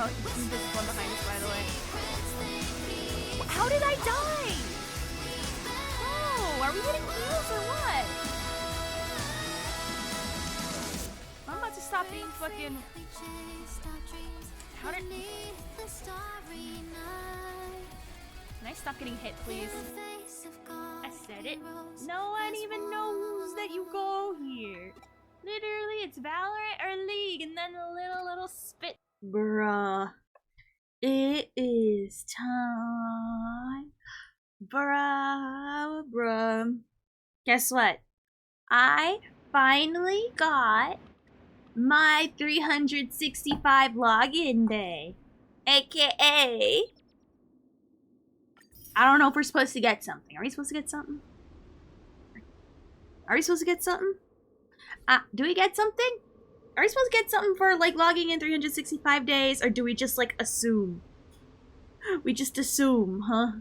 Oh, there's one behind us, by the way. How did I die? Oh, are we getting heals or what? I'm about to stop being fucking... How did... Can I stop getting hit, please? I said it. No one even knows that you go here. Literally, it's Valorant or League, and then a little spit. Bruh. It is time. Bruh. Guess what? I finally got my 365 login day. AKA... I don't know if we're supposed to get something. Are we supposed to get something? Are we supposed to get something? Do we get something? Are we supposed to get something for, like, logging in 365 days? Or do we just, like, assume? We just assume, huh?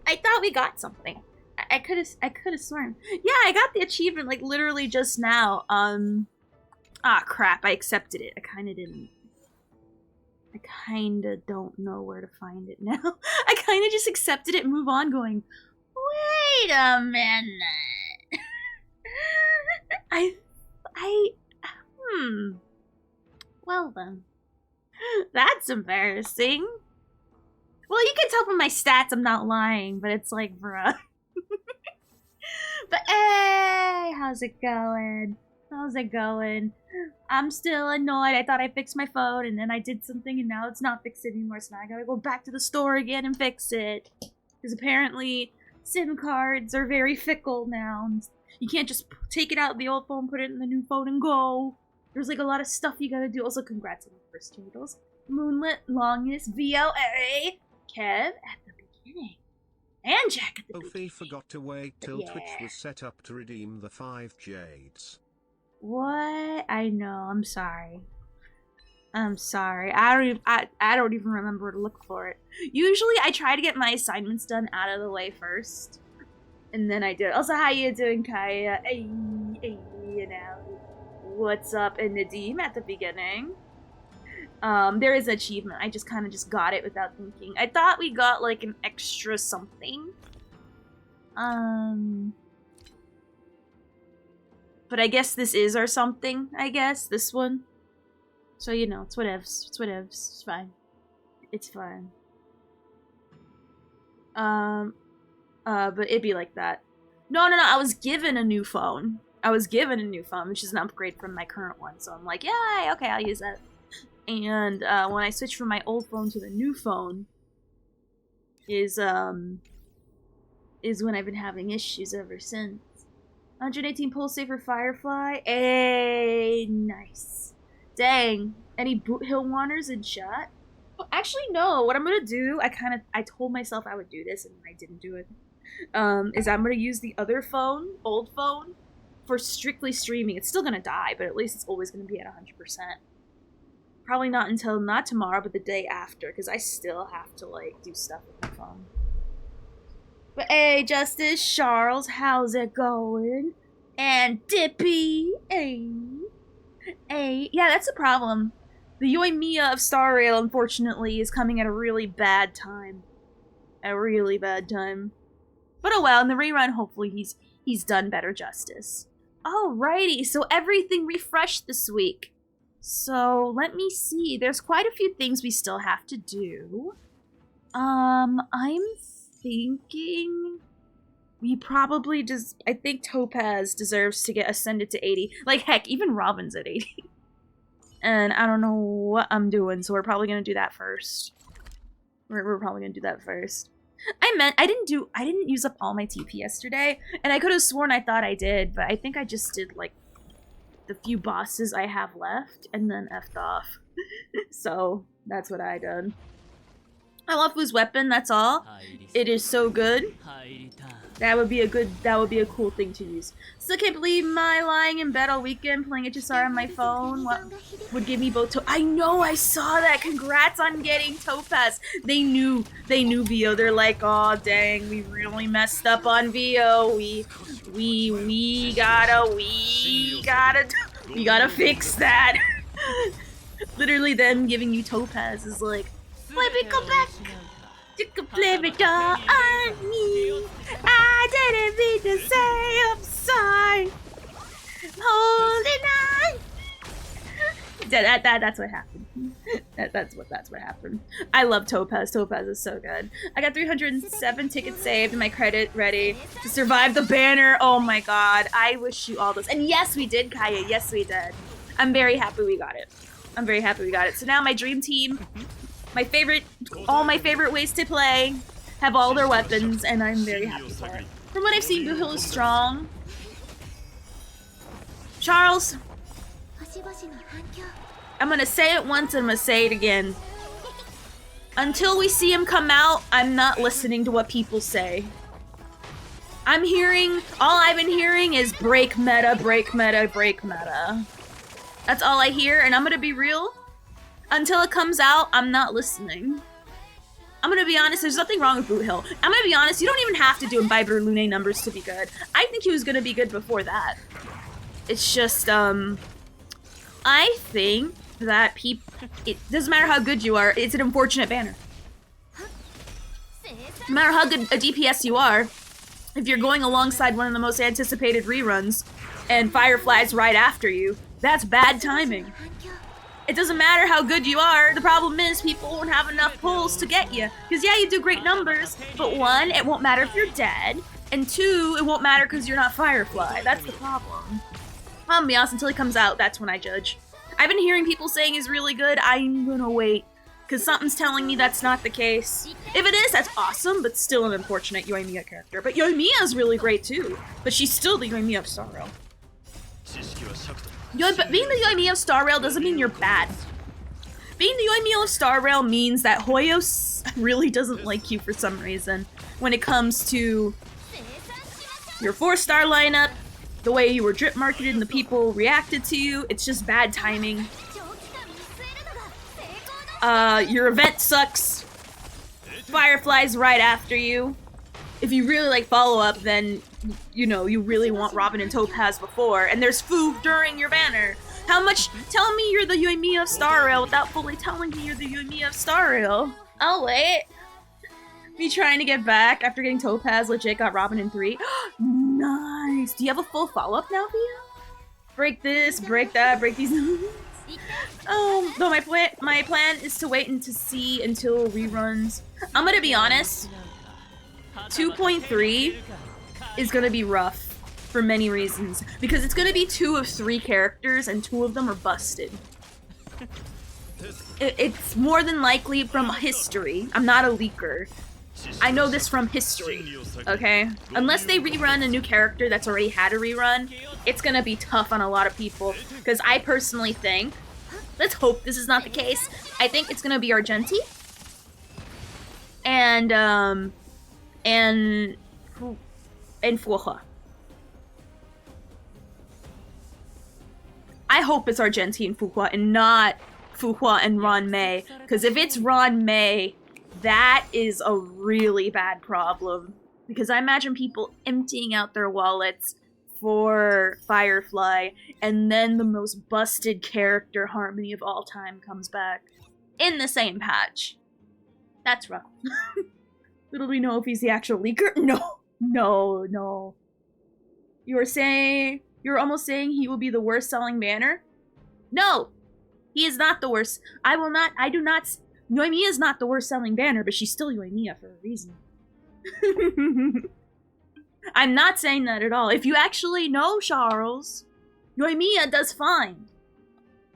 I thought we got something. I could have sworn. Yeah, I got the achievement, like, literally just now. Ah, crap. I accepted it. I kinda didn't. I kinda don't know where to find it now. I kinda just accepted it and move on going, wait a minute. Well then. That's embarrassing. Well, you can tell from my stats I'm not lying, but it's like, bruh. But hey, how's it going? How's it going? I'm still annoyed. I thought I fixed my phone and then I did something and now it's not fixed anymore. So now I gotta go back to the store again and fix it. Because apparently SIM cards are very fickle now. You can't just take it out of the old phone, put it in the new phone and go. There's like a lot of stuff you gotta do. Also, congrats on the first titles. Moonlit, Longest, VOA, Kev at the beginning. And Jack at the beginning. Sophie forgot to wait till Twitch was set up to redeem the 5 jades. What? I know. I'm sorry. I'm sorry. I don't even remember where to look for it. Usually, I try to get my assignments done out of the way first, and then I do it. Also, how you doing, Kaya? Hey, you know, what's up? And Nadim at the beginning. There is an achievement. I just kind of just got it without thinking. I thought we got like an extra something. But I guess this is our something, I guess. This one. So, you know, it's whatevs. It's whatevs. It's fine. It's fine. But it'd be like that. No, I was given a new phone. Which is an upgrade from my current one. So I'm like, yeah, okay, I'll use that. And, when I switched from my old phone to the new phone is when I've been having issues ever since. 118 pulse save for Firefly. Hey, nice. Dang. Any Boot Hill Wanners in chat? Well, actually, no. What I'm gonna do, I told myself I would do this and I didn't do it. Is I'm gonna use the other phone, old phone, for strictly streaming. It's still gonna die, but at least it's always gonna be at 100%. Probably not until, not tomorrow, but the day after, because I still have to, like, do stuff with my phone. But hey, Justice, Charles, how's it going? And Dippy, hey. Yeah, that's a problem. The Yoimiya of Star Rail, unfortunately, is coming at a really bad time. But oh well, in the rerun, hopefully he's done better justice. Alrighty, so everything refreshed this week. So, let me see. There's quite a few things we still have to do. I'm thinking we probably just... I think Topaz deserves to get ascended to 80. Like, heck, even Robin's at 80. And I don't know what I'm doing, so we're probably gonna do that first. We're probably gonna do that first. I didn't use up all my TP yesterday, and I could have sworn I thought I did, but I think I just did, like, the few bosses I have left, and then F'd off. So, that's what I done. I love Fu's weapon, that's all. It is so good. That would be a cool thing to use. Still can't believe my lying in bed all weekend playing HSR on my phone. What would give me both I know, I saw that. Congrats on getting Topaz. They knew VO. They're like, oh dang, we really messed up on VO. We gotta fix that. Literally them giving you Topaz is like, let me come back. You can blame it all on me. I didn't mean to say I'm sorry. Holding on. That's what happened. That's what happened. I love Topaz. Topaz is so good. I got 307 tickets saved and my credit ready to survive the banner. Oh my god. I wish you all this. And yes, we did, Kaya. Yes, we did. I'm very happy we got it. I'm very happy we got it. So now my dream team, all my favorite ways to play, have all their weapons, and I'm very happy for it. From what I've seen, Blue Hill is strong. Charles, I'm gonna say it once and I'm gonna say it again. Until we see him come out, I'm not listening to what people say. All I've been hearing is break meta, break meta, break meta. That's all I hear, and I'm gonna be real. Until it comes out, I'm not listening. I'm gonna be honest, there's nothing wrong with Boot Hill. I'm gonna be honest, you don't even have to do Imbiber or Lune numbers to be good. I think he was gonna be good before that. It's just, I think that it doesn't matter how good you are, it's an unfortunate banner. No matter how good a DPS you are, if you're going alongside one of the most anticipated reruns, and Firefly's right after you, that's bad timing. It doesn't matter how good you are, the problem is people won't have enough pulls to get you. Because yeah, you do great numbers, but one, it won't matter if you're dead, and two, it won't matter because you're not Firefly. That's the problem. I'm gonna be honest, until he comes out, that's when I judge. I've been hearing people saying he's really good, I'm gonna wait. Because something's telling me that's not the case. If it is, that's awesome, but still an unfortunate Yoimiya character. But Yoimiya's really great too, but she's still the Yoimiya of Star Rail. But being the Yoimiya of Star Rail doesn't mean you're bad. Being the Yoimiya of Star Rail means that Hoyos really doesn't like you for some reason. When it comes to your 4-star lineup, the way you were drip marketed and the people reacted to you, it's just bad timing. Your event sucks. Firefly's right after you. If you really like follow-up, then, you know, you really want Robin and Topaz before, and there's Fu during your banner. How much? Tell me you're the Yoimiya of Star Rail without fully telling me you're the Yoimiya of Star Rail. I'll wait. Me trying to get back after getting Topaz, legit got Robin in 3. Nice! Do you have a full follow-up now, Via? Break this, break that, break these. No, my plan is to wait and to see until reruns. I'm gonna be honest. 2.3 is gonna be rough for many reasons because it's gonna be 2 of 3 characters and 2 of them are busted. It's more than likely from history. I'm not a leaker. I know this from history, okay? Unless they rerun a new character that's already had a rerun, it's gonna be tough on a lot of people because I personally think, let's hope this is not the case, I think it's gonna be Argenti and Fuha. I hope it's Argenti and Fuha and not Fuha and Ron May, because if it's Ron May, that is a really bad problem. Because I imagine people emptying out their wallets for Firefly, and then the most busted character Harmony of all time comes back in the same patch. That's rough. Little do we know if he's the actual leaker. No. You're almost saying he will be the worst selling banner? No! He is not the worst. Yoimiya is not the worst selling banner, but she's still Yoimiya for a reason. I'm not saying that at all. If you actually know Charles, Yoimiya does fine.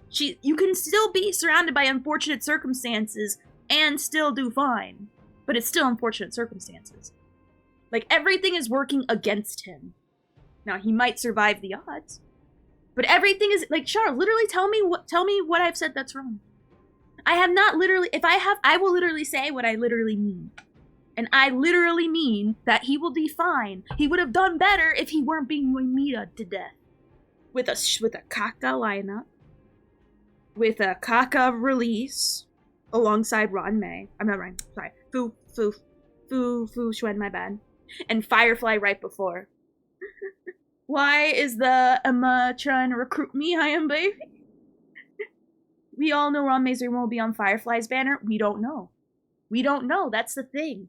You can still be surrounded by unfortunate circumstances and still do fine. But it's still unfortunate circumstances. Like, everything is working against him. Now, he might survive the odds. But everything is, like, Charles, literally tell me what I've said that's wrong. I have not literally, I will literally say what I literally mean. And I literally mean that he will be fine. He would have done better if he weren't being Yoimiya to death. With a Kaka lineup. With a Kaka release. Alongside Ron May. I'm not Ryan, sorry. Fu Shuen, my bad. And Firefly right before. Why is the Emma trying to recruit me, I am baby? We all know Ranmei's Reborn will be on Firefly's banner. We don't know. We don't know. That's the thing.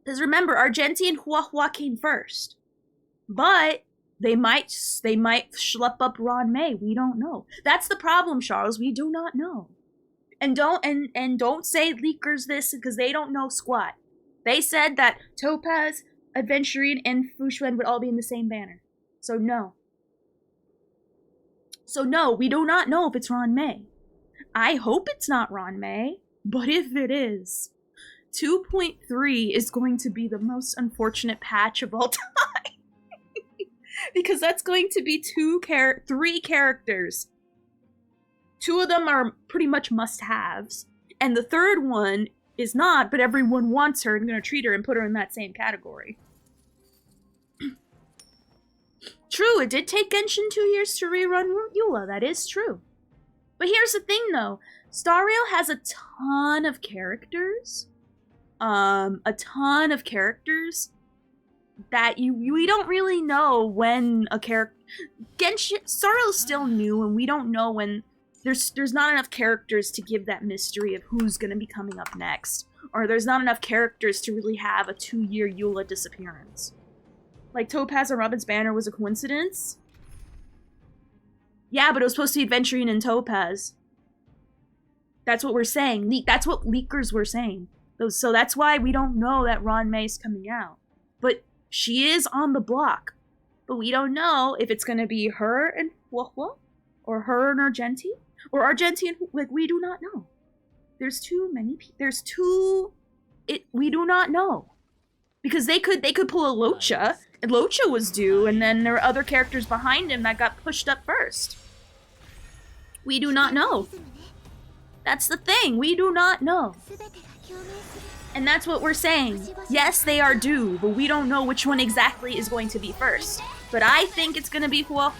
Because remember, Argenti and Hua came first. But they might schlepp up Ranmei. We don't know. That's the problem, Charles. We do not know. And don't say leakers this because they don't know squat. They said that Topaz, Adventurine, and Fushuen would all be in the same banner. So no. So no, we do not know if it's Ranmei. I hope it's not Ranmei, but if it is, 2.3 is going to be the most unfortunate patch of all time. Because that's going to be 3 characters. 2 of them are pretty much must-haves, and the third one is not, but everyone wants her and gonna treat her and put her in that same category. True, it did take Genshin 2 years to rerun Eula, that is true. But here's the thing though, Star Rail has a ton of characters. That we don't really know when a character... Genshin... Star Rail's still new and we don't know when... There's not enough characters to give that mystery of who's gonna be coming up next. Or there's not enough characters to really have a 2-year Eula disappearance. Like, Topaz and Robin's banner was a coincidence? Yeah, but it was supposed to be Adventurine and Topaz. That's what we're saying. That's what leakers were saying. So that's why we don't know that Ranmei's coming out. But she is on the block. But we don't know if it's gonna be her and Hua, or her and Argenti, or Argenti and... Like, we do not know. There's too many people. We do not know. Because they could pull a Locha, and Locha was due, and then there were other characters behind him that got pushed up first. We do not know. That's the thing, we do not know. And that's what we're saying. Yes, they are due, but we don't know which one exactly is going to be first. But I think it's gonna be Hua.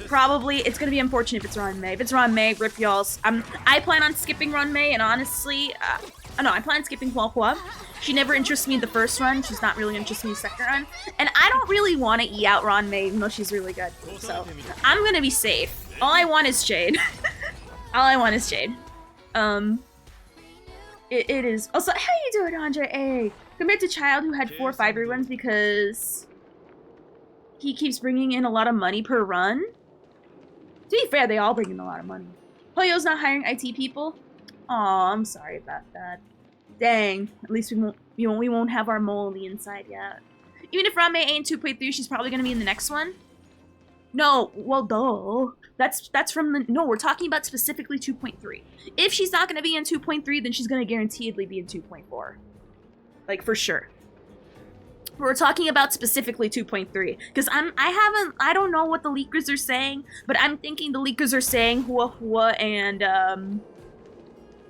Probably, it's gonna be unfortunate if it's Ranmei. If it's Ranmei, rip y'alls. I plan on skipping Ranmei, and honestly, no, I plan on skipping Hua. She never interests me in the first run. She's not really interested in the second run. And I don't really want to E out Ranmei, even though she's really good. So, I'm gonna be safe. All I want is Jade. All I want is Jade. It is... Also, how you doing, Andre? Hey, compared to Child, who had 4 or 5 reruns because he keeps bringing in a lot of money per run. To be fair, they all bring in a lot of money. Hoyo's not hiring IT people? Aw, I'm sorry about that. Dang, at least we won't have our mole on the inside yet. Even if Ranmei ain't 2.3, she's probably gonna be in the next one. No, well, duh. That's from the... No, we're talking about specifically 2.3. If she's not gonna be in 2.3, then she's gonna guaranteedly be in 2.4. Like, for sure. We're talking about specifically 2.3. Because I don't know what the leakers are saying, but I'm thinking the leakers are saying Hua and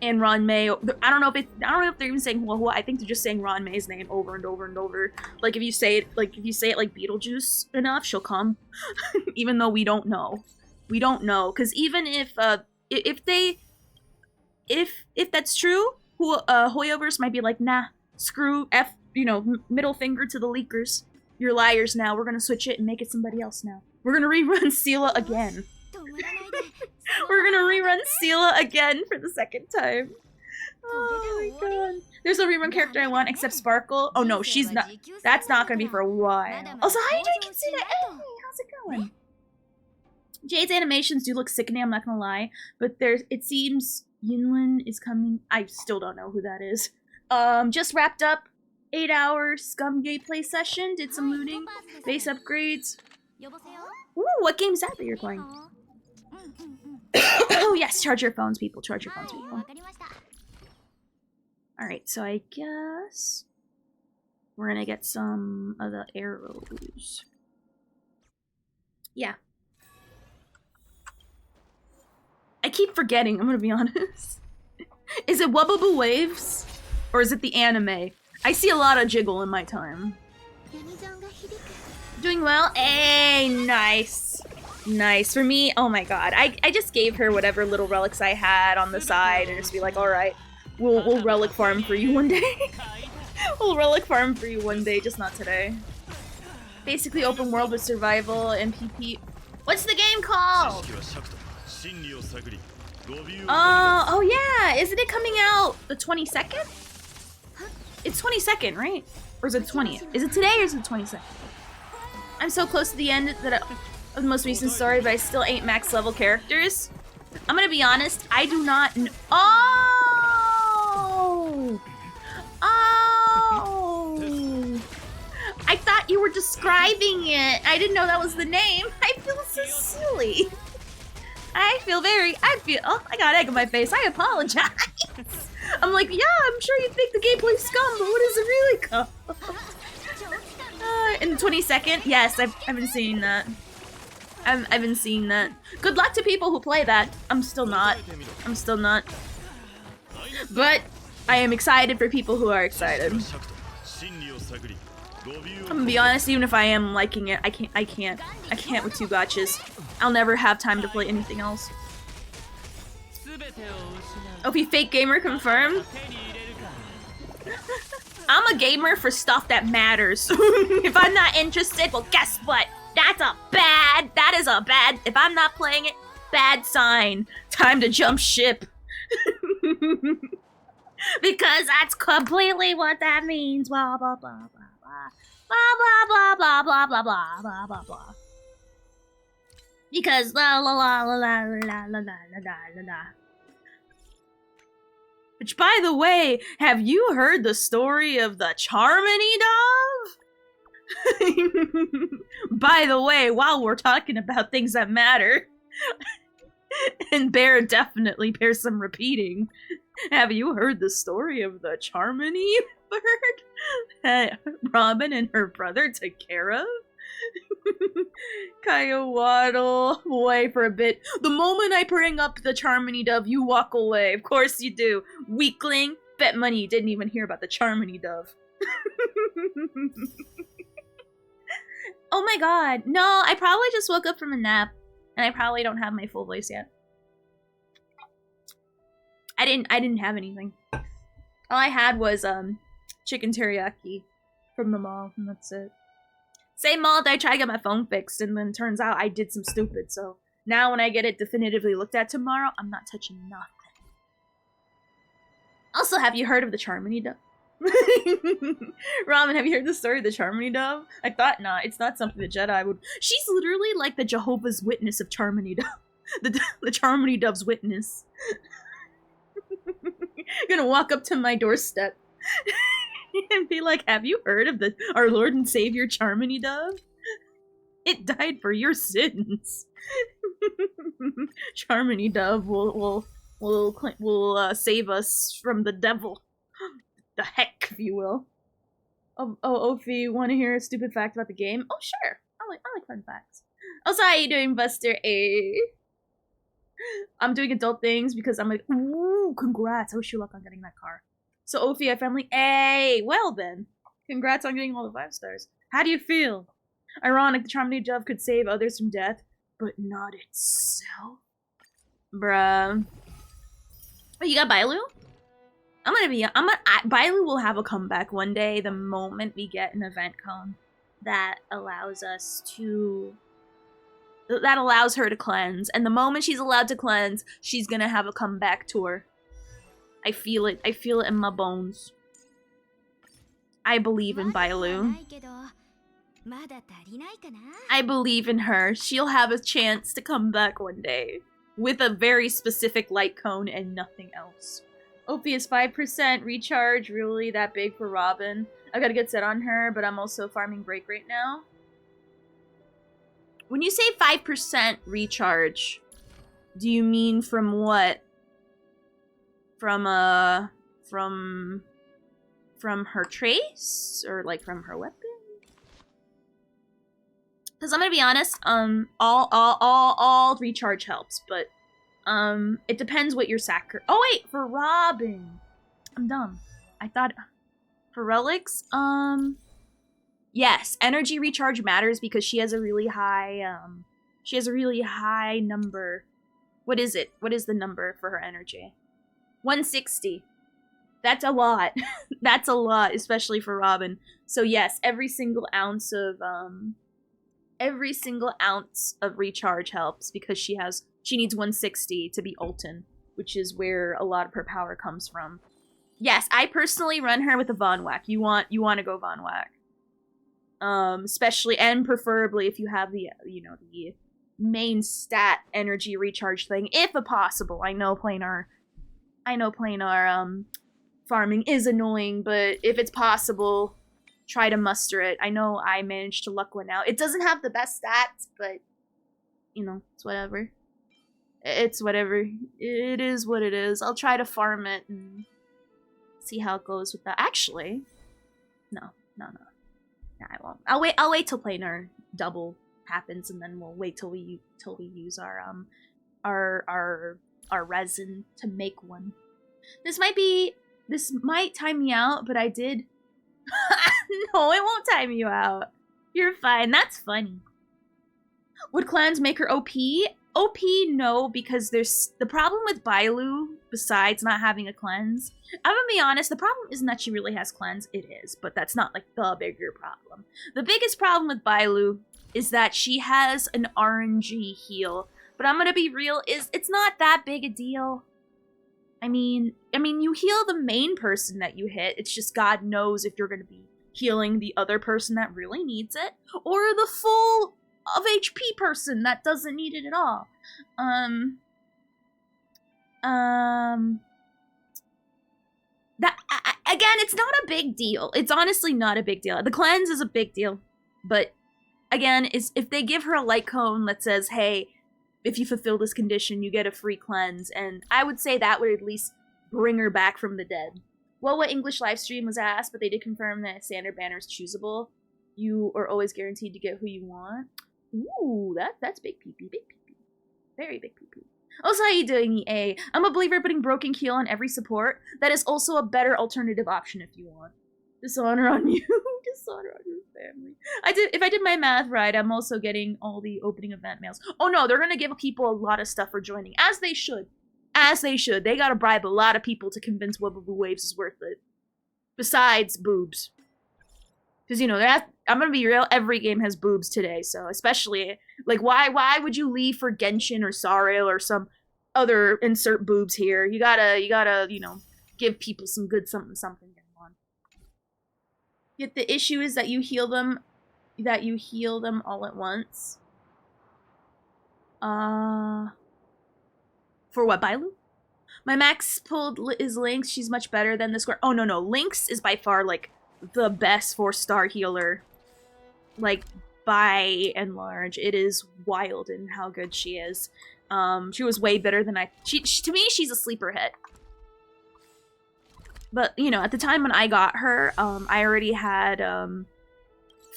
Ranmei. I don't know if they're even saying Hua. I think they're just saying Ranmei's name over and over and over. Like if you say it like Beetlejuice enough, she'll come. Even though we don't know. We don't know. Because even if that's true, Hoyoverse might be like, nah, screw F, middle finger to the leakers. You're liars now. We're gonna switch it and make it somebody else now. We're gonna rerun Sela again. We're gonna rerun Sela again for the second time. Oh my god. There's no rerun character I want except Sparkle. Oh no, she's not. That's not gonna be for a while. Also, how are you doing, Kitsune? Hey, how's it going? Jade's animations do look sickening, I'm not gonna lie. But it seems Yinlin is coming. I still don't know who that is. Just wrapped up 8-hour Scum gameplay session. Did some looting, base upgrades. Ooh, what game is that you're playing? Oh yes, charge your phones, people. Charge your phones, people. Alright, so I guess we're gonna get some of the arrows. Yeah. I keep forgetting, I'm gonna be honest. Is it Wubbaboo Waves? Or is it the anime? I see a lot of jiggle in my time. Doing well? Hey, nice. Nice. For me, oh my god. I just gave her whatever little relics I had on the side and just be like, alright, we'll relic farm for you one day. We'll relic farm for you one day, just not today. Basically open world with survival and PP. What's the game called? Oh yeah, isn't it coming out the 22nd? It's 22nd, right? Or is it 20th? Is it today or is it 22nd? I'm so close to the end of the most recent story, but I still ain't max level characters. I'm gonna be honest, I do not know. Oh! Oh! I thought you were describing it. I didn't know that was the name. I feel so silly. I got egg on my face. I apologize. I'm like, yeah, I'm sure you think the gameplay scum, but what is it really called? In the 22nd? Yes, I've been seeing that. I've been seeing that. Good luck to people who play that. I'm still not. But I am excited for people who are excited. I'm gonna be honest, even if I am liking it, I can't with 2 gotchas. I'll never have time to play anything else. OP fake gamer confirmed. I'm a gamer for stuff that matters. If I'm not interested, well guess what? That is a bad, if I'm not playing it, bad sign. Time to jump ship. Because that's completely what that means. Blah, blah, blah, blah, blah. Blah, blah, blah, blah, blah, blah, blah, blah, blah. Because la la la la la la la la la la. Which, by the way, have you heard the story of the Charmony dove? By the way, while we're talking about things that matter, and definitely bears some repeating, have you heard the story of the Charmony bird that Robin and her brother took care of? Kaya waddle away for a bit. The moment I bring up the Charmony dove, you walk away. Of course you do. Weakling. Bet money you didn't even hear about the Charmony dove. Oh my god. No, I probably just woke up from a nap. And I probably don't have my full voice yet. I didn't have anything. All I had was chicken teriyaki from the mall, and that's it. Same mall that I tried to get my phone fixed, and then turns out I did some stupid, so now when I get it definitively looked at tomorrow, I'm not touching nothing. Also, have you heard of the Charmony dove? Ramen, have you heard the story of the Charmony dove? I thought not. It's not something the Jedi would... She's literally like the Jehovah's Witness of Charmony dove. The Charmony dove's witness. Gonna walk up to my doorstep and be like, have you heard of our Lord and Savior Charmony dove? It died for your sins. Charmony dove will save us from the devil. The heck, if you will. Oh, Ophi, want to hear a stupid fact about the game? Oh, sure. I like fun facts. Also, how you doing, Buster A? I'm doing adult things because I'm like, ooh, congrats. I wish you luck on getting that car. So, Ophi, I family A. Well, then. Congrats on getting all the 5 stars. How do you feel? Ironic, the Charmony dove could save others from death, but not itself. Bruh. Oh, you got Bailu? Bailu will have a comeback one day the moment we get an event cone that allows her to cleanse. And the moment she's allowed to cleanse, she's gonna have a comeback tour. I feel it. I feel it in my bones. I believe in Bailu. I believe in her. She'll have a chance to come back one day. With a very specific light cone and nothing else. Ophi is 5% recharge, really that big for Robin. I gotta get set on her, but I'm also farming break right now. When you say 5% recharge, do you mean from what? From her trace? Or like from her weapon? Because I'm gonna be honest, all recharge helps, but it depends what your sacker. Oh wait, for Robin, I'm dumb. I thought for relics, yes, energy recharge matters because she has a really high number. What is it? What is the number for her energy? 160. That's a lot. That's a lot, especially for Robin. So yes, every single ounce of recharge helps because she needs 160 to be ultin. which is where a lot of her power comes from. Yes, I personally run her with a Von Whack. You want to go Von Whack. Especially and preferably if you have the the main stat energy recharge thing, if possible. I know planar farming is annoying, but if it's possible, try to muster it. I know I managed to luck one out. It doesn't have the best stats, but it's whatever. It's whatever. It is what it is. I'll try to farm it and see how it goes with that. Actually, no, I won't. I'll wait till planar double happens, and then we'll wait till we use our resin to make one. This might time me out, but I did. No, it won't time you out. You're fine. That's funny. Would clans make her OP? OP, no, because there's the problem with Bailu, besides not having a cleanse. I'm gonna be honest, the problem isn't that she really has cleanse, it is, but that's not like the bigger problem. The biggest problem with Bailu is that she has an RNG heal, but I'm gonna be real, it's not that big a deal. I mean, you heal the main person that you hit, it's just God knows if you're gonna be healing the other person that really needs it, or the full of HP person that doesn't need it at all. Again, it's not a big deal. It's honestly not a big deal. The cleanse is a big deal, but again, if they give her a light cone that says, hey, if you fulfill this condition, you get a free cleanse, and I would say that would at least bring her back from the dead. Well, what English livestream was asked, but they did confirm that standard banner is choosable. You are always guaranteed to get who you want. Ooh, that's big PP, big PP. Very big PP. Also, how you doing, EA? I'm a believer putting Broken Keel on every support. That is also a better alternative option if you want. Dishonor on you. Dishonor on your family. If I did my math right, I'm also getting all the opening event mails. Oh no, they're gonna give people a lot of stuff for joining. As they should. As they should. They gotta bribe a lot of people to convince Wubbaboo Waves is worth it. Besides boobs. Because, I'm gonna be real, every game has boobs today, so especially, like, why would you leave for Genshin or Sariel or some other insert boobs here? You gotta, give people some good something going on. Yet the issue is that you heal them all at once. For what, Bailu? My max pulled is Lynx, she's much better than this girl. Oh, no, Lynx is by far, like, the best 4-star healer, like, by and large. It is wild in how good she is. She was way better than to me, she's a sleeper hit. But, at the time when I got her, I already had,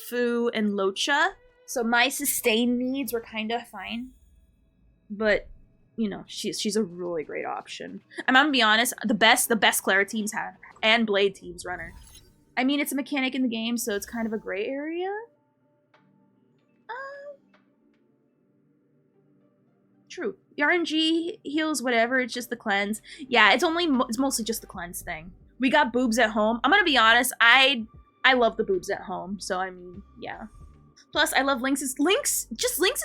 Fu and Locha, so my sustain needs were kind of fine. But, she's a really great option. I'm gonna be honest, the best Clara teams have, and Blade teams run her. I mean, it's a mechanic in the game, so it's kind of a gray area. True. The RNG heals whatever, it's just the cleanse. Yeah, it's mostly just the cleanse thing. We got boobs at home. I'm gonna be honest, I love the boobs at home, so I mean, yeah. Plus, I love Lynx is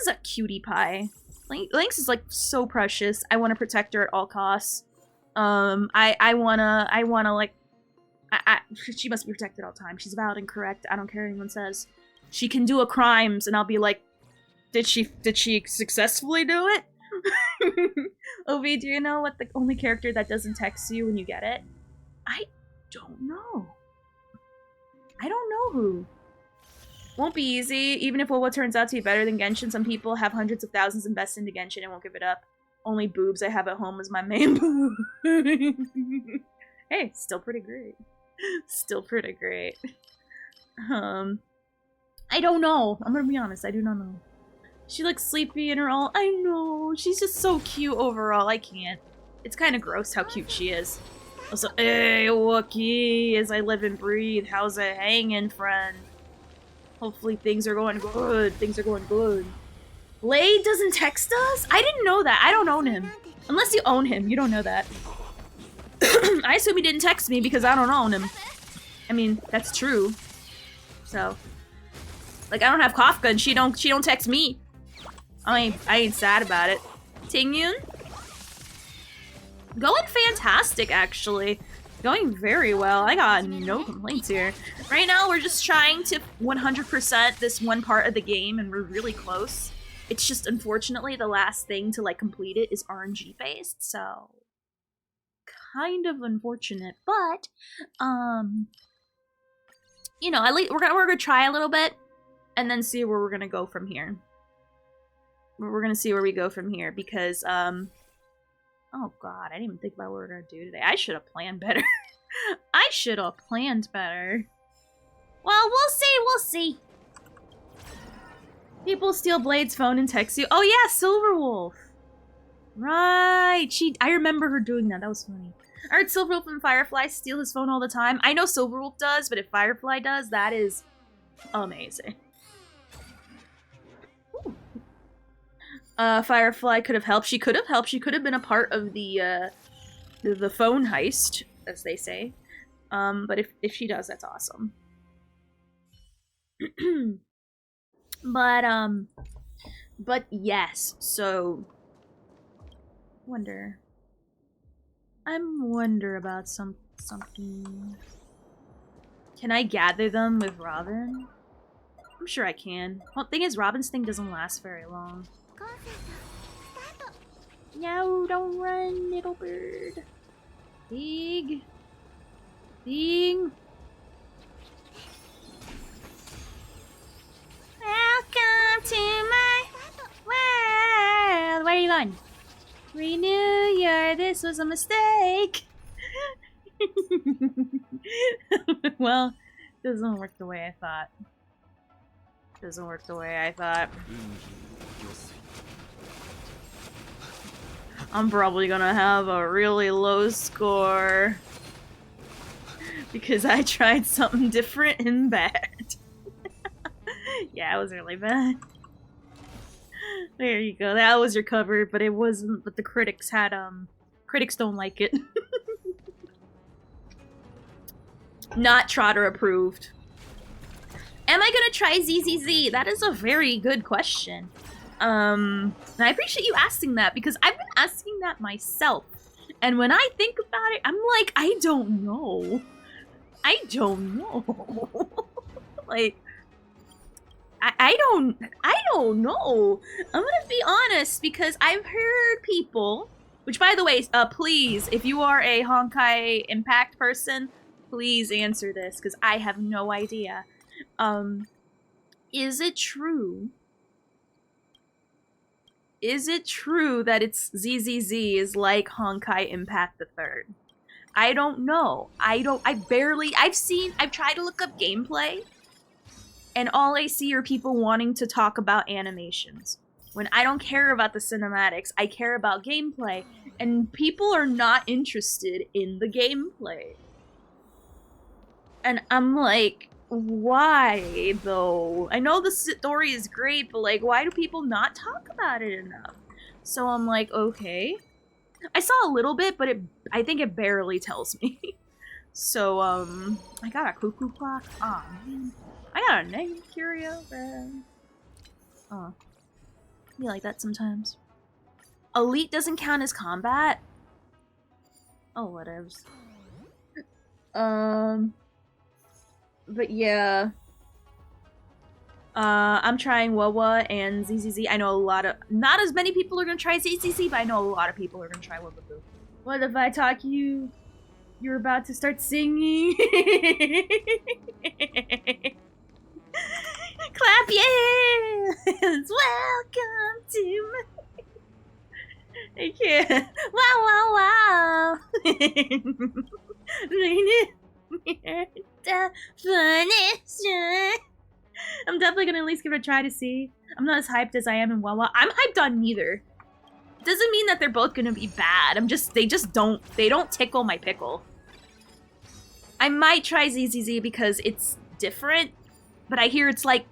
a cutie pie. Lynx is, like, so precious. I want to protect her at all costs. I wanna, like, she must be protected all the time. She's valid and correct. I don't care what anyone says. She can do a crimes, and I'll be like, did she successfully do it? Ovi, do you know what the only character that doesn't text you when you get it? I don't know. I don't know who. Won't be easy, even if what turns out to be better than Genshin. Some people have hundreds of thousands invested into Genshin and won't give it up. Only boobs I have at home is my main boob. Hey, still pretty great. Still pretty great. I don't know. I'm gonna be honest, I do not know. She looks sleepy in her all. I know. She's just so cute overall. I can't. It's kind of gross how cute she is. Also, hey, Wookie, as I live and breathe, how's it hanging, friend? Hopefully things are going good. Things are going good. Blade doesn't text us? I didn't know that. I don't own him. Unless you own him, you don't know that. I assume he didn't text me because I don't own him. I mean, that's true. So, like, I don't have Kafka and she don't text me. I ain't sad about it. Tingyun? Going fantastic, actually. Going very well. I got no complaints here. Right now, we're just trying to 100% this one part of the game, and we're really close. It's just, unfortunately, the last thing to, like, complete it is RNG-based, so... kind of unfortunate, but, you know, we're gonna try a little bit, and then see where we're gonna go from here. We're gonna see where we go from here, because, oh god, I didn't even think about what we were gonna do today. I should have planned better. I should have planned better. Well, we'll see. People steal Blade's phone and text you. Oh yeah, Silverwolf. Right, I remember her doing that. That was funny. I heard Silverwolf and Firefly steal his phone all the time. I know Silverwolf does, but if Firefly does, that is amazing. Ooh. Firefly could have helped. She could have helped. She could have been a part of the phone heist, as they say. But if she does, that's awesome. But yes, so I wonder about something. Can I gather them with Robin? I'm sure I can. Well, the thing is, Robin's thing doesn't last very long. No, don't run, little bird. Big. Welcome to my world. Where are you going? Renew this was a mistake. Well, doesn't work the way I thought. I'm probably gonna have a really low score because I tried something different and bad. Yeah, it was really bad. There you go. That was your cover, but it wasn't. But the critics had critics don't like it. Not Trotter approved. Am I gonna try ZZZ? That is a very good question. And I appreciate you asking that because I've been asking that myself. And when I think about it, I'm like, I don't know. Like, I don't know. I'm gonna be honest because I've heard people, which by the way, please, if you are a Honkai Impact person, please answer this because I have no idea. Is it true? Is it true that it's ZZZ is like Honkai Impact the Third? I don't know. I've tried to look up gameplay, and all I see are people wanting to talk about animations. When I don't care about the cinematics, I care about gameplay, and people are not interested in the gameplay. And I'm like, why though? I know the story is great, but like, why do people not talk about it enough? So I'm like, okay. I saw a little bit, but I think it barely tells me. So, I got a cuckoo clock. Aw, man. I got a negative curio, man. Oh. I feel like that sometimes. Elite doesn't count as combat? Oh, whatevs. But yeah. I'm trying Wawa and ZZZ. I know not as many people are gonna try ZZZ, but I know a lot of people are gonna try Wawa Boo. What if I talk you're about to start singing? Clap your hands! Welcome to my... I can't. Wow, wow, wow! I'm definitely gonna at least give it a try to see. I'm not as hyped as I am in Wawa. I'm hyped on neither. Doesn't mean that they're both gonna be bad. They don't tickle my pickle. I might try ZZZ because it's different, but I hear it's like,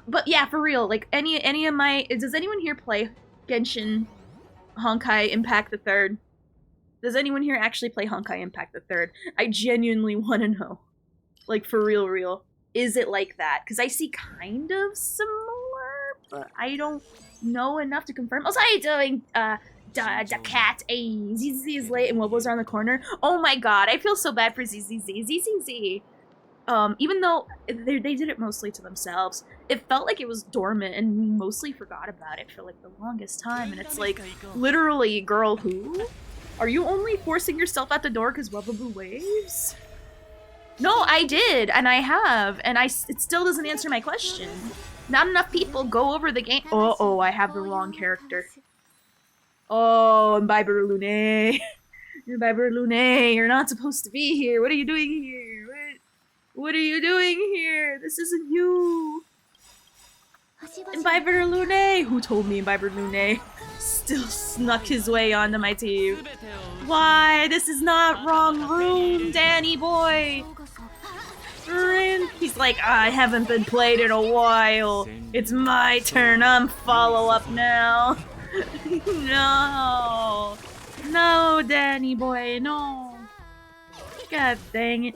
but yeah, for real, like any of my, does anyone here play Genshin Honkai Impact the Third? Does anyone here actually play Honkai Impact the Third? I genuinely want to know. Like, for real. Is it like that? Because I see kind of similar, but I don't know enough to confirm. Also, how you doing, the cat. Hey, ZZ is late and Wobbles around the corner. Oh my god, I feel so bad for ZZZ. ZZZ. Even though they did it mostly to themselves, it felt like it was dormant and we mostly forgot about it for like the longest time. And it's like, literally, girl, who? Are you only forcing yourself out the door because Wubaboo waves? No, I did, and I have, and it still doesn't answer my question. Not enough people go over the game. Oh, I have the wrong character. Oh, Imbiber Lune. Imbiber Lune, you're not supposed to be here. What are you doing here? What are you doing here? This isn't you. Imbiber Lune. Who told me Imbiber Lune still snuck his way onto my team? Why? This is not wrong room, Danny boy. He's like, I haven't been played in a while. It's my turn. I'm follow-up now. No. No, Danny boy, no. God dang it.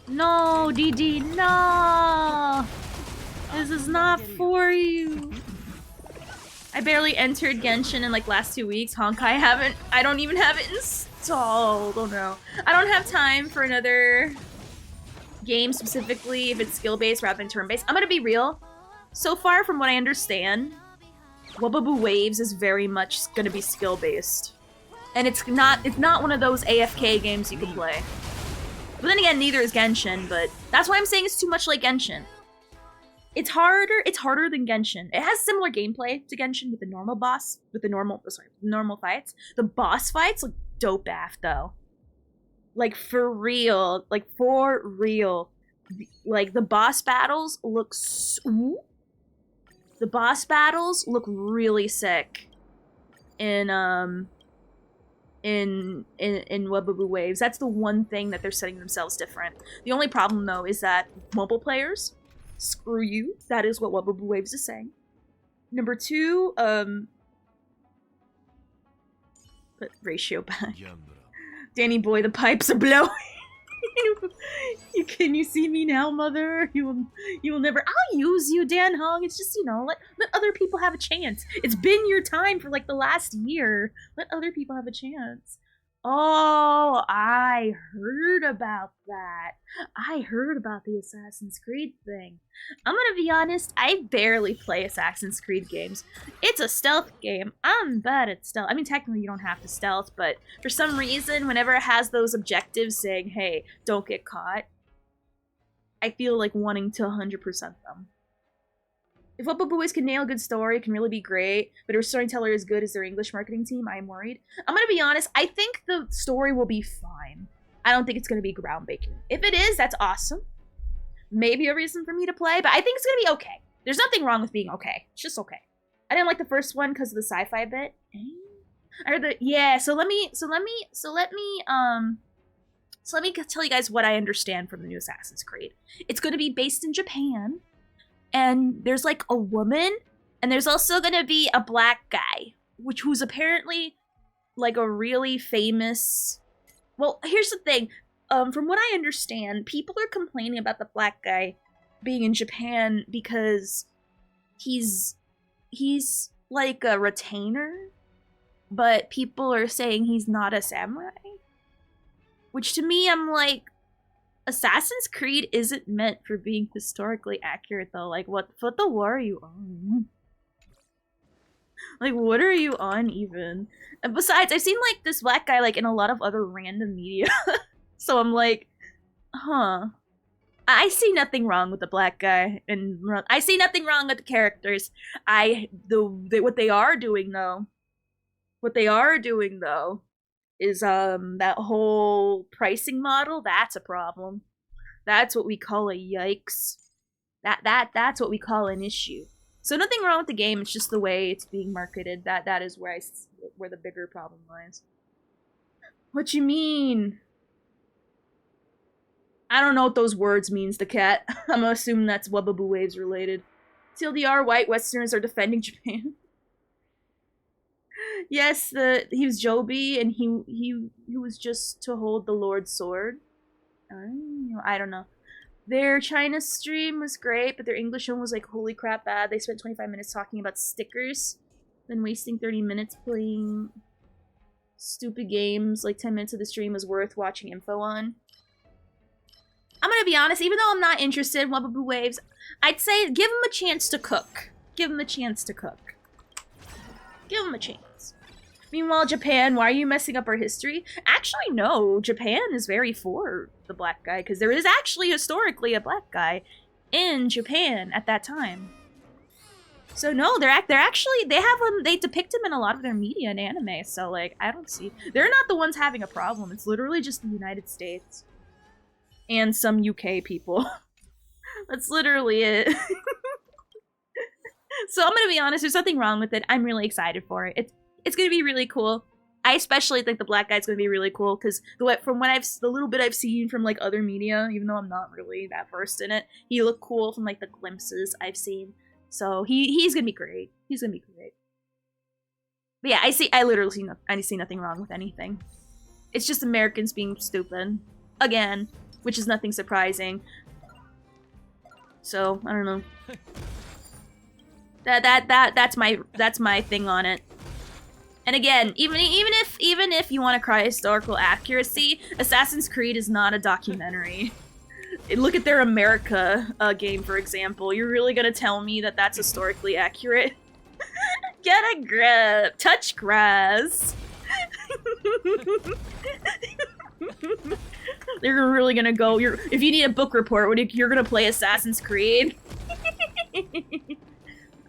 No, DD, no. This is not for you. I barely entered Genshin in like last 2 weeks. Honkai I don't even have it installed. Oh no. I don't have time for another game specifically if it's skill-based rather than turn-based. I'm gonna be real. So far from what I understand, Wubaboo Waves is very much gonna be skill-based. And it's not one of those AFK games you can play. But then again, neither is Genshin, but that's why I'm saying it's too much like Genshin. It's harder than Genshin. It has similar gameplay to Genshin with the normal boss, with the normal fights. The boss fights look dope af though. Like for real. Like the boss battles look the boss battles look really sick in Wubaboo Waves. That's the one thing that they're setting themselves different. The only problem though is that mobile players, screw you. That is what Wubaboo Waves is saying. Number 2, put ratio back. Danny boy, the pipes are blowing. Can you see me now, mother? You will never. I'll use you, Dan Hong. It's just, let other people have a chance. It's been your time for like the last year. Let other people have a chance. Oh, I heard about that. I heard about the Assassin's Creed thing. I'm gonna be honest, I barely play Assassin's Creed games. It's a stealth game. I'm bad at stealth. I mean, technically you don't have to stealth, but for some reason, whenever it has those objectives saying, hey, don't get caught, I feel like wanting to 100% them. If Wubaboo Boys can nail a good story, it can really be great, but if a storyteller is good as their English marketing team, I am worried. I'm gonna be honest, I think the story will be fine. I don't think it's gonna be groundbreaking. If it is, that's awesome. Maybe a reason for me to play, but I think it's gonna be okay. There's nothing wrong with being okay. It's just okay. I didn't like the first one because of the sci-fi bit. I heard the so let me tell you guys what I understand from the new Assassin's Creed. It's gonna be based in Japan. And there's like a woman, and there's also gonna be a black guy, who's apparently like a really famous. Well, here's the thing. From what I understand, people are complaining about the black guy being in Japan because he's like a retainer, but people are saying he's not a samurai. Which to me, I'm like, Assassin's Creed isn't meant for being historically accurate though. Like what the war are you on? Like what are you on even? And besides, I've seen like this black guy like in a lot of other random media. So I'm like, huh. I see nothing wrong with the black guy, and I see nothing wrong with the characters. What they are doing though is that whole pricing model. That's a problem. That's what we call a yikes. That's what we call an issue. So nothing wrong with the game. It's just the way it's being marketed. That is where the bigger problem lies. What you mean? I don't know what those words means, the cat. I'm gonna assume that's Wubaboo Waves related. TLDR, white Westerners are defending Japan. Yes, he was Joby, and he was just to hold the Lord's sword. I don't know. Their China stream was great, but their English one was like, holy crap, bad. They spent 25 minutes talking about stickers. Then wasting 30 minutes playing stupid games, like 10 minutes of the stream was worth watching info on. I'm gonna be honest, even though I'm not interested in Wubba Waves, I'd say give him a chance to cook. Give him a chance to cook. Give him a chance. Meanwhile, Japan, why are you messing up our history? Actually, no. Japan is very for the black guy, because there is actually historically a black guy in Japan at that time. So no, they're actually, they depict him in a lot of their media and anime, so like, I don't see, they're not the ones having a problem. It's literally just the United States. And some UK people. That's literally it. So I'm gonna be honest, there's nothing wrong with it. I'm really excited for it. It's gonna be really cool. I especially think the black guy's gonna be really cool because from the little bit I've seen from like other media, even though I'm not really that versed in it, he looked cool from like the glimpses I've seen. So he's gonna be great. He's gonna be great. But yeah, I literally see nothing wrong with anything. It's just Americans being stupid again, which is nothing surprising. So I don't know. That's my thing on it. And again, even if you want to cry historical accuracy, Assassin's Creed is not a documentary. Look at their America game, for example. You're really gonna tell me that that's historically accurate? Get a grip. Touch grass. You're really gonna go. If you need a book report, you're gonna play Assassin's Creed.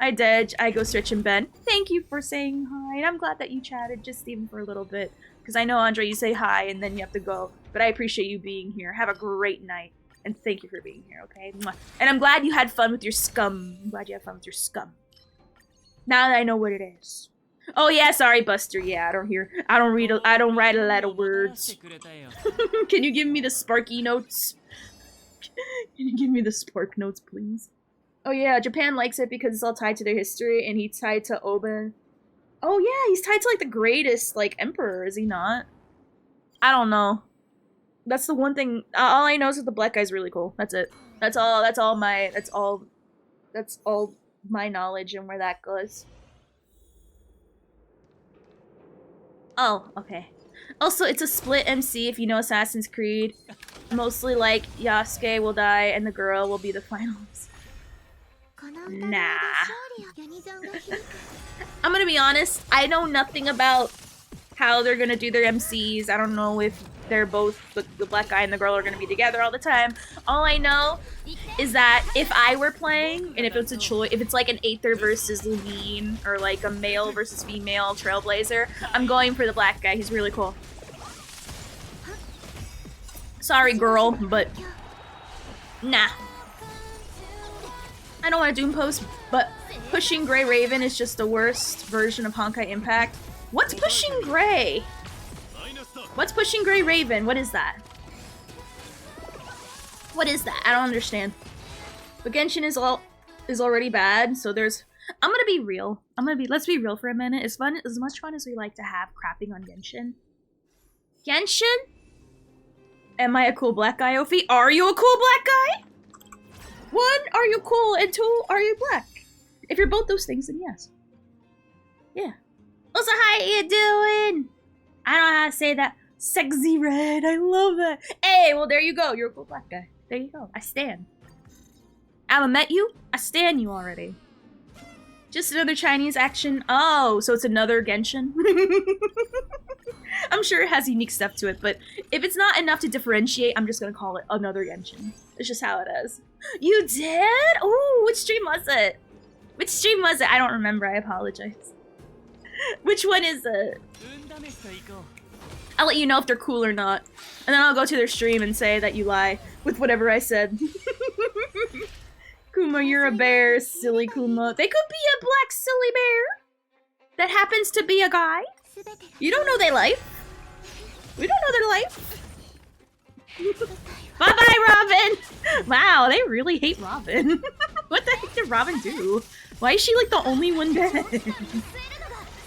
I did. I go Stretch and Ben. Thank you for saying hi. And I'm glad that you chatted just even for a little bit. Because I know, Andre, you say hi and then you have to go. But I appreciate you being here. Have a great night. And thank you for being here, okay? Mwah. And I'm glad you had fun with your scum. I'm glad you had fun with your scum. Now that I know what it is. Oh yeah, sorry, Buster. Yeah, I don't write a lot of words. Can you give me the Sparky notes? Can you give me the Spark notes, please? Oh yeah, Japan likes it because it's all tied to their history, and he's tied to Oben. Oh yeah, he's tied to like the greatest like emperor, is he not? I don't know. That's the one thing. All I know is that the black guy's really cool. That's it. That's all my knowledge and where that goes. Oh, okay. Also, it's a split MC if you know Assassin's Creed. Mostly like Yasuke will die and the girl will be the finals. Nah. I'm gonna be honest, I know nothing about how they're gonna do their MCs. I don't know if they're both, the black guy and the girl are gonna be together all the time. All I know is that if I were playing, and if it's a choice, if it's like an Aether versus Lumine, or like a male versus female Trailblazer, I'm going for the black guy. He's really cool. Sorry, girl, but nah. I don't want to doom post, but Pushing Gray Raven is just the worst version of Honkai Impact. What's Pushing Gray? What's Pushing Gray Raven? What is that? What is that? I don't understand. But Genshin is already bad, so there's. I'm gonna be real. Let's be real for a minute. As much fun as we like to have crapping on Genshin. Genshin? Am I a cool black guy, Ophi? Are you a cool black guy? 1, are you cool? And 2, are you black? If you're both those things, then yes. Yeah. Also, how you doing? I don't know how to say that. Sexy red. I love it. Hey, well, there you go. You're a cool black guy. There you go. I stand. I'ma met you? I stand you already. Just another Chinese action. Oh, so it's another Genshin? I'm sure it has unique stuff to it, but if it's not enough to differentiate, I'm just gonna call it another Genshin. It's just how it is. You did? Oh, which stream was it? Which stream was it? I don't remember. I apologize. Which one is it? I'll let you know if they're cool or not. And then I'll go to their stream and say that you lie with whatever I said. Kuma, you're a bear, silly Kuma. They could be a black silly bear that happens to be a guy. You don't know their life. We don't know their life. Bye-bye, Robin! Wow, they really hate Robin. What the heck did Robin do? Why is she like the only one dead?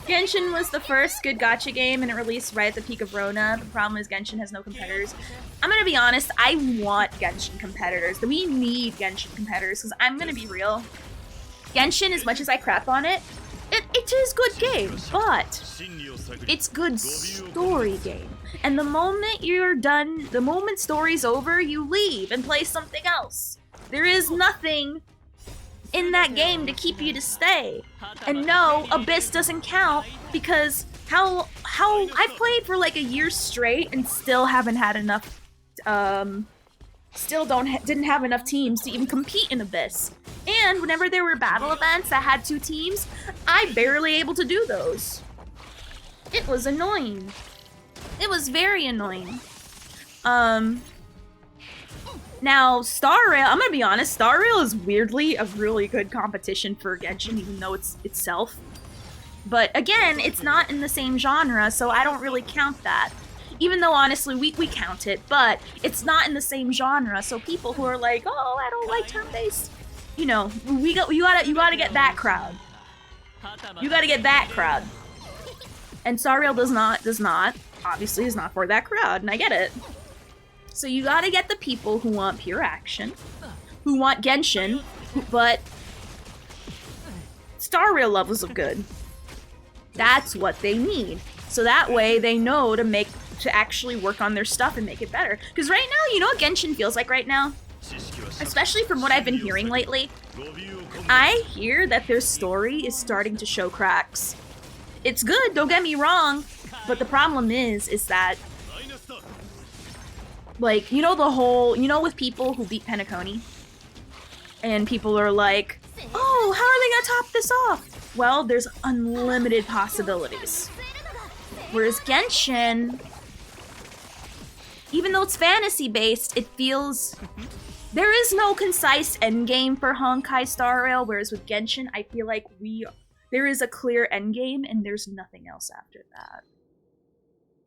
Genshin was the first good gacha game and it released right at the peak of Rona. The problem is Genshin has no competitors. I'm gonna be honest, I want Genshin competitors. We need Genshin competitors because I'm gonna be real. Genshin, as much as I crap on it, it it is good game, but it's good story game. And the moment you're done, the moment story's over, you leave and play something else. There is nothing in that game to keep you to stay. And no, Abyss doesn't count because how I've played for like a year straight and still haven't had enough didn't have enough teams to even compete in Abyss. And whenever there were battle events that had 2 teams, I barely able to do those. It was annoying. It was very annoying. Now, Star Rail, I'm gonna be honest, Star Rail is weirdly a really good competition for Genshin, even though it's itself. But again, it's not in the same genre, so I don't really count that. Even though, honestly, we count it, but it's not in the same genre, so people who are like, oh, I don't like turn-based, you know, you gotta get that crowd. You gotta get that crowd. And Star Rail does not, obviously is not for that crowd, and I get it. So you gotta get the people who want pure action, who want Genshin, but Star Rail levels of good. That's what they need. So that way they know to actually work on their stuff and make it better. Because right now, you know what Genshin feels like right now? Especially from what I've been hearing lately. I hear that their story is starting to show cracks. It's good, don't get me wrong, but the problem is that, like, you know with people who beat Penacony? And people are like, oh, how are they gonna top this off? Well, there's unlimited possibilities. Whereas Genshin, even though it's fantasy-based, it feels... There is no concise endgame for Honkai Star Rail, whereas with Genshin, I feel like there is a clear endgame and there's nothing else after that.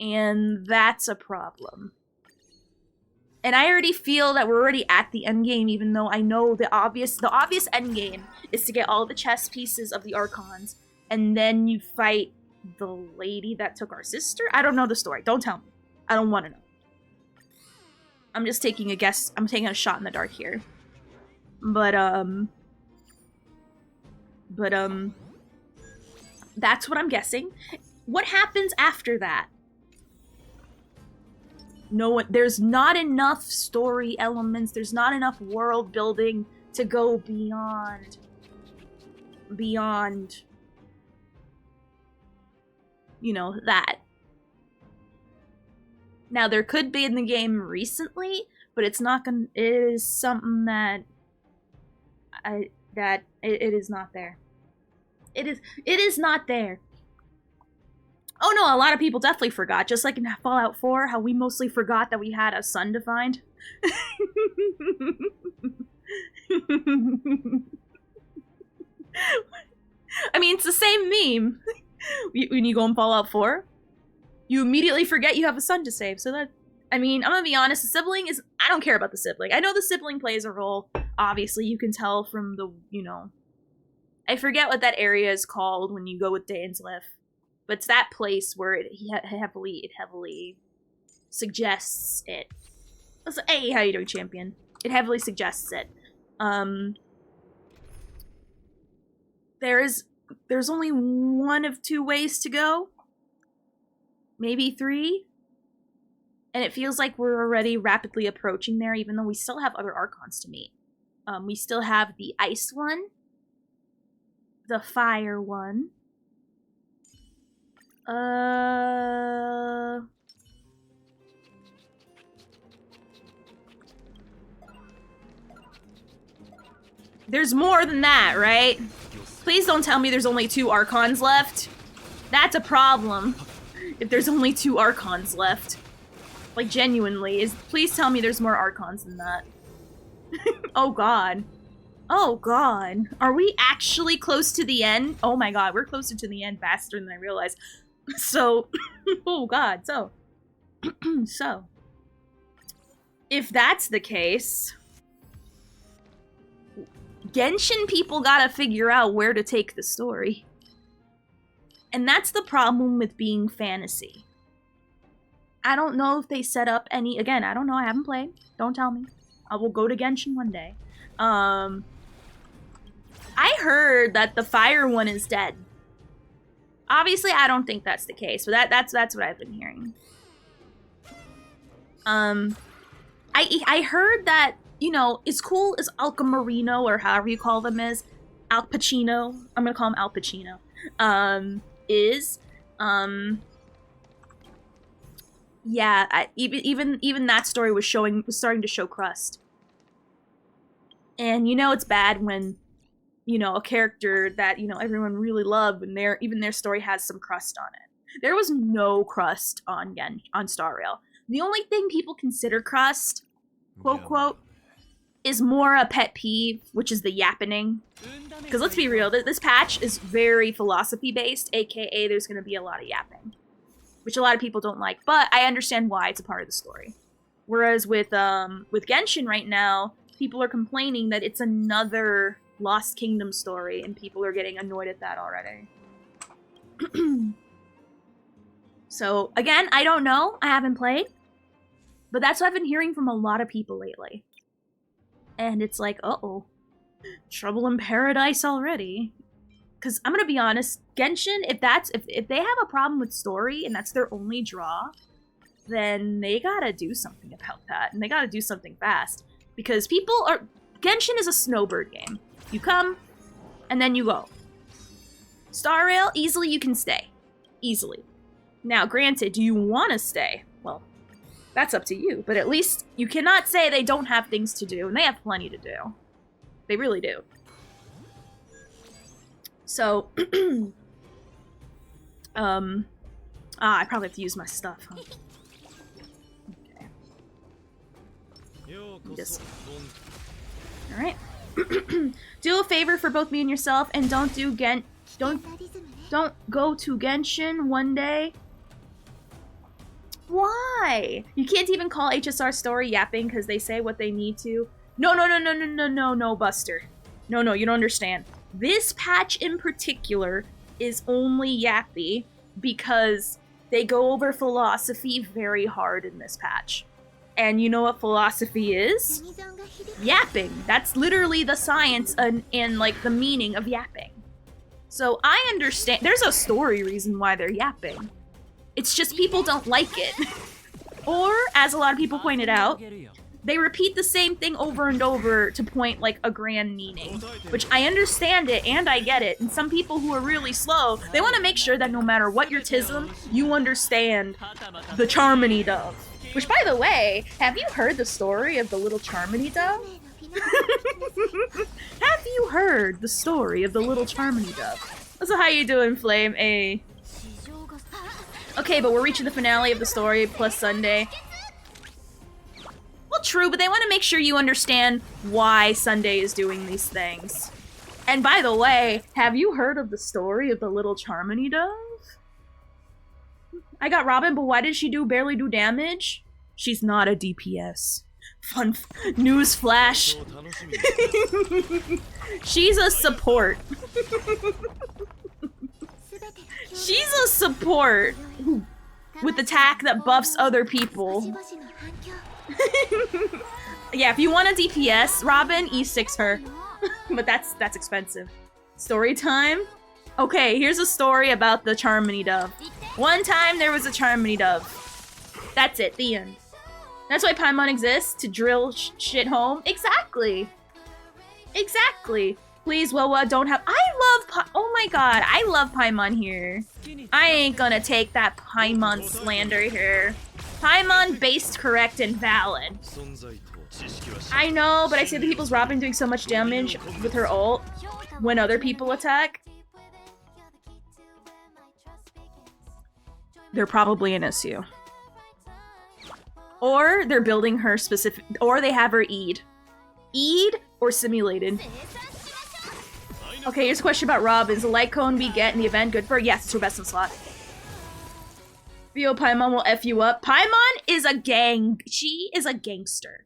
And that's a problem. And I already feel that we're already at the endgame, even though I know the obvious endgame is to get all the chess pieces of the Archons, and then you fight the lady that took our sister? I don't know the story. Don't tell me. I don't want to know. I'm just taking a guess. I'm taking a shot in the dark here. But that's what I'm guessing. What happens after that? There's not enough story elements. There's not enough world building to go beyond, you know, that. Now, there could be in the game recently, but it's not gonna, it is something that it is not there. It is not there. Oh no, a lot of people definitely forgot, just like in Fallout 4, how we mostly forgot that we had a sun defined. I mean, it's the same meme. When you go in Fallout 4, you immediately forget you have a son to save, so that... I mean, I'm gonna be honest, the sibling is... I don't care about the sibling. I know the sibling plays a role. Obviously, you can tell from the, you know... I forget what that area is called when you go with Dainsleif. But it's that place where it heavily suggests it. So, hey, how you doing, champion? It heavily suggests it. There's only one of 2 ways to go. Maybe 3. And it feels like we're already rapidly approaching there, even though we still have other Archons to meet. We still have the Ice one, the Fire one, there's more than that, right? Please don't tell me there's only 2 Archons left. That's a problem. If there's only 2 Archons left. Like, genuinely, please tell me there's more Archons than that. Oh god. Oh god. Are we actually close to the end? Oh my god, we're closer to the end faster than I realized. So, oh god, so. So. If that's the case, Genshin people gotta figure out where to take the story. And that's the problem with being fantasy. I don't know if they set up any... Again, I don't know, I haven't played. Don't tell me. I will go to Genshin one day. I heard that the Fire one is dead. Obviously, I don't think that's the case, but that's what I've been hearing. I heard that, you know, as cool as Alcamarino, or however you call them is, Al Pacino, I'm gonna call him Al Pacino, yeah, even that story was starting to show crust. And you know it's bad when, you know, a character that, you know, everyone really loved, and even their story has some crust on it. There was no crust on Star Rail. The only thing people consider crust, quote quote, is more a pet peeve, which is the yappening. Because let's be real, this patch is very philosophy based, aka there's going to be a lot of yapping, which a lot of people don't like. But I understand why, it's a part of the story. Whereas with Genshin right now, people are complaining that it's another Lost Kingdom story, and people are getting annoyed at that already. So again, I don't know. I haven't played. But that's what I've been hearing from a lot of people lately. And it's like, uh-oh. Trouble in paradise already. Because I'm going to be honest, Genshin, if they have a problem with story and that's their only draw, then they gotta do something about that. And they gotta do something fast. Because Genshin is a snowbird game. You come, and then you go. Star Rail, easily you can stay. Easily. Now, granted, do you want to stay? Well, that's up to you. But at least you cannot say they don't have things to do, and they have plenty to do. They really do. So, I probably have to use my stuff, huh? Okay. Alright. Do a favor for both me and yourself, and don't go to Genshin one day. Why? You can't even call HSR story yapping because they say what they need to. No, Buster. No, you don't understand. This patch in particular is only yappy because they go over philosophy very hard in this patch. And you know what philosophy is? Yapping. That's literally the science and like the meaning of yapping. So I understand. There's a story reason why they're yapping. It's just people don't like it. Or, as a lot of people pointed out, they repeat the same thing over and over to point like a grand meaning. Which I understand it and I get it. And some people who are really slow, they want to make sure that no matter what your tism, you understand the charmony dove. Which, by the way, have you heard the story of the little charmony dove? Have you heard the story of the little charmony dove? So how you doing, Flame? Okay, but we're reaching the finale of the story, plus Sunday. Well, true, but they want to make sure you understand why Sunday is doing these things. And by the way, have you heard of the story of the little charmony dove? I got Robin, but why did she barely do damage? She's not a DPS. Fun news flash. She's a support. She's a support with attack that buffs other people. Yeah, if you want a DPS, Robin, E6 her. But that's expensive. Story time? Okay, here's a story about the charmony dove. One time there was a charmony dove. That's it, the end. That's why Paimon exists, to drill shit home. Exactly. Exactly. Please, Wawa, don't have— oh my god, I love Paimon here. I ain't gonna take that Paimon slander here. Paimon based, correct, and valid. I know, but I see the people's Robin doing so much damage with her ult when other people attack. They're probably an issue. Or they're building her specific— or they have her E'd. E'd or simulated. Okay, here's a question about Rob. Is the light cone we get in the event good for her? Yes, it's her best in slot. Theo Paimon will F you up. Paimon is a gang. She is a gangster.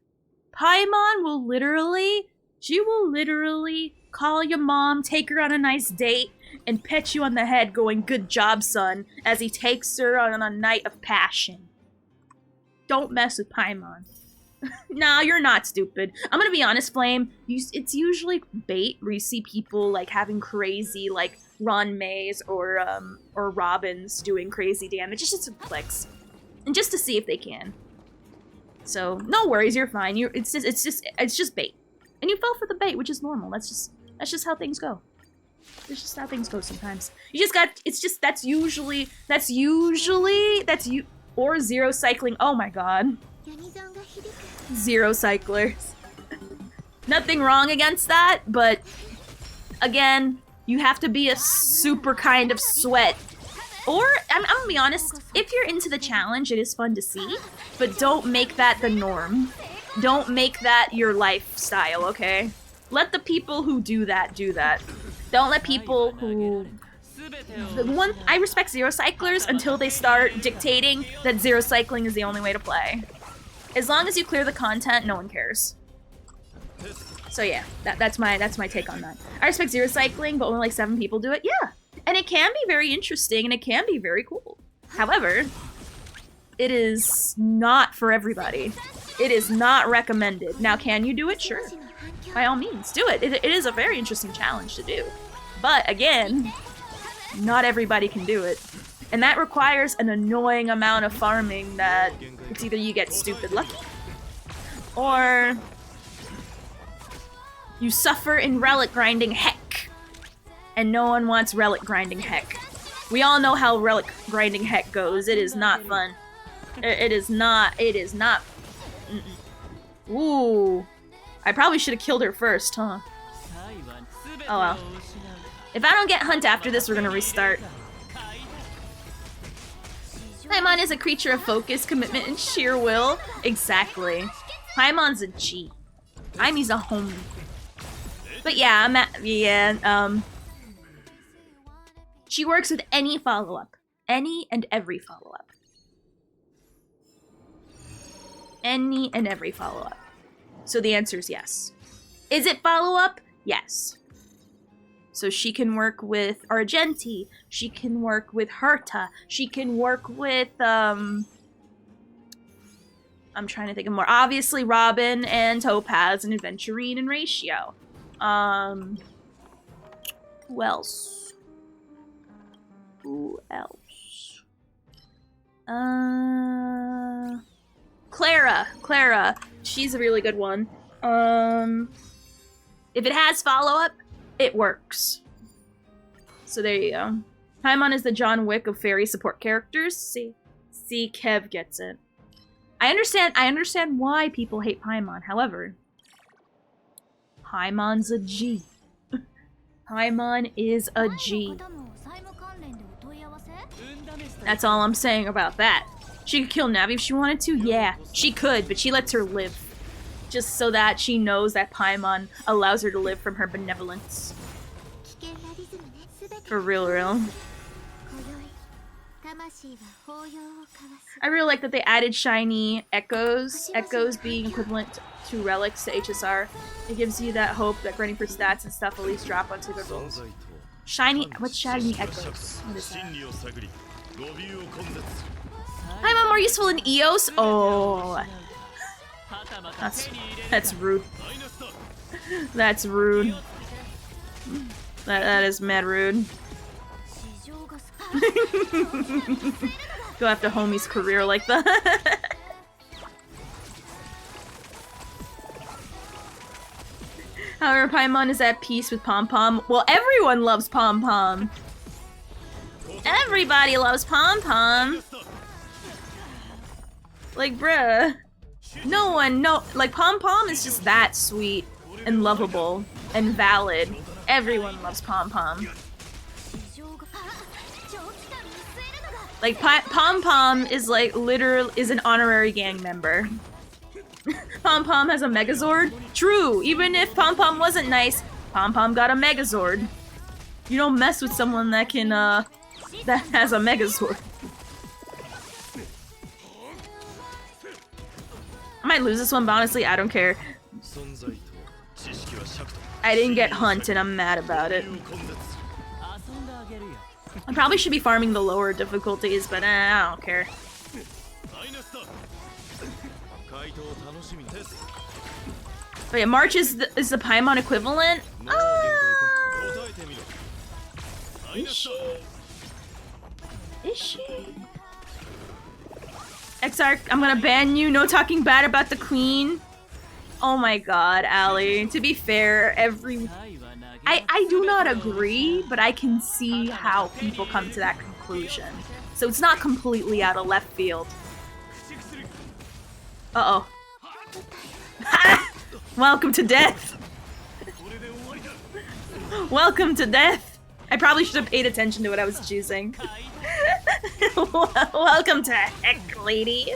Paimon will literally— she will literally call your mom, take her on a nice date, and pet you on the head going, "Good job, son," as he takes her on a night of passion. Don't mess with Paimon. Nah, you're not stupid. I'm gonna be honest, Flame. It's usually bait where you see people like having crazy like Ron May's or Robin's doing crazy damage. It's just some clicks, and just to see if they can. So no worries, you're fine. It's just bait, and you fell for the bait, which is normal. That's just how things go. It's just how things go sometimes. You just got. That's usually or zero cycling. Oh my god, zero cyclers. Nothing wrong against that, but again, you have to be a super kind of sweat. Or, I'm gonna be honest, if you're into the challenge, it is fun to see, but don't make that the norm. Don't make that your lifestyle, okay? Let the people who do that do that. Don't let people who... I respect zero cyclers until they start dictating that zero cycling is the only way to play. As long as you clear the content, no one cares. So yeah, that's my take on that. I respect zero cycling, but only like 7 people do it. Yeah, and it can be very interesting and it can be very cool. However, it is not for everybody. It is not recommended. Now, can you do it? Sure, by all means, do it. It is a very interesting challenge to do. But again, not everybody can do it, and that requires an annoying amount of farming. That it's either you get stupid lucky, or you suffer in relic grinding heck. And no one wants relic grinding heck. We all know how relic grinding heck goes. It is not fun. It is not. Ooh. I probably should have killed her first, huh? Oh well. If I don't get Hunt after this, we're gonna restart. Paimon is a creature of focus, commitment, and sheer will. Exactly. Paimon's a G. Aimi's a homie. But yeah, she works with any follow-up. Any and every follow-up. Any and every follow-up. So the answer is yes. Is it follow-up? Yes. So she can work with Argenti. She can work with Herta. She can work with, I'm trying to think of more. Obviously, Robin and Topaz and Adventurine and Ratio. Who else? Who else? Clara. She's a really good one. If it has follow-up, it works. So there you go. Paimon is the John Wick of fairy support characters. See, Kev gets it. I understand why people hate Paimon. However, Paimon's a G. Paimon is a G. That's all I'm saying about that. She could kill Navi if she wanted to? Yeah, she could, but she lets her live. Just so that she knows that Paimon allows her to live from her benevolence. For real. I really like that they added shiny echoes. Echoes being equivalent to relics to HSR. It gives you that hope that grinding for stats and stuff at least drop onto good rolls. Shiny, what's shiny echoes? What is that? I'm more useful in EOS? Oh. That's rude. That's rude. That is mad rude. Go after homie's career like that. However, Paimon is at peace with Pom Pom. Well, everyone loves Pom Pom. Everybody loves Pom Pom. Like, bruh. Like, Pom Pom is just that sweet and lovable and valid. Everyone loves Pom Pom. Like, Pom Pom is like, is an honorary gang member. Pom Pom has a Megazord? True, even if Pom Pom wasn't nice, Pom Pom got a Megazord. You don't mess with someone that can, that has a Megazord. I might lose this one, but honestly, I don't care. I didn't get Hunt, and I'm mad about it. I probably should be farming the lower difficulties, but I don't care. But yeah, March is the Paimon equivalent? Is she? Is she? Exarch, I'm gonna ban you. No talking bad about the queen. Oh my god, Allie. To be fair, I do not agree, but I can see how people come to that conclusion. So it's not completely out of left field. Uh-oh. Welcome to death. Welcome to death. I probably should have paid attention to what I was choosing. Welcome to heck, lady.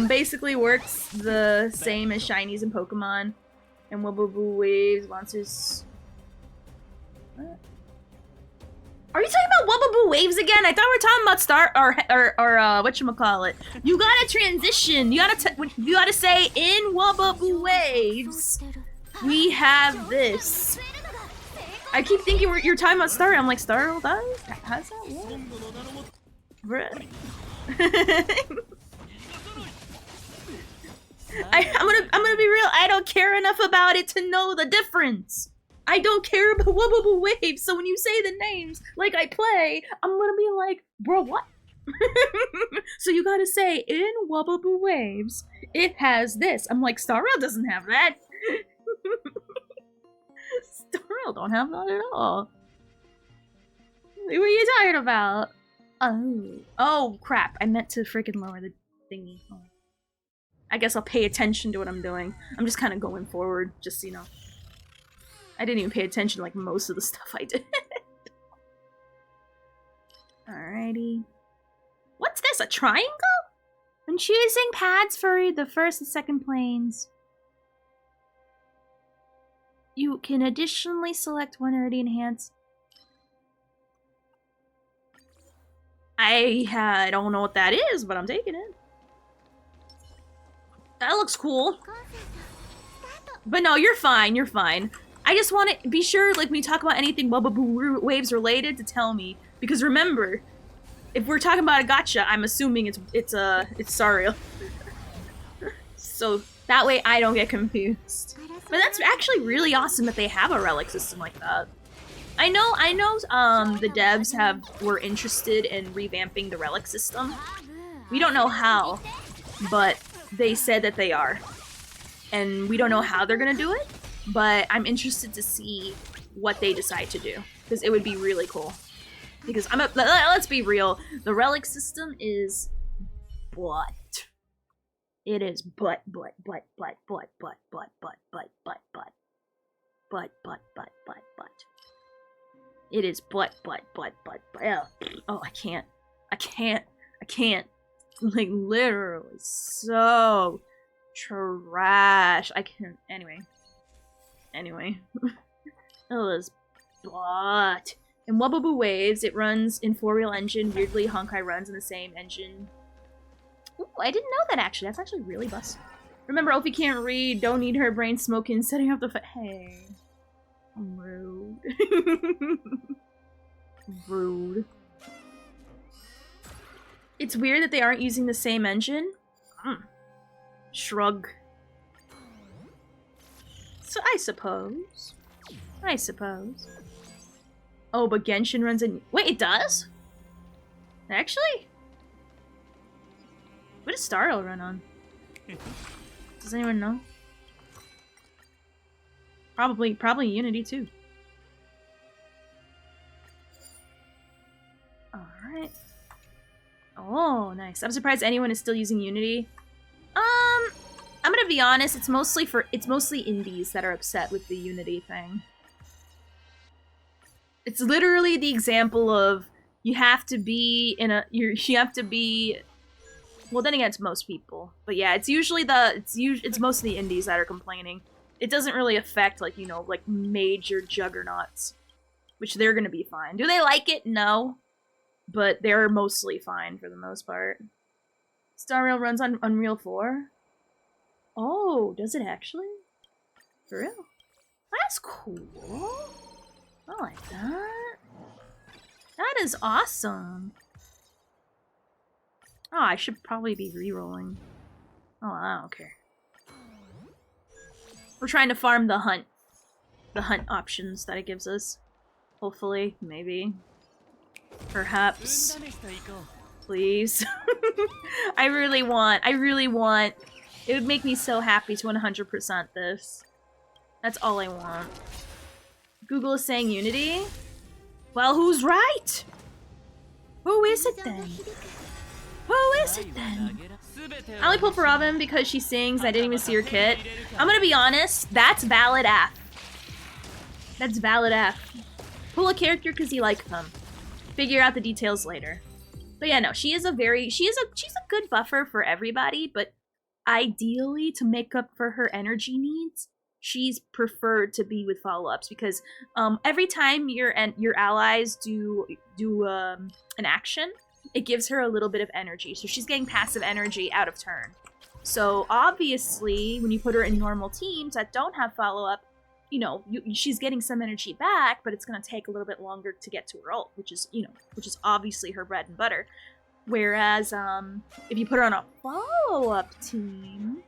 Basically works the same as shinies in Pokemon. And Wubaboo waves, monsters. What? Are you talking about Wubaboo waves again? I thought we were talking about whatchamacallit. You gotta transition. You gotta say in Wubaboo waves. We have this. I keep thinking you're talking about Star. I'm like, Star does? How's that work? I'm gonna be real. I don't care enough about it to know the difference. I don't care about Wubaboo waves. So when you say the names like I play, I'm gonna be like, bro, what? So you gotta say in Wubaboo waves, it has this. I'm like, Star Rail doesn't have that. Star Rail don't have that at all. What are you talking about? Oh crap! I meant to freaking lower the thingy. Oh. I guess I'll pay attention to what I'm doing. I'm just kind of going forward, just so you know. I didn't even pay attention to like most of the stuff I did. Alrighty. What's this? A triangle? When choosing pads for the first and second planes, you can additionally select one already enhanced. I don't know what that is, but I'm taking it. That looks cool. But no, you're fine, you're fine. I just want to be sure, like, when we talk about anything Wubaboo waves related, to tell me. Because remember, if we're talking about a gacha, I'm assuming it's Sariel. So that way I don't get confused. But that's actually really awesome that they have a relic system like that. I know the devs were interested in revamping the relic system. We don't know how, but they said that they are. And we don't know how they're gonna do it, but I'm interested to see what they decide to do. Because it would be really cool. Because let's be real, the relic system is butt. It is butt. It is butt. Oh, I can't. Like, literally so trash. I can't. Anyway. It was butt. In Wubaboo Waves, it runs in 4-wheel engine. Weirdly, Honkai runs in the same engine. Ooh, I didn't know that, actually. That's actually really busted. Remember, Ophi can't read. Don't need her brain smoking. Setting up the Hey. I'm rude. Rude. It's weird that they aren't using the same engine. Shrug. So I suppose. Oh, but Genshin runs in... Wait, it does? Actually? What does Starl run on? Does anyone know? Probably Unity too. Alright. Oh, nice. I'm surprised anyone is still using Unity. I'm gonna be honest, it's mostly indies that are upset with the Unity thing. It's literally the example of you have to be well, then again, it's most people. But yeah, it's mostly indies that are complaining. It doesn't really affect, like, you know, like major juggernauts, which they're gonna be fine. Do they like it? No. But they're mostly fine for the most part. Star Rail runs on Unreal 4? Oh, does it actually? For real? That's cool. I like that. That is awesome. Oh, I should probably be re-rolling. Oh, I don't care. We're trying to farm the hunt options that it gives us. Hopefully, maybe. Perhaps. Please. I really want. It would make me so happy to 100% this. That's all I want. Google is saying Unity? Well, who's right? Who is it then? Who is it then? I only pulled for Robin because she sings. I didn't even see her kit. I'm gonna be honest. That's valid F. That's valid F. Pull a character because you like them. Figure out the details later. But yeah, no, she's a good buffer for everybody, but ideally to make up for her energy needs, she's preferred to be with follow-ups because every time your allies do an action, it gives her a little bit of energy. So she's getting passive energy out of turn. So obviously, when you put her in normal teams that don't have follow-up, you know, she's getting some energy back, but it's going to take a little bit longer to get to her ult, which is obviously her bread and butter. Whereas, if you put her on a follow-up team,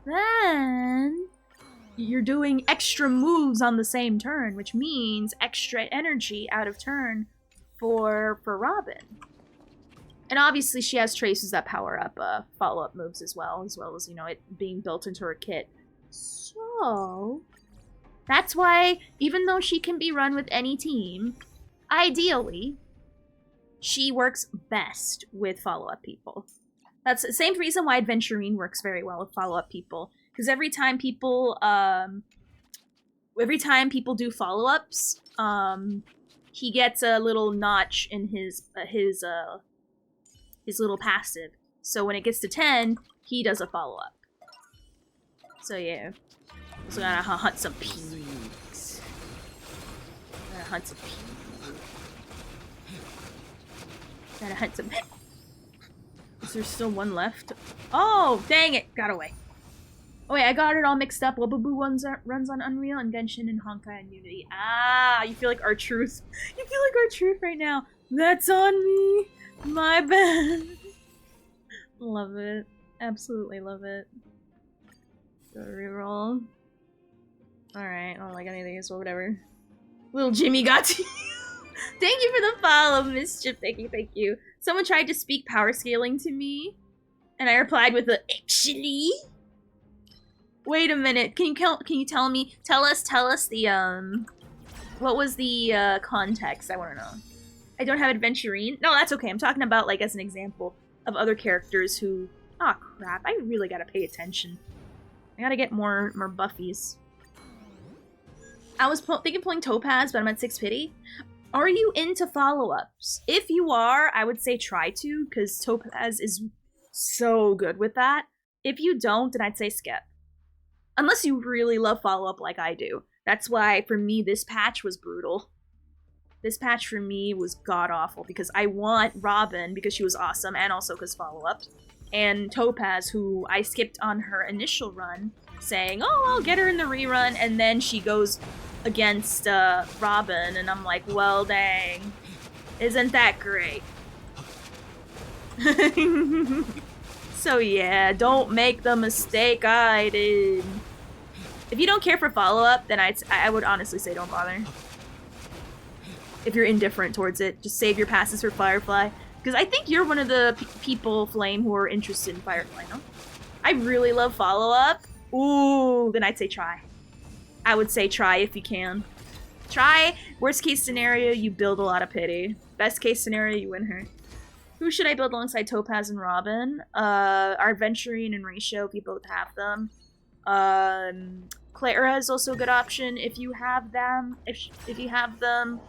then you're doing extra moves on the same turn, which means extra energy out of turn for Robin. And obviously she has traces that power up follow-up moves as well as, you know, it being built into her kit. So that's why, even though she can be run with any team, ideally, she works best with follow-up people. That's the same reason why Adventurine works very well with follow-up people. Because every time people do follow-ups, he gets a little notch in his little passive. So when it gets to 10, he does a follow-up. So yeah. So gotta hunt some pigs. Gotta hunt some pigs. Is there still one left? Oh, dang it! Got away. Oh wait, I got it all mixed up. Wababoo runs on Unreal and Genshin and Honkai and Unity. Ah, you feel like our truth. You feel like our truth right now. That's on me. My bad. Love it. Absolutely love it. Go to reroll. Alright, I don't like any of these, or whatever. Little Jimmy got to you. Thank you for the follow, Mischief. Thank you. Someone tried to speak power scaling to me, and I replied with a actually. Wait a minute. Can you tell us the what was the context? I want to know. I don't have Adventurine. No, that's okay. I'm talking about like as an example of other characters who. Oh crap! I really gotta pay attention. I gotta get more buffies. I was thinking of pulling Topaz, but I'm at 6 pity. Are you into follow-ups? If you are, I would say try to, because Topaz is so good with that. If you don't, then I'd say skip. Unless you really love follow-up like I do. That's why, for me, this patch was brutal. This patch, for me, was god-awful, because I want Robin, because she was awesome, and also because follow-up. And Topaz, who I skipped on her initial run, saying, oh, I'll get her in the rerun, and then she goes against Robin, and I'm like, well, dang. Isn't that great? So yeah, don't make the mistake I did. If you don't care for follow-up, then I would honestly say don't bother. If you're indifferent towards it, just save your passes for Firefly. Because I think you're one of the people, Flame, who are interested in Firefly, no? I really love follow-up. Ooh, then I'd say try. I would say try if you can. Try. Worst case scenario, you build a lot of pity. Best case scenario, you win her. Who should I build alongside Topaz and Robin? Our Adventurine and Ratio, if you both have them. Clara is also a good option if you have them. If you have them.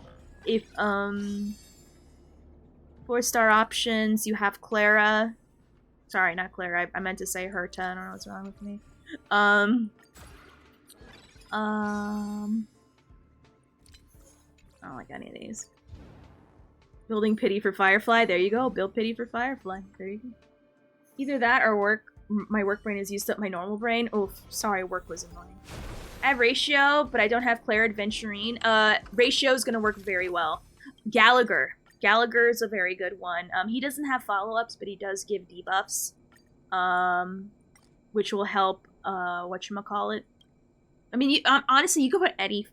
If 4-star options, you have Clara. Sorry, not Clara. I meant to say Herta. I don't know what's wrong with me. I don't like any of these. Building pity for Firefly. There you go. Build pity for Firefly. There you go. Either that or work. My work brain has used up my normal brain. Oh, sorry. Work was annoying. I have Ratio, but I don't have Claire Adventurine. Ratio is going to work very well. Gallagher. Gallagher is a very good one. He doesn't have follow-ups, but he does give debuffs. Which will help, whatchamacallit? I mean, honestly, you can put any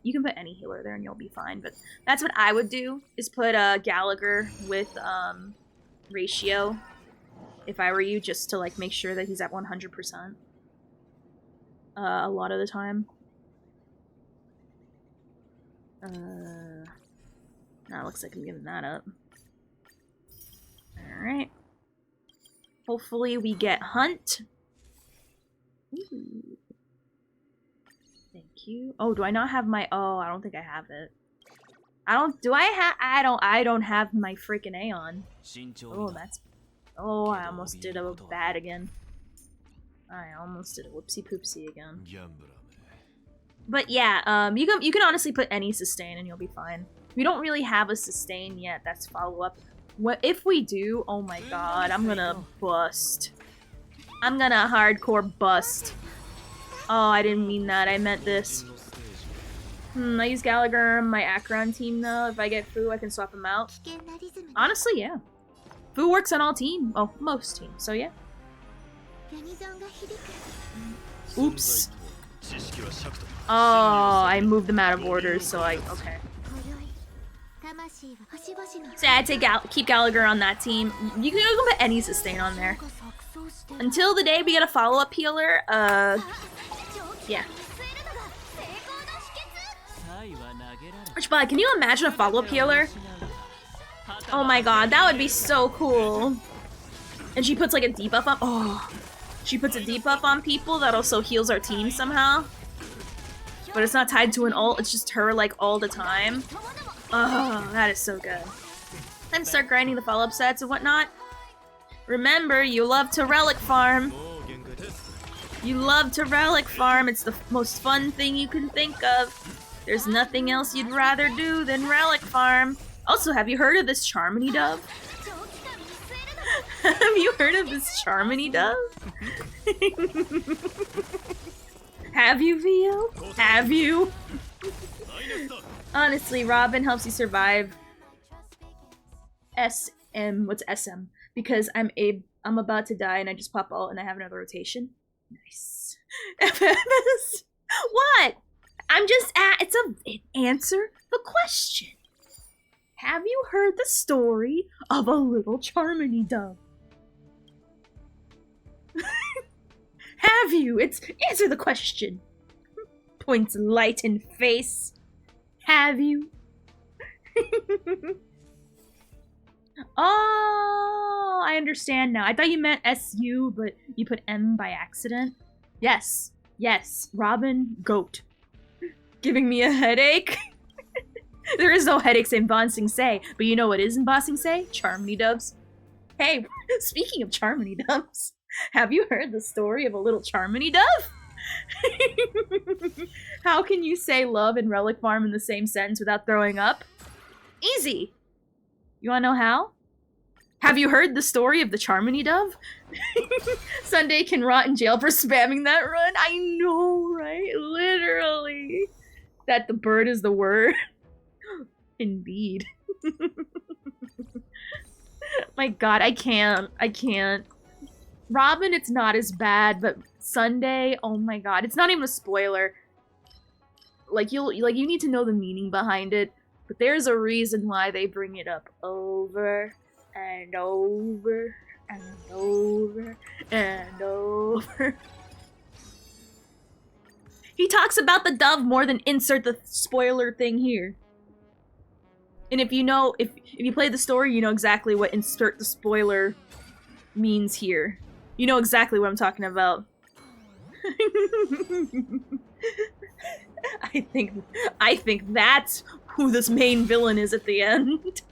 healer there and you'll be fine. But that's what I would do, is put Gallagher with Ratio, if I were you, just to like make sure that he's at 100%. A lot of the time. Now it looks like I'm giving that up. Alright. Hopefully we get Hunt. Ooh. Thank you. Oh, do I not have my... Oh, I don't think I have it. I don't have my freaking Aeon. Oh, that's... Oh, I almost did a bad again. I almost did a whoopsie poopsie again. But yeah, you can honestly put any sustain and you'll be fine. We don't really have a sustain yet. That's follow-up. What if we do? Oh my god, I'm gonna bust. I'm gonna hardcore bust. Oh, I didn't mean that. I meant this. I use Gallagher on my Acheron team though. If I get Fu, I can swap him out. Honestly, yeah. Fu works on all teams. Oh, most teams. So yeah. Oops. Oh, I moved them out of order, so okay. So I had to keep Gallagher on that team. You can put any sustain on there. Until the day we get a follow-up healer, yeah. Which, but can you imagine a follow-up healer? Oh my god, that would be so cool. And she puts like a debuff on- oh. She puts a debuff on people that also heals our team somehow. But it's not tied to an ult, it's just her like all the time. Oh, that is so good. Time to start grinding the follow-up sets and whatnot. Remember, you love to relic farm. You love to relic farm. It's the most fun thing you can think of. There's nothing else you'd rather do than relic farm. Also, have you heard of this charmony dove? Have you heard of this charmony dove? Have you, Vio? Have you? Honestly, Robin helps you survive. SM, what's SM? Because I'm about to die and I just pop ult and I have another rotation. Nice. FMS. What? I'm just answer the question. Have you heard the story of a little charmony dove? Have you? It's answer the question. Points light in face. Have you? Oh, I understand now. I thought you meant SU, but you put M by accident. Yes. Yes. Robin Goat. Giving me a headache. There is no headaches in Bon Sing Se, but you know what is in Bon Sing Se? Charmony doves. Hey, speaking of charmony doves, have you heard the story of a little charmony dove? How can you say love and relic farm in the same sentence without throwing up? Easy. You wanna know how? Have you heard the story of the charmony dove? Sunday can rot in jail for spamming that run. I know, right? Literally. That the bird is the word. Indeed. My god, I can't. Robin, it's not as bad, but Sunday, oh my god. It's not even a spoiler. Like, you need to know the meaning behind it. But there's a reason why they bring it up over and over and over and over. He talks about the dove more than insert the spoiler thing here. And if you know, if you play the story, you know exactly what insert the spoiler means here. You know exactly what I'm talking about. I think that's who this main villain is at the end.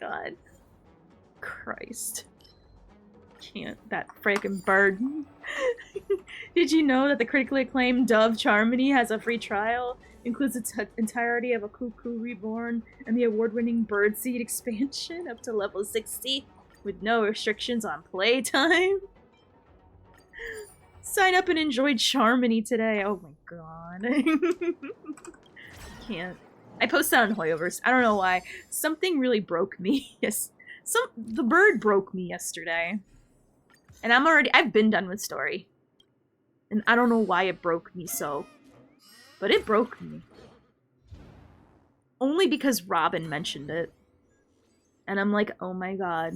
God. Christ. Can't. That freaking bird. Did you know that the critically acclaimed Dove Charmony has a free trial? Includes the entirety of a Cuckoo Reborn and the award-winning Birdseed expansion up to level 60 with no restrictions on playtime? Sign up and enjoy Charmony today. Oh my god. Can't. I posted on Hoyoverse. I don't know why. Something really broke me. Yes. The bird broke me yesterday. And I've been done with story. And I don't know why it broke me so. But it broke me. Only because Robin mentioned it. And I'm like, oh my god.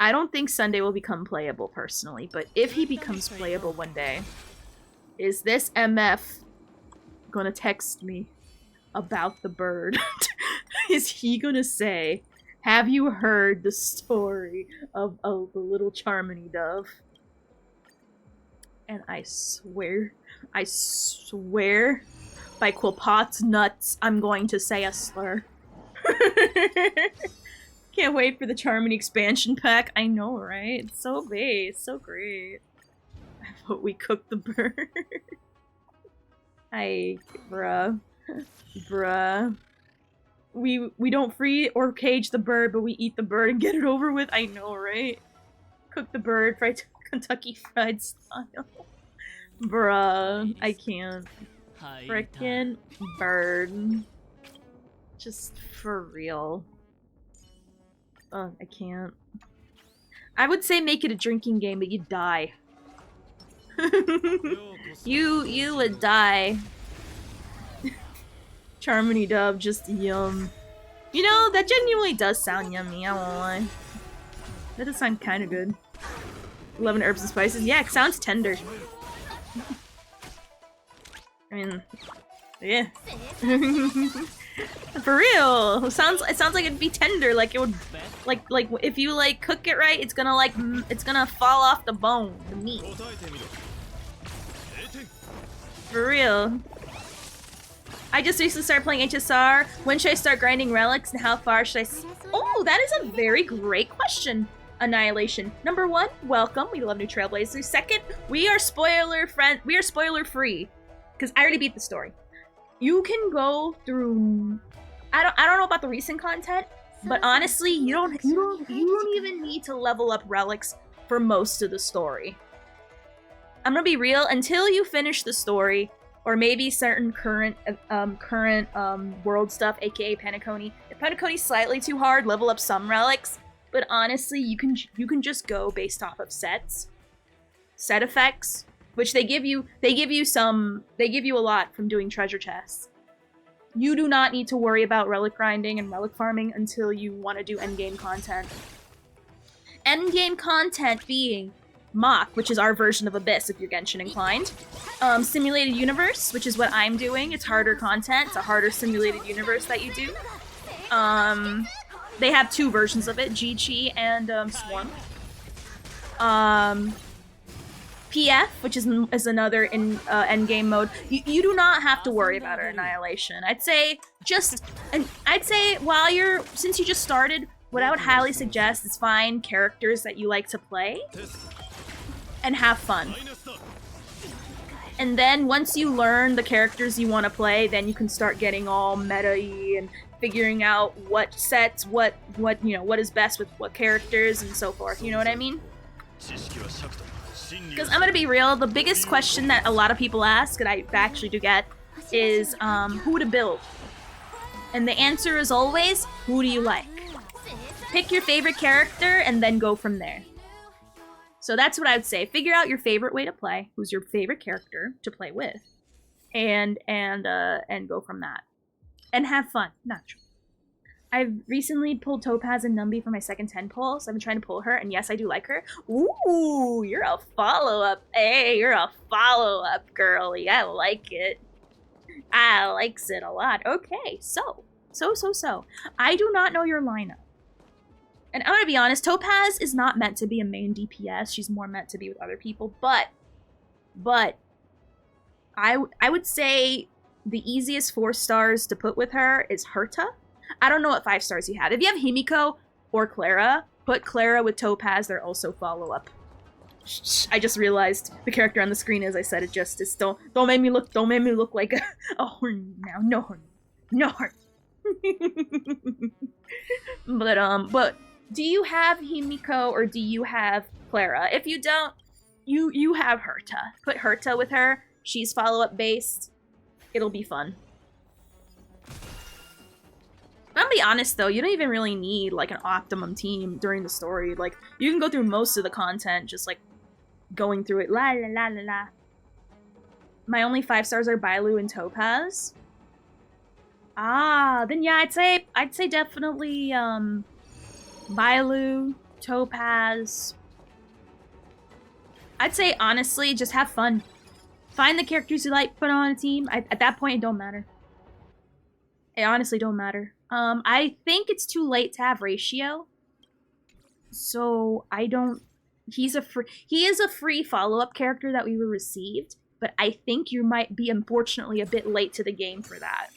I don't think Sunday will become playable personally, but if he becomes playable one day, is this MF gonna text me about the bird? Is he gonna say, have you heard the story of the little charmony dove? And I swear by Quilpot's nuts, I'm going to say a slur. Can't wait for the Charmony expansion pack. I know, right? It's so big. It's so great. But we cooked the bird. Bruh. We don't free or cage the bird, but we eat the bird and get it over with. I know, right? Cook the bird, fried Kentucky Fried style. Bruh, I can't. Frickin' bird. Just for real. I can't. I would say make it a drinking game, but you'd die. You would die. Charmony dove, just yum. You know, that genuinely does sound yummy, I won't lie. That does sound kinda good. 11 herbs and spices. Yeah, it sounds tender. I mean, yeah. For real. It sounds like it'd be tender, like it would like if you like cook it right, it's gonna fall off the bone, the meat. For real. I just recently started playing HSR. When should I start grinding relics and how far should I Oh, that is a very great question. Annihilation. Number 1, welcome. We love new Trailblazers. Second, we are spoiler free. Because I already beat the story. You can go through I don't know about the recent content, but honestly, you don't even need to level up relics for most of the story. I'm gonna be real, until you finish the story, or maybe certain current world stuff, aka Penacony. If Penacony's slightly too hard, level up some relics. But honestly, you can just go based off of set effects, which they give you a lot from doing treasure chests. You do not need to worry about relic grinding and relic farming until you want to do endgame content. Endgame content being Mock, which is our version of Abyss if you're Genshin inclined. Simulated Universe, which is what I'm doing. It's harder content. It's a harder simulated universe that you do. They have 2 versions of it, Chi and Swarm. PF, which is another endgame mode. You do not have to worry about our annihilation. I'd say since you just started, what I would highly suggest is find characters that you like to play and have fun. And then once you learn the characters you want to play, then you can start getting all meta-y and figuring out what sets, what is best with what characters and so forth. You know what I mean? Because I'm gonna be real, the biggest question that a lot of people ask, and I actually do get, is who to build. And the answer is always, who do you like? Pick your favorite character and then go from there. So that's what I would say. Figure out your favorite way to play, who's your favorite character to play with, and go from that. And have fun, naturally. I've recently pulled Topaz and Numby for my second 10 pull, so I've been trying to pull her, and yes, I do like her. Ooh, you're a follow-up. Hey, you're a follow-up, girly. I like it. I likes it a lot. Okay, so. I do not know your lineup. And I'm gonna be honest, Topaz is not meant to be a main DPS. She's more meant to be with other people, but I would say the easiest 4 stars to put with her is Herta. I don't know what 5 stars you have. If you have Himiko or Clara, put Clara with Topaz. They're also follow-up. I just realized the character on the screen as I said it justice. Don't make me look like a horn now. No horn. But do you have Himiko or do you have Clara? If you don't, you have Herta. Put Herta with her. She's follow-up based. It'll be fun. I'm gonna be honest though, you don't even really need like an optimum team during the story. Like, you can go through most of the content just like going through it la la la la la. My only 5 stars are Bailu and Topaz. Ah, then yeah, I'd say definitely Bailu, Topaz. I'd say honestly, just have fun. Find the characters you like, put on a team. At that point, it don't matter. It honestly don't matter. I think it's too late to have ratio. So I don't. He is a free follow-up character that we were received, but I think you might be unfortunately a bit late to the game for that.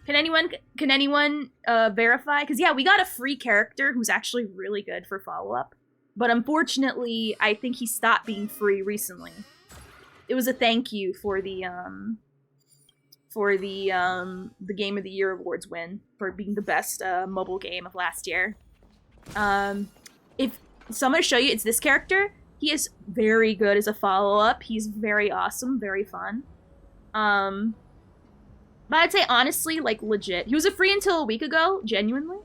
Can anyone verify? Because yeah, we got a free character who's actually really good for follow-up, but unfortunately, I think he stopped being free recently. It was a thank you for the Game of the Year awards win for being the best mobile game of last year. So I'm gonna show you, it's this character. He is very good as a follow-up. He's very awesome, very fun. But I'd say honestly, like legit. He was a free until a week ago, genuinely.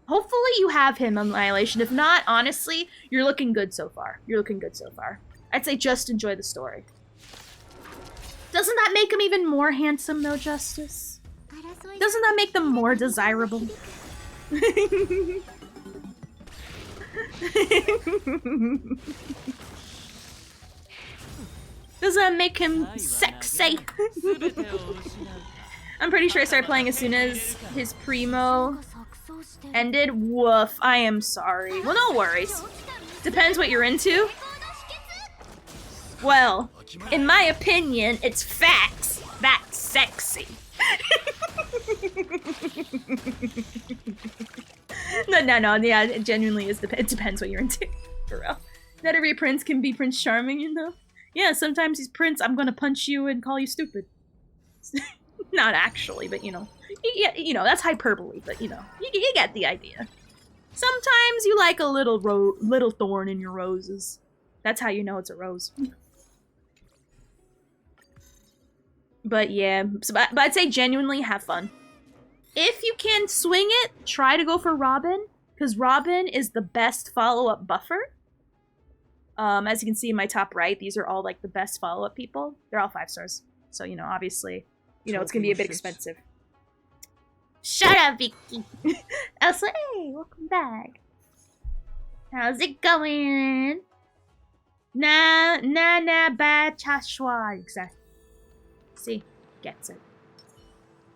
Hopefully you have him, Annihilation. If not, honestly, you're looking good so far. You're looking good so far. I'd say just enjoy the story. Doesn't that make him even more handsome, though, Justice? Doesn't that make them more desirable? Doesn't that make him sexy? I'm pretty sure I started playing as soon as his primo ended. Woof, I am sorry. Well, no worries. Depends what you're into. Well, in my opinion, it's facts. That's sexy. No, yeah, it genuinely is. It depends what you're into, for real. Not every prince can be Prince Charming, you know? Yeah, sometimes he's Prince, I'm gonna punch you and call you stupid. Not actually, but you know. You know, that's hyperbole, but you know, you get the idea. Sometimes you like a little thorn in your roses. That's how you know it's a rose. But yeah, but I'd say genuinely have fun. If you can swing it, try to go for Robin, because Robin is the best follow-up buffer. As you can see in my top right, these are all like the best follow-up people. They're all 5 stars. So, you know, obviously, you know, it's gonna be a bit expensive. Shut up, Vicky! Elsa, hey, welcome back. How's it going? Nah, bad chashwa. Exactly. See? Gets it.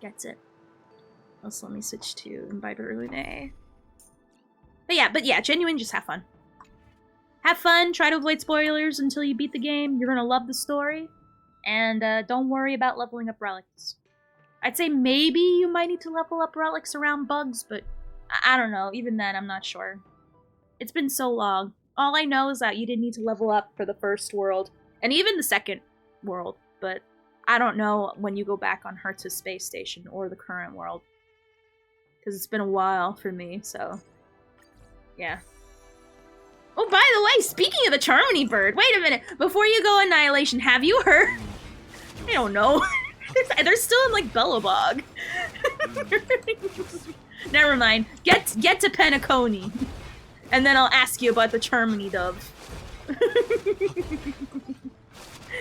Gets it. Also, let me switch to Imbibe Early Day. But yeah, genuine, just have fun. Have fun, try to avoid spoilers until you beat the game. You're gonna love the story. And don't worry about leveling up relics. I'd say maybe you might need to level up relics around bugs, but I don't know. Even then, I'm not sure. It's been so long. All I know is that you didn't need to level up for the first world, and even the second world, but I don't know when you go back on Hertz's space station or the current world. Because it's been a while for me, so yeah. Oh, by the way, speaking of the Charmony bird, wait a minute. Before you go Annihilation, have you heard? I don't know. They're still in, like, Bellabog. Never mind. Get to Penacony. And then I'll ask you about the Charmony dove.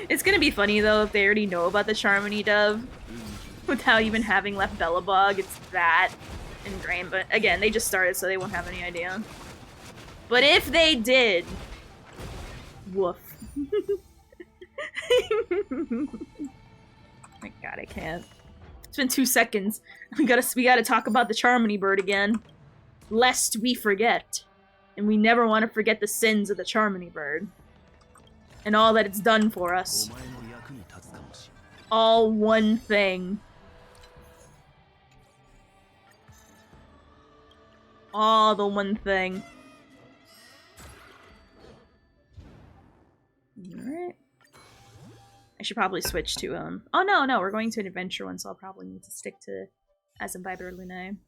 It's gonna be funny, though, if they already know about the Charmony dove. Without even having left Bellabog, it's that ingrained. But again, they just started, so they won't have any idea. But if they did... Woof. My god, I can't. It's been 2 seconds. We gotta talk about the Charmony bird again. Lest we forget. And we never want to forget the sins of the Charmony bird. And all that it's done for us. All one thing. All the one thing. Alright. I should probably switch to, oh no, we're going to an adventure one, so I'll probably need to stick to as Imbibe Lune.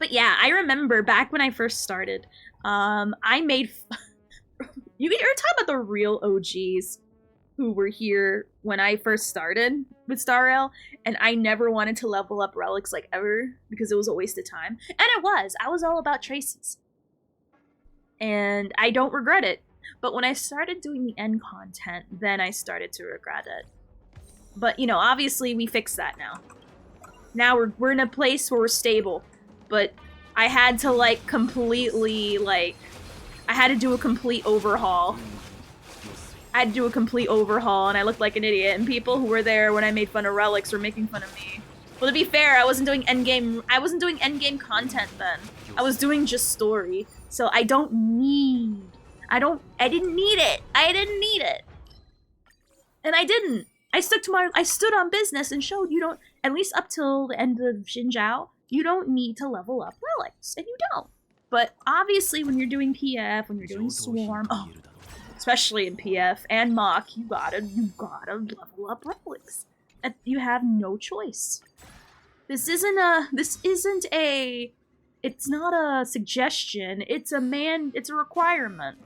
But yeah, I remember back when I first started, I made... You're talking about the real OGs who were here when I first started with Star Rail, and I never wanted to level up relics like ever, because it was a waste of time. And I was all about traces. And I don't regret it. But when I started doing the end content, then I started to regret it. But, you know, obviously we fixed that now. Now we're in a place where we're stable. But I had to, like, completely, like... I had to do a complete overhaul. I had to do a complete overhaul, and I looked like an idiot, and people who were there when I made fun of relics were making fun of me. Well, to be fair, I wasn't doing endgame content then. I was doing just story. So I didn't need it. I didn't need it. And I didn't. I stood on business and showed you don't, at least up till the end of Xinjiao, you don't need to level up relics, and you don't. But obviously when you're doing PF, when you're doing Swarm, oh, especially in PF and Mach, you gotta level up relics. And you have no choice. It's not a suggestion, it's a requirement.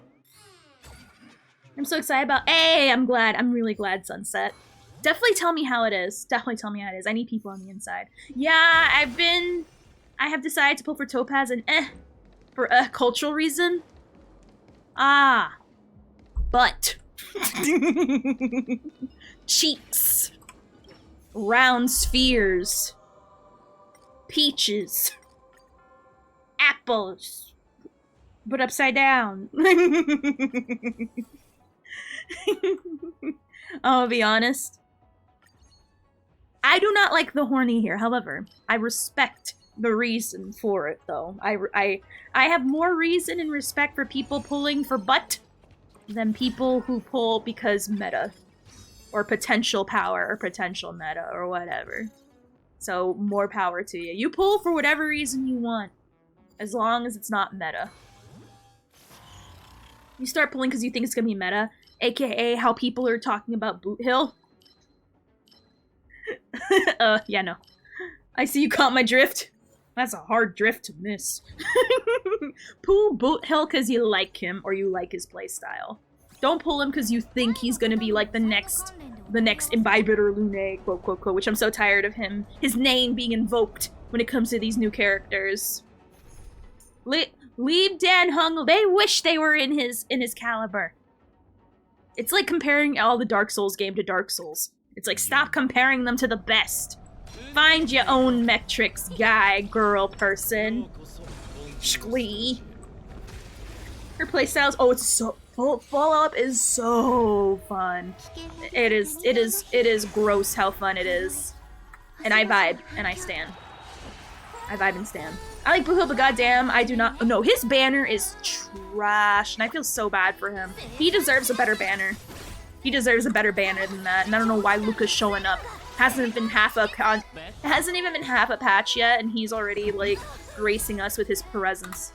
I'm so excited about, I'm really glad Sunset. Definitely tell me how it is. Definitely tell me how it is. I need people on the inside. Yeah, I have decided to pull for Topaz and for a cultural reason. Butt. Cheeks. Round spheres. Peaches. Apples. But upside down. I'll be honest. I do not like the horny here, however, I respect the reason for it, though. I have more reason and respect for people pulling for butt than people who pull because meta. Or potential power, or potential meta, or whatever. So, more power to you. You pull for whatever reason you want, as long as it's not meta. You start pulling because you think it's gonna be meta, aka how people are talking about Boot Hill. Yeah, no. I see you caught my drift. That's a hard drift to miss. Pull Boot Hill because you like him, or you like his playstyle. Don't pull him because you think he's gonna be like the next Imbibitor Lune, quote, quote, quote, which I'm so tired of his name being invoked when it comes to these new characters. Leave Dan Hung, they wish they were in his caliber. It's like comparing all the Dark Souls game to Dark Souls. It's like, stop comparing them to the best. Find your own metrics, guy, girl, person. Shklee. Her playstyles, oh, it's so, Fallout is so fun. It is gross how fun it is. And I vibe, and I stan. I vibe and stan. I like Boo Hill, but goddamn, I do not, no, his banner is trash, and I feel so bad for him. He deserves a better banner. He deserves a better banner than that, and I don't know why Luca's showing up. Hasn't even been half a patch yet, and he's already, like, gracing us with his presence.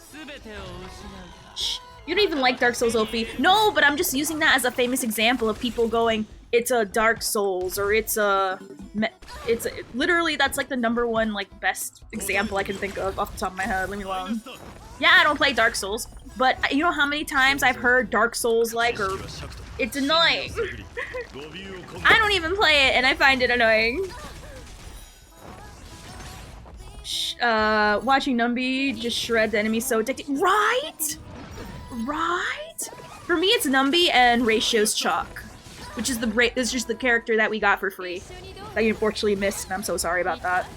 Shh. You don't even like Dark Souls, Ophi. No, but I'm just using that as a famous example of people going, it's a Dark Souls, or literally, that's like the #1, like, best example I can think of off the top of my head. Leave me alone. Yeah, I don't play Dark Souls, but you know how many times I've heard Dark Souls, like, or it's annoying. I don't even play it, and I find it annoying. Watching Numby just shred the enemy so addicting. Right? Right? For me, it's Numby and Ratio's Chalk, which is just the character that we got for free. That you unfortunately missed, and I'm so sorry about that.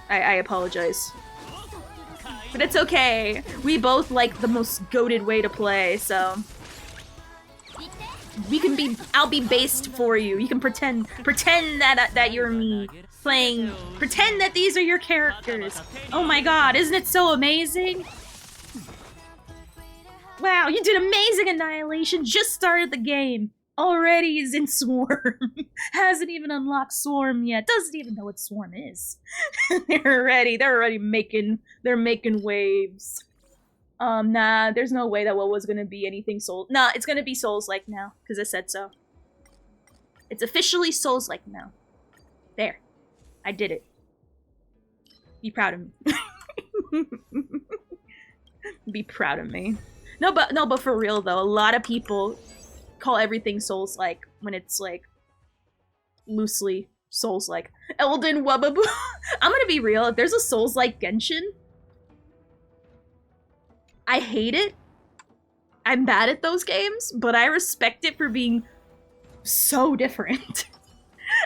I apologize. But it's okay. We both like the most goated way to play, so I'll be based for you. You can pretend that you're me. Pretend that these are your characters. Oh my god, isn't it so amazing? Wow, you did amazing, Annihilation. Just started the game. Already is in Swarm. Hasn't even unlocked Swarm yet. Doesn't even know what Swarm is. They're already making waves. Nah, there's no way that what was gonna be anything Souls. Nah, it's gonna be Souls-like now, because I said so. It's officially Souls-like now. There. I did it. Be proud of me. Be proud of me. No, but for real though, a lot of people call everything Souls-like when it's like loosely Souls-like. Elden Wubaboo. I'm gonna be real, if there's a Souls-like Genshin, I hate it, I'm bad at those games, but I respect it for being so different.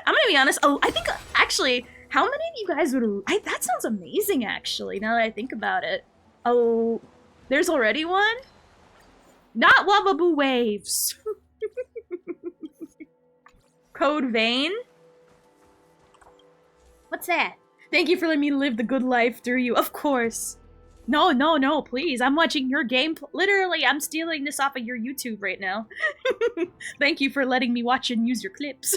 I'm gonna be honest. Oh, I think actually, how many of you guys would? That sounds amazing. Actually, now that I think about it. Oh, there's already one. Not Wababoo Waves. Code Vein. What's that? Thank you for letting me live the good life through you. Of course. No, no, no, please. I'm watching your game. Literally, I'm stealing this off of your YouTube right now. Thank you for letting me watch and use your clips.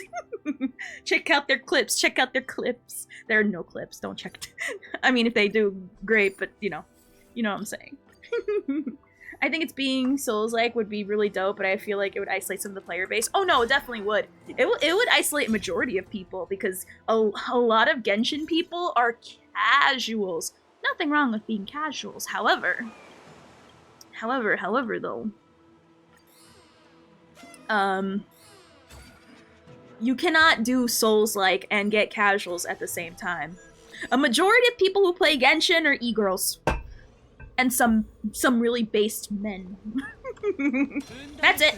Check out their clips. Check out their clips. There are no clips. Don't check it. I mean, if they do, great, but you know what I'm saying. I think it's being Souls-like would be really dope, but I feel like it would isolate some of the player base. Oh no, it definitely would. It would isolate a majority of people because a lot of Genshin people are casuals. Nothing wrong with being casuals. However though, you cannot do Souls-like and get casuals at the same time. A majority of people who play Genshin are e-girls. And some really based men. That's it.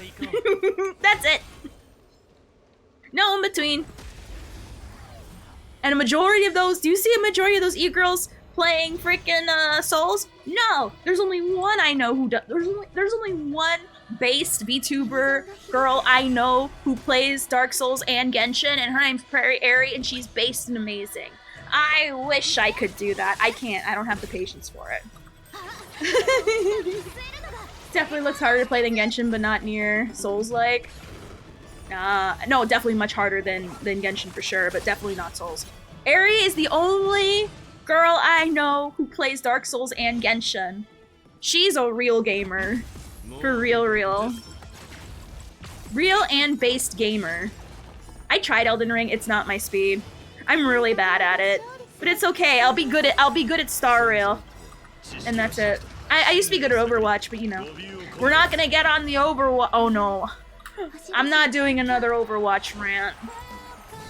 That's it. No in between. And a majority of those, do you see a majority of those e-girls playing freaking Souls? No, there's only one I know who does. There's only one based VTuber girl I know who plays Dark Souls and Genshin, and her name's Prairie Airy, and she's based and amazing. I wish I could do that. I can't. I don't have the patience for it. Definitely looks harder to play than Genshin, but not near Souls-like. No, definitely much harder than Genshin for sure, but definitely not Souls. Eri is the only girl I know who plays Dark Souls and Genshin. She's a real gamer. For real. Real and based gamer. I tried Elden Ring, it's not my speed. I'm really bad at it. But it's okay, I'll be good at Star Rail. And that's it. I used to be good at Overwatch, but you know. We're not gonna get on the Overwatch. Oh no. I'm not doing another Overwatch rant.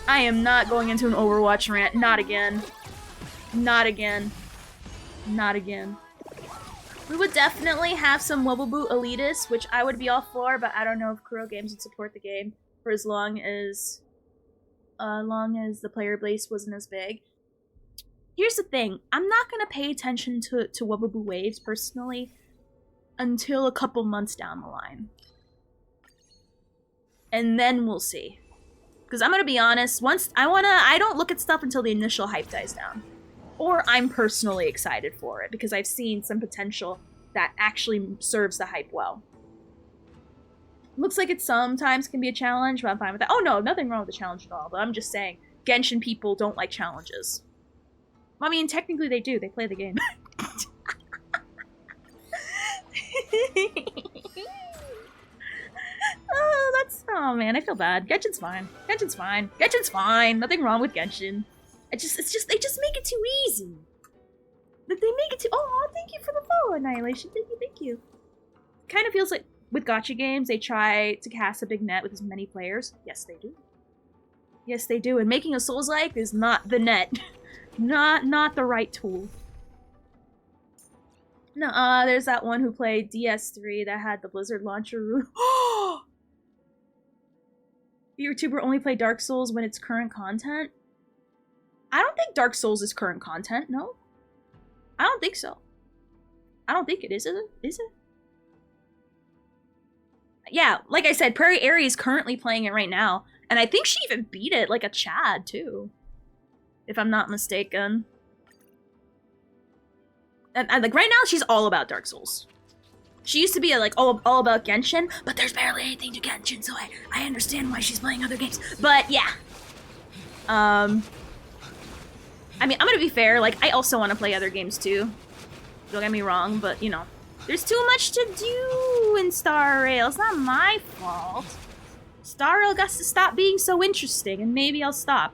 I am not going into an Overwatch rant. Not again. Not again. Not again. We would definitely have some Wobbleboot elitists, which I would be all for, but I don't know if Kuro Games would support the game for as long as the player base wasn't as big. Here's the thing, I'm not gonna pay attention to Wobbleboo Waves personally until a couple months down the line. And then we'll see. Because I'm gonna be honest, I don't look at stuff until the initial hype dies down. Or I'm personally excited for it, because I've seen some potential that actually serves the hype well. Looks like it sometimes can be a challenge, but I'm fine with that. Oh no, nothing wrong with the challenge at all, but I'm just saying, Genshin people don't like challenges. I mean, technically they do. They play the game. Oh man, I feel bad. Genshin's fine. Genshin's fine. Genshin's fine. Nothing wrong with Genshin. They just make it too easy. They make it too. Oh, thank you for the follow, Annihilation. Thank you. Kind of feels like with gacha games, they try to cast a big net with as many players. Yes, they do. Yes, they do. And making a Souls-like is not the net. Not the right tool. No, there's that one who played DS3 that had the Blizzard launcher room. The YouTuber only play Dark Souls when it's current content? I don't think Dark Souls is current content, no? I don't think so. I don't think it is it? Is it? Yeah, like I said, Prairie Airy is currently playing it right now. And I think she even beat it like a Chad, too. If I'm not mistaken. And like right now, she's all about Dark Souls. She used to be like all about Genshin, but there's barely anything to Genshin, so I understand why she's playing other games. But yeah. I mean, I'm gonna be fair, like I also want to play other games too. Don't get me wrong, but you know, there's too much to do in Star Rail. It's not my fault. Star Rail got to stop being so interesting, and maybe I'll stop.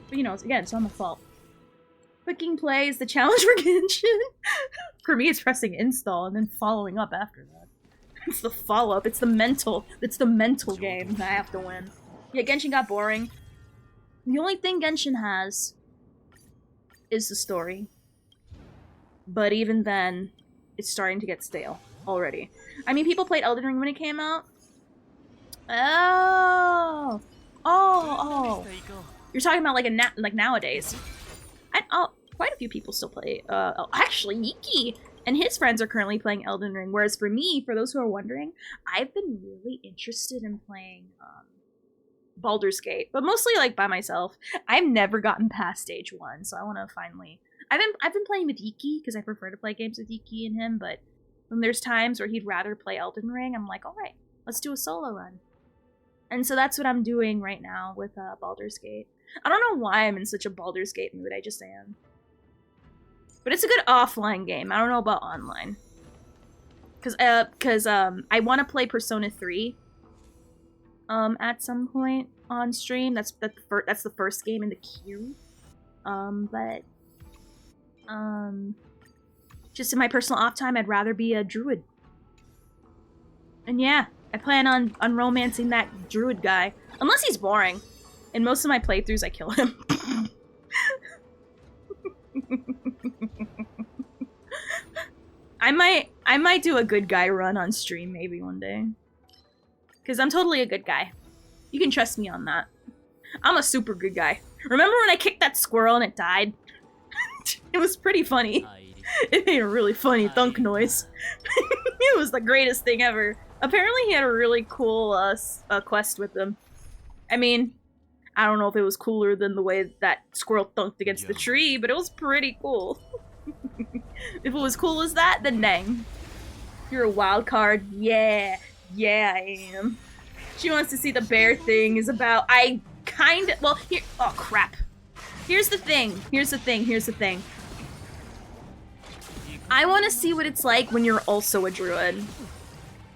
But you know, again, it's not my fault. Clicking play is the challenge for Genshin. For me, it's pressing install and then following up after that. It's the follow-up. It's the mental game that I have to win. Yeah, Genshin got boring. The only thing Genshin has is the story. But even then, it's starting to get stale. already. I mean, people played Elden Ring when it came out. Oh. Oh. You're talking about like nowadays. Quite a few people still play. Actually, Yiki and his friends are currently playing Elden Ring. Whereas for me, for those who are wondering, I've been really interested in playing Baldur's Gate, but mostly like by myself. I've never gotten past stage 1, so I want to finally. I've been playing with Yiki because I prefer to play games with Yiki and him. But when there's times where he'd rather play Elden Ring, I'm like, all right, let's do a solo run. And so that's what I'm doing right now with Baldur's Gate. I don't know why I'm in such a Baldur's Gate mood. I just am. But it's a good offline game. I don't know about online. Cause I want to play Persona 3. At some point on stream. That's the first game in the queue. Just in my personal off time, I'd rather be a druid. And yeah, I plan on romancing that druid guy. Unless he's boring. In most of my playthroughs, I kill him. I might do a good guy run on stream maybe one day. Because I'm totally a good guy. You can trust me on that. I'm a super good guy. Remember when I kicked that squirrel and it died? It was pretty funny. It made a really funny thunk noise. It was the greatest thing ever. Apparently he had a really cool quest with him. I mean, I don't know if it was cooler than the way that squirrel thunked against the tree, but it was pretty cool. If it was cool as that, then dang. You're a wild card. Yeah. Yeah, I am. She wants to see the bear thing is about. Well, here. Oh, crap. Here's the thing. I want to see what it's like when you're also a druid.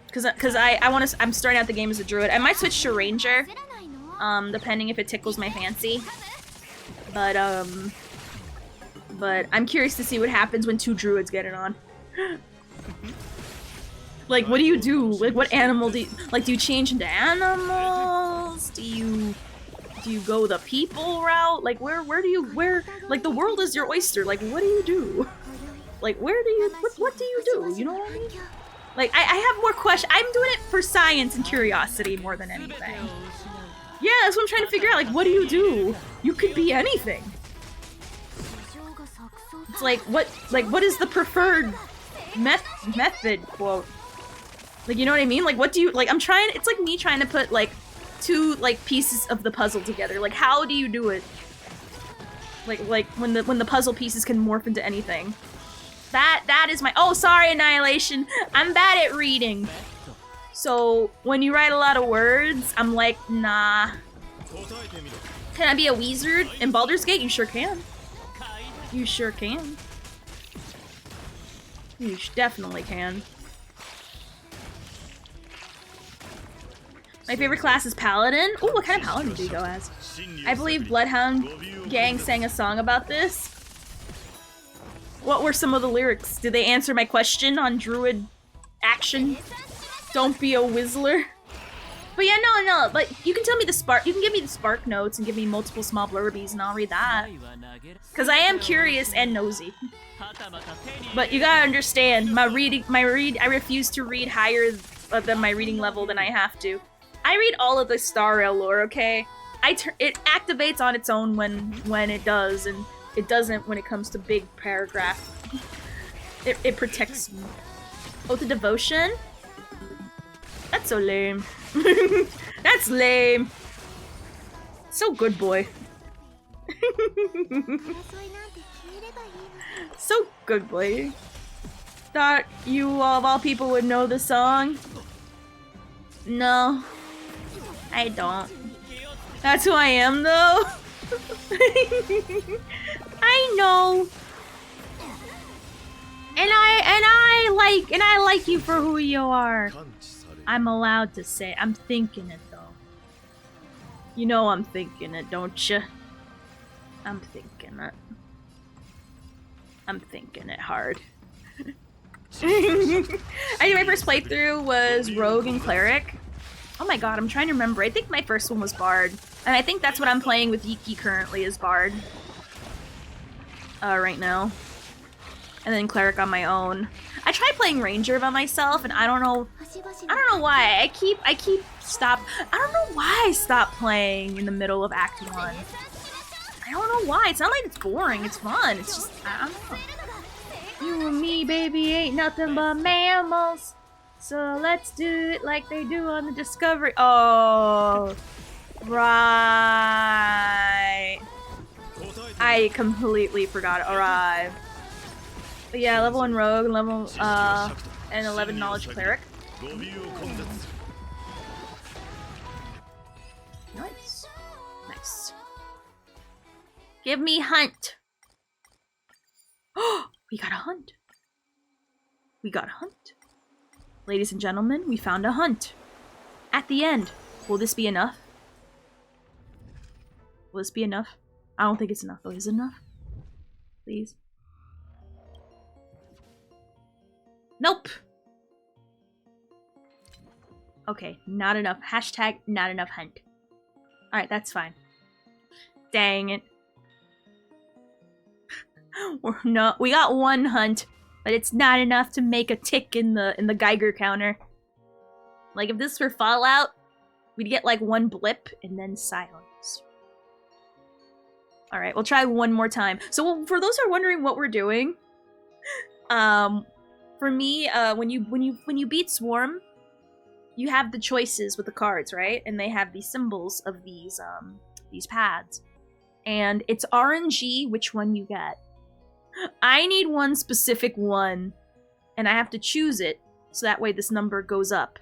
Because I'm starting out the game as a druid. I might switch to ranger. Depending if it tickles my fancy. But I'm curious to see what happens when 2 druids get it on. Like, what do you do? Like, what animal do you... Like, do you change into animals? Do you go the people route? Like, where like, the world is your oyster. Like, what do you do? Like, what do you do? You know what I mean? Like, I have more questions. I'm doing it for science and curiosity more than anything. Yeah, that's what I'm trying to figure out. Like, what do you do? You could be anything. It's like, what is the preferred method, quote? Like, you know what I mean? Like, what do you, like, it's like me trying to put, like, 2, like, pieces of the puzzle together. Like, how do you do it? Like, when the puzzle pieces can morph into anything. That is my, oh, sorry, Annihilation. I'm bad at reading. So, when you write a lot of words, I'm like, nah. Can I be a wizard in Baldur's Gate? You sure can. You sure can. You definitely can. My favorite class is Paladin. Ooh, what kind of Paladin do you go as? I believe Bloodhound Gang sang a song about this. What were some of the lyrics? Did they answer my question on druid action? Don't be a whistler. But yeah, no, but you can tell me the spark. You can give me the spark notes and give me multiple small blurbies, and I'll read that. Cause I am curious and nosy. But you gotta understand, I refuse to read higher than my reading level than I have to. I read all of the Star Rail lore, okay? It activates on its own when it does, and it doesn't when it comes to big paragraph. It protects me. Oh, the devotion? That's so lame. That's lame. So good, boy. So good, boy. Thought you of all people would know the song? No. I don't. That's who I am, though. I know. And I like you for who you are. I'm allowed to say. I'm thinking it, though. You know I'm thinking it, don't you? I'm thinking it. I'm thinking it hard. I think my first playthrough was Rogue and Cleric. Oh my god, I'm trying to remember. I think my first one was Bard. And I think that's what I'm playing with Yiki currently is Bard. Right now. and then cleric on my own. I tried playing ranger by myself, and I don't know why. I keep I don't know why I stopped playing in the middle of Act 1. I don't know why. It's not like it's boring. It's fun. It's just, I don't know. You and me, baby, ain't nothing but mammals. So let's do it like they do on the Discovery. Oh, right. I completely forgot it. Alright. But yeah, level 1 rogue and level and 11 knowledge cleric. Nice. Nice. Give me hunt. Oh, we got a hunt. We got a hunt. Ladies and gentlemen, we found a hunt. At the end. Will this be enough? Will this be enough? I don't think it's enough, though. Is it enough? Please. Nope. Okay, not enough. Hashtag not enough hunt. Alright, that's fine. Dang it. We got one hunt, but it's not enough to make a tick in the Geiger counter. Like, if this were Fallout, we'd get like one blip and then silence. Alright, we'll try one more time. So for those who are wondering what we're doing, for me, when you beat Swarm, you have the choices with the cards, right? And they have these symbols of these pads. And it's RNG which one you get. I need one specific one, and I have to choose it, so that way this number goes up.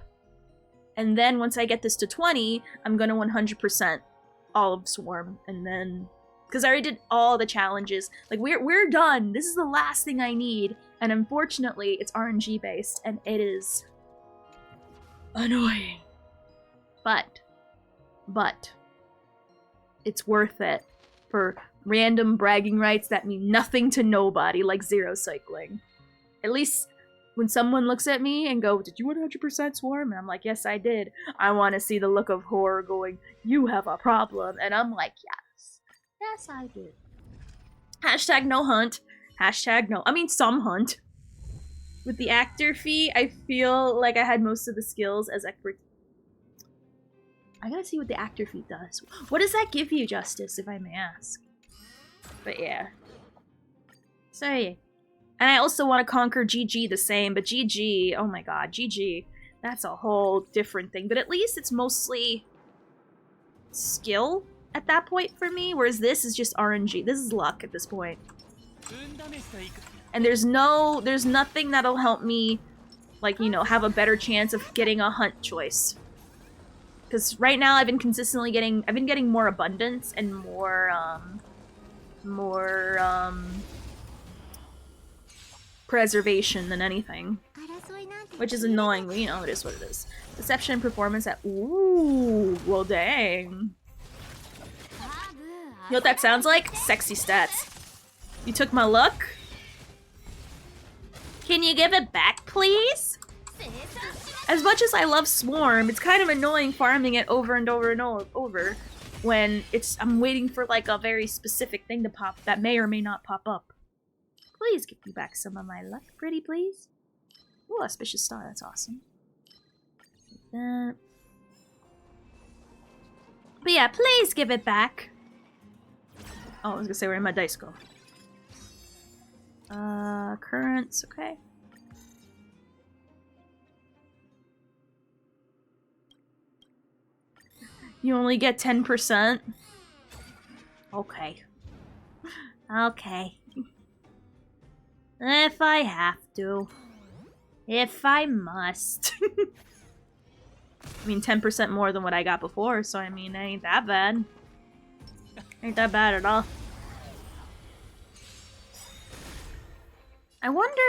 And then once I get this to 20, I'm gonna 100% all of Swarm, and then... Because I already did all the challenges. Like, we're done. This is the last thing I need. And unfortunately, it's RNG based, and it is annoying. But it's worth it for random bragging rights that mean nothing to nobody, like zero cycling. At least when someone looks at me and go, "Did you 100% Swarm?" And I'm like, "Yes, I did." I want to see the look of horror going, "You have a problem." And I'm like, yes. Yes, I do. Hashtag no hunt. Hashtag no. I mean, some hunt. With the actor fee, I feel like I had most of the skills as expert. I gotta see what the actor fee does. What does that give you, Justice, if I may ask? But yeah. So yeah. And I also want to conquer GG the same, but GG, oh my god, GG. That's a whole different thing. But at least it's mostly skill at that point for me, whereas this is just RNG. This is luck at this point. And there's nothing that'll help me, like, you know, have a better chance of getting a hunt choice. Because right now I've been getting more abundance and more preservation than anything. Which is annoying, but you know, it is what it is. Deception and performance at, ooh, well dang. You know what that sounds like? Sexy stats. You took my luck? Can you give it back, please? As much as I love Swarm, it's kind of annoying farming it over and over and over when I'm waiting for like a very specific thing to pop that may or may not pop up. Please give me back some of my luck, pretty please. Ooh, auspicious star, that's awesome. But yeah, please give it back. Oh, I was gonna say, where did my dice go? Currents, okay. You only get 10%? Okay. Okay. If I have to. If I must. I mean, 10% more than what I got before, so I mean, it ain't that bad. Ain't that bad at all. I wonder,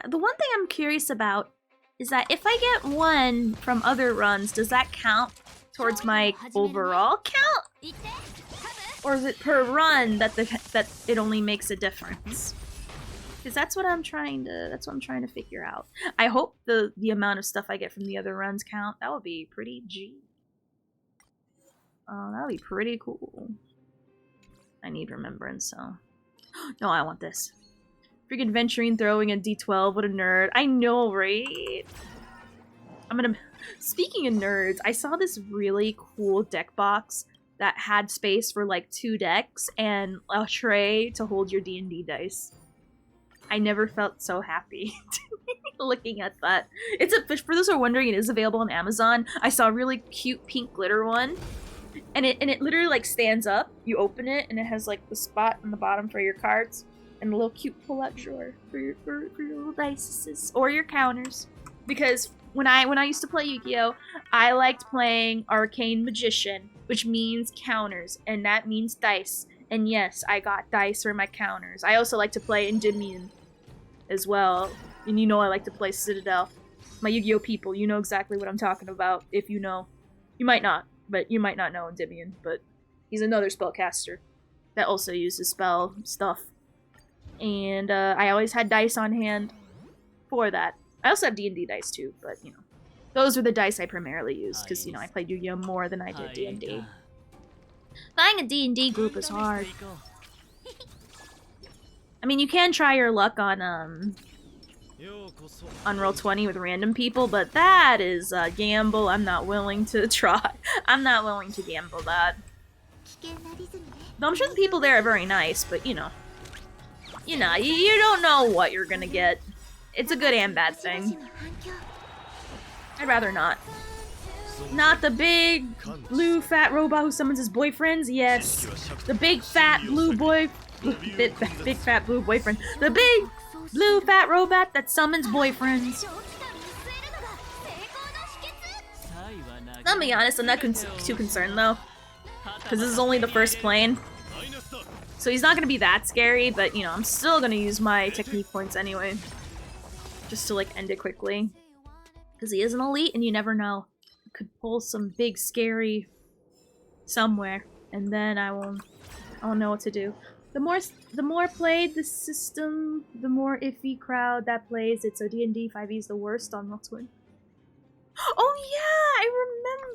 the one thing I'm curious about is that if I get one from other runs, does that count towards my overall count? Or is it per run that it only makes a difference? Because that's what I'm trying to figure out. I hope the amount of stuff I get from the other runs count. That would be pretty G. Oh, that would be pretty cool. I need remembrance, so. No, I want this. Freaking venturing, throwing a D12. What a nerd. I know, right? Speaking of nerds, I saw this really cool deck box that had space for like 2 decks and a tray to hold your D&D dice. I never felt so happy looking at that. For those who are wondering, it is available on Amazon. I saw a really cute pink glitter one. And it literally like stands up. You open it and it has like the spot on the bottom for your cards and a little cute pull-out drawer for your little dice or your counters. Because when I used to play Yu-Gi-Oh, I liked playing Arcane Magician, which means counters, and that means dice. And yes, I got dice for my counters. I also like to play Endymion as well. And you know I like to play Citadel. My Yu-Gi-Oh people, you know exactly what I'm talking about. If you know. You might not, but you might not know Endymion. But he's another spellcaster that also uses spell stuff. And I always had dice on hand for that. I also have D&D dice too, but you know. Those were the dice I primarily used, because, you know, I played Yu-Gi-Oh more than I did D&D. Finding a D&D group is hard. I mean, you can try your luck on Roll20 with random people, but that is a gamble I'm not willing to try. I'm not willing to gamble that. Though I'm sure the people there are very nice, but you know. You don't know what you're gonna get. It's a good and bad thing. I'd rather not. Not the big, blue, fat robot who summons his boyfriends? Yes. The big, fat, blue boy... Big, fat, blue boyfriend. The big, blue, fat robot that summons boyfriends. I'll be honest, I'm not too concerned, though. Because this is only the first plane. So he's not going to be that scary, but, you know, I'm still going to use my technique points anyway. Just to, like, end it quickly. Because he is an elite, and you never know. Could pull some big scary somewhere, and then I won't know what to do. The more played the system, the more iffy crowd that plays it. So D&D 5e is the worst on Roll20. Oh yeah, I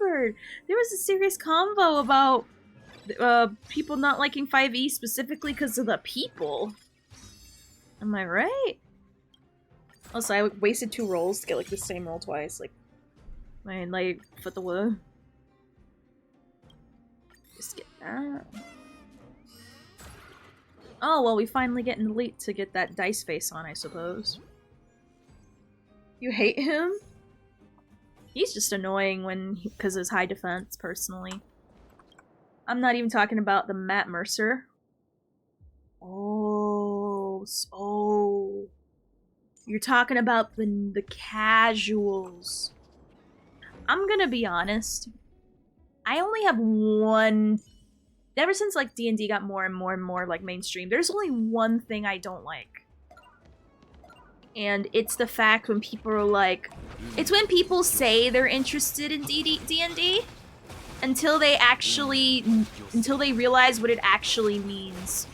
remembered. There was a serious convo about people not liking 5e specifically because of the people. Am I right? Also, I wasted 2 rolls to get like the same roll twice. Like. Like, for the word. Just get that. Oh, well, we finally get an elite to get that dice face on, I suppose. You hate him? He's just annoying because of his high defense, personally. I'm not even talking about the Matt Mercer. Oh. You're talking about the casuals. I'm gonna be honest. I only have one... Ever since, like, D&D got more and more and more, like, mainstream, there's only one thing I don't like. And it's the fact when people are like... It's when people say they're interested in D&D until they realize what it actually means.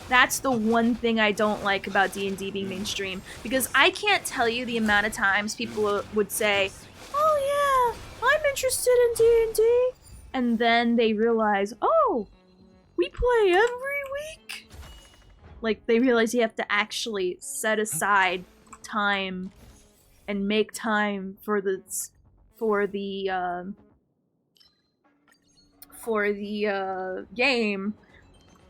That's the one thing I don't like about D&D being mainstream. Because I can't tell you the amount of times people would say, oh yeah, I'm interested in D&D. And then they realize, oh, we play every week? Like, they realize you have to actually set aside time and make time for the game,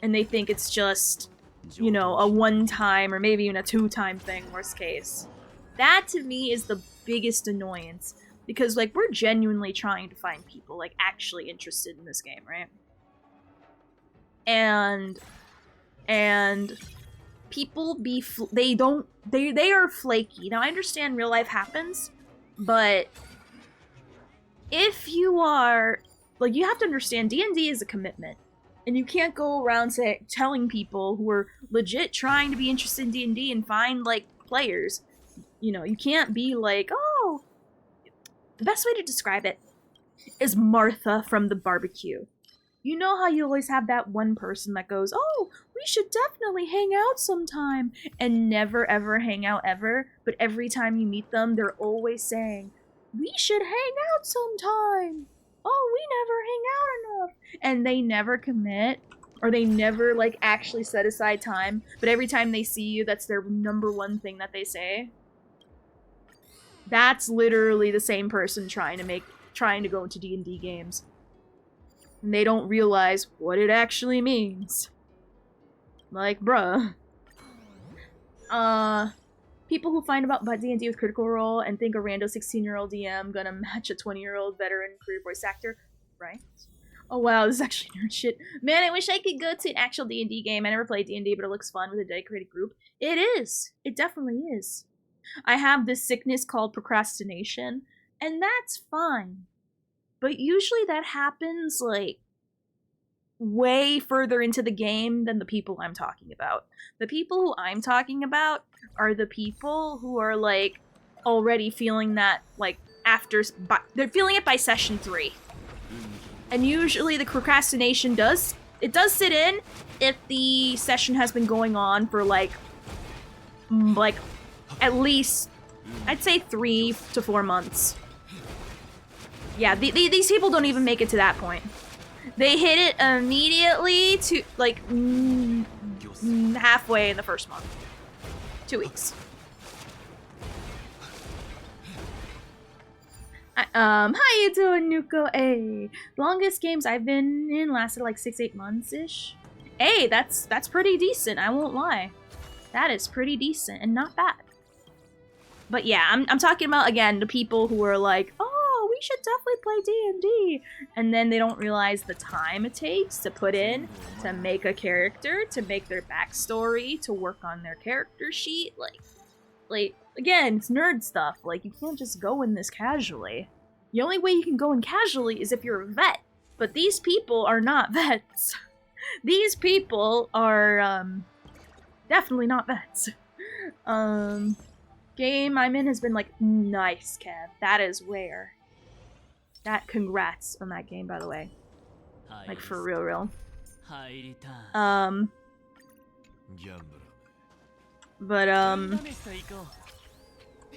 and they think it's just, you know, a one-time or maybe even a two-time thing, worst case. That, to me, is the biggest annoyance. Because, like, we're genuinely trying to find people, like, actually interested in this game, right? And people they are flaky. Now, I understand real life happens, but if you are, like, you have to understand D&D is a commitment. And you can't go around telling people who are legit trying to be interested in D&D and find, like, players. You know, you can't be like, oh... The best way to describe it is Martha from the barbecue. You know how you always have that one person that goes, oh, we should definitely hang out sometime, and never ever hang out ever, but every time you meet them, they're always saying, we should hang out sometime. Oh, we never hang out enough. And they never commit. or they never like actually set aside time, but every time they see you, that's their number one thing that they say. That's literally the same person trying to go into D&D games. And they don't realize what it actually means. Like, bruh. People who find about D&D with Critical Role and think a rando 16-year-old DM gonna match a 20-year-old veteran career voice actor, right? Oh wow, this is actually nerd shit. Man, I wish I could go to an actual D&D game. I never played D&D, but it looks fun with a dedicated group. It is. It definitely is. I have this sickness called procrastination, and that's fine. But usually that happens, like, way further into the game than the people I'm talking about. The people who I'm talking about are the people who are, like, already feeling that, like, they're feeling it by session 3. And usually the procrastination does sit in if the session has been going on for, like, at least, I'd say 3 to 4 months. Yeah, these people don't even make it to that point. They hit it immediately to, like, halfway in the first month. 2 weeks. How you doing, Nuko? Hey, longest games I've been in lasted like 6-8 months-ish. Hey, that's pretty decent, I won't lie. That is pretty decent and not bad. But yeah, I'm talking about, again, the people who are like, oh, we should definitely play D&D. And then they don't realize the time it takes to put in, to make a character, to make their backstory, to work on their character sheet. Like, again, it's nerd stuff. Like, you can't just go in this casually. The only way you can go in casually is if you're a vet. But these people are not vets. These people are, definitely not vets. Game I'm in has been like, nice, Kev. That is rare. Congrats on that game, by the way. Like, for real.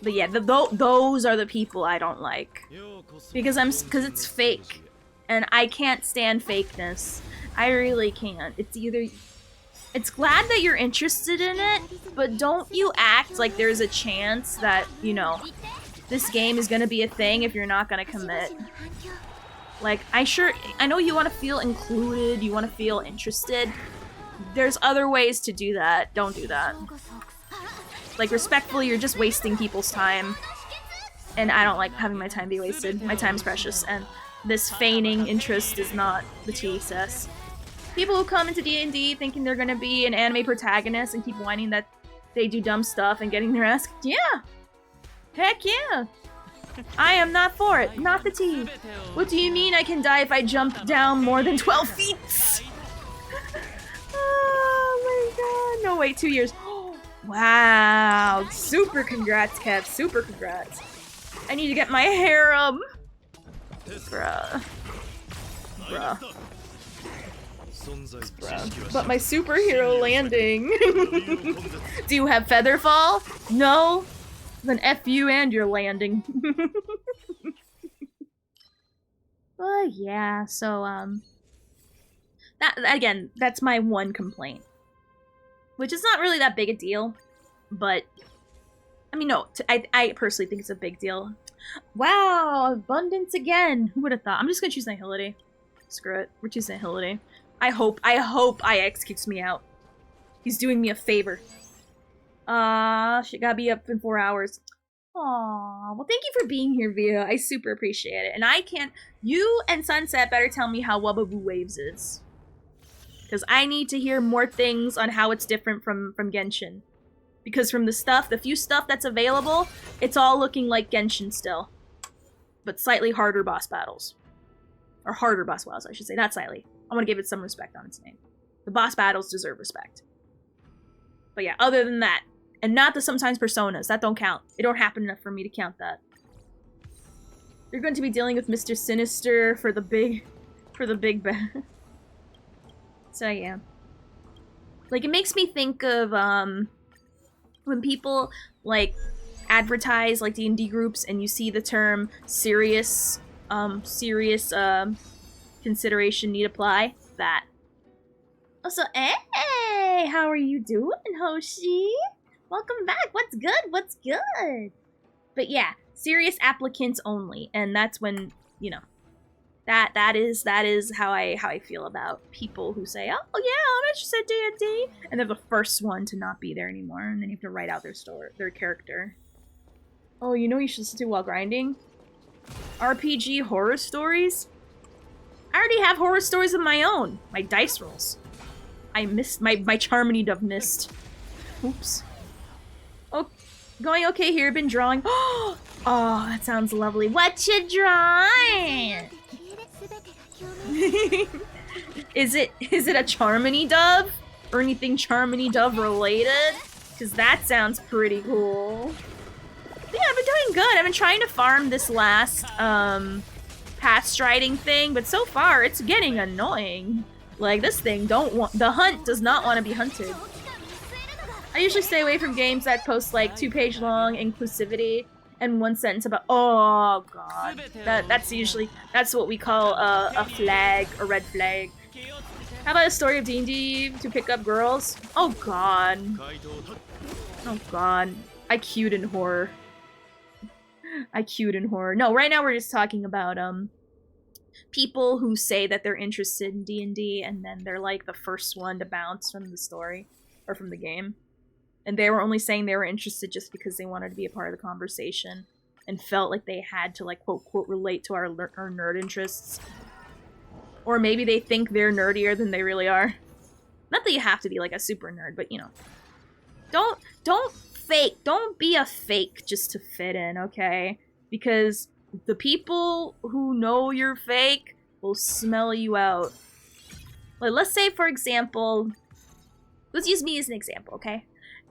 But yeah, those are the people I don't like. Because it's fake. And I can't stand fakeness. I really can't. It's glad that you're interested in it, but don't you act like there's a chance that, you know, this game is gonna be a thing if you're not gonna commit. Like, I know you want to feel included, you want to feel interested. There's other ways to do that. Don't do that. Like, respectfully, you're just wasting people's time. And I don't like having my time be wasted. My time's precious, and this feigning interest is not the tea, sis. People who come into D&D thinking they're gonna be an anime protagonist and keep whining that they do dumb stuff and getting their ass kicked. Yeah! Heck yeah! I am not for it. Not the tea. What do you mean I can die if I jump down more than 12 feet? Oh my god. No, wait, 2 years. Wow. Super congrats, Kev. Super congrats. I need to get my hair up. Bruh. But my superhero landing. Do you have feather fall? No? Then F you and your landing. But yeah, so that's my one complaint. Which is not really that big a deal, but I mean, no, I personally think it's a big deal. Wow, abundance again. Who would have thought? I'm just gonna choose Nihility. Screw it. We're choosing Nihility. I hope IX kicks me out. He's doing me a favor. She gotta be up in 4 hours. Aw, well, thank you for being here, Via. I super appreciate it. And you and Sunset better tell me how Wubaboo Waves is. Because I need to hear more things on how it's different from Genshin. Because from the few stuff that's available, it's all looking like Genshin still. But slightly harder boss battles. Or harder boss battles, I should say. Not slightly. I want to give it some respect on its name. The boss battles deserve respect. But yeah, other than that, and not the sometimes personas, that don't count. It don't happen enough for me to count that. You're going to be dealing with Mr. Sinister for the big bad. So yeah. Like, it makes me think of, when people, like, advertise, like, D&D groups, and you see the term serious consideration need apply, that. Also, hey, how are you doing, Hoshi? Welcome back. What's good? What's good? But yeah, serious applicants only, and that's when, you know, that is how I feel about people who say, oh yeah, I'm interested in D&D, and they're the first one to not be there anymore, and then you have to write out their character. Oh, you know what you should listen to while grinding? RPG horror stories? I already have horror stories of my own. My dice rolls. I missed my charmony dove missed. Oops. Oh, going okay here. Been drawing. Oh, that sounds lovely. What you drawing? Is it a charmony dove or anything charmony dove related? Because that sounds pretty cool. Yeah, I've been doing good. I've been trying to farm this last path striding thing, but so far it's getting annoying. Like, this thing the hunt does not want to be hunted. I usually stay away from games that post like 2-page long inclusivity and one sentence about, oh god. That's what we call a flag, a red flag. How about a story of D&D to pick up girls? Oh god. Oh god. I queued in horror. No, right now we're just talking about people who say that they're interested in D&D and then they're like the first one to bounce from the story or from the game. And they were only saying they were interested just because they wanted to be a part of the conversation and felt like they had to like quote relate to our nerd interests. Or maybe they think they're nerdier than they really are. Not that you have to be like a super nerd, but you know. Don't fake. Don't be a fake just to fit in, okay? Because the people who know you're fake will smell you out. Like, let's say, for example, let's use me as an example, okay?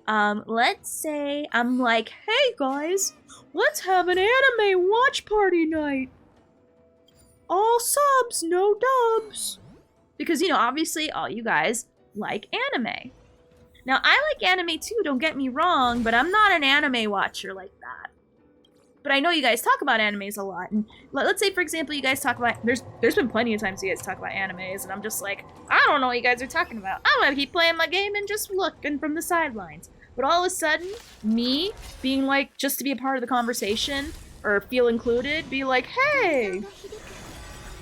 Let's say I'm like, hey guys, let's have an anime watch party night. All subs, no dubs. Because, you know, obviously all you guys like anime. Now, I like anime too, don't get me wrong, but I'm not an anime watcher like that. But I know you guys talk about animes a lot, and let's say, for example, you guys talk about, there's been plenty of times you guys talk about animes, and I'm just like, I don't know what you guys are talking about. I'm gonna keep playing my game and just looking from the sidelines. But all of a sudden, me being like, just to be a part of the conversation, or feel included, be like, hey,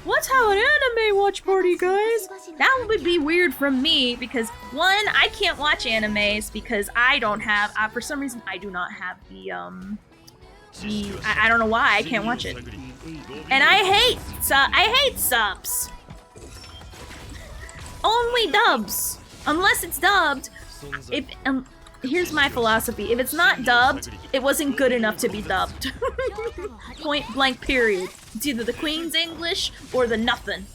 let's have an anime watch party, guys. That would be weird from me because, one, I can't watch animes because I don't have, for some reason, I do not have I don't know why, I can't watch it. And I hate subs. Only dubs. Unless it's dubbed. Here's my philosophy. If it's not dubbed, it wasn't good enough to be dubbed. Point blank period. It's either the Queen's English or the nothing.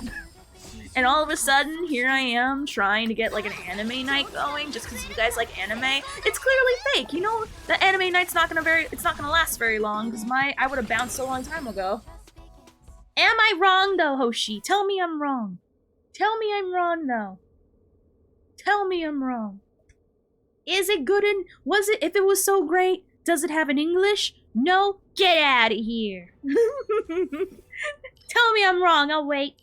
And all of a sudden, here I am trying to get like an anime night going just because you guys like anime. It's clearly fake. You know, the anime night's not gonna last very long because I would have bounced a long time ago. Am I wrong though, Hoshi? Tell me I'm wrong. Tell me I'm wrong though. Tell me I'm wrong. Is it good in, if it was so great, does it have an English? No? Get out of here. Tell me I'm wrong, I'll wait.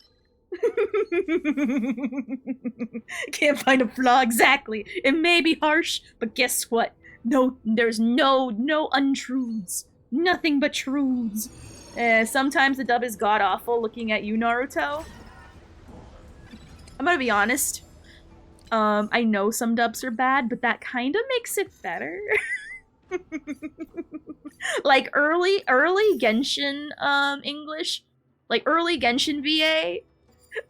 Can't find a flaw exactly. It may be harsh, but guess what? No, there's no untruths. Nothing but truths. Sometimes the dub is god-awful looking at you, Naruto. I'm gonna be honest. I know some dubs are bad, but that kind of makes it better. Like early Genshin English, like early Genshin VA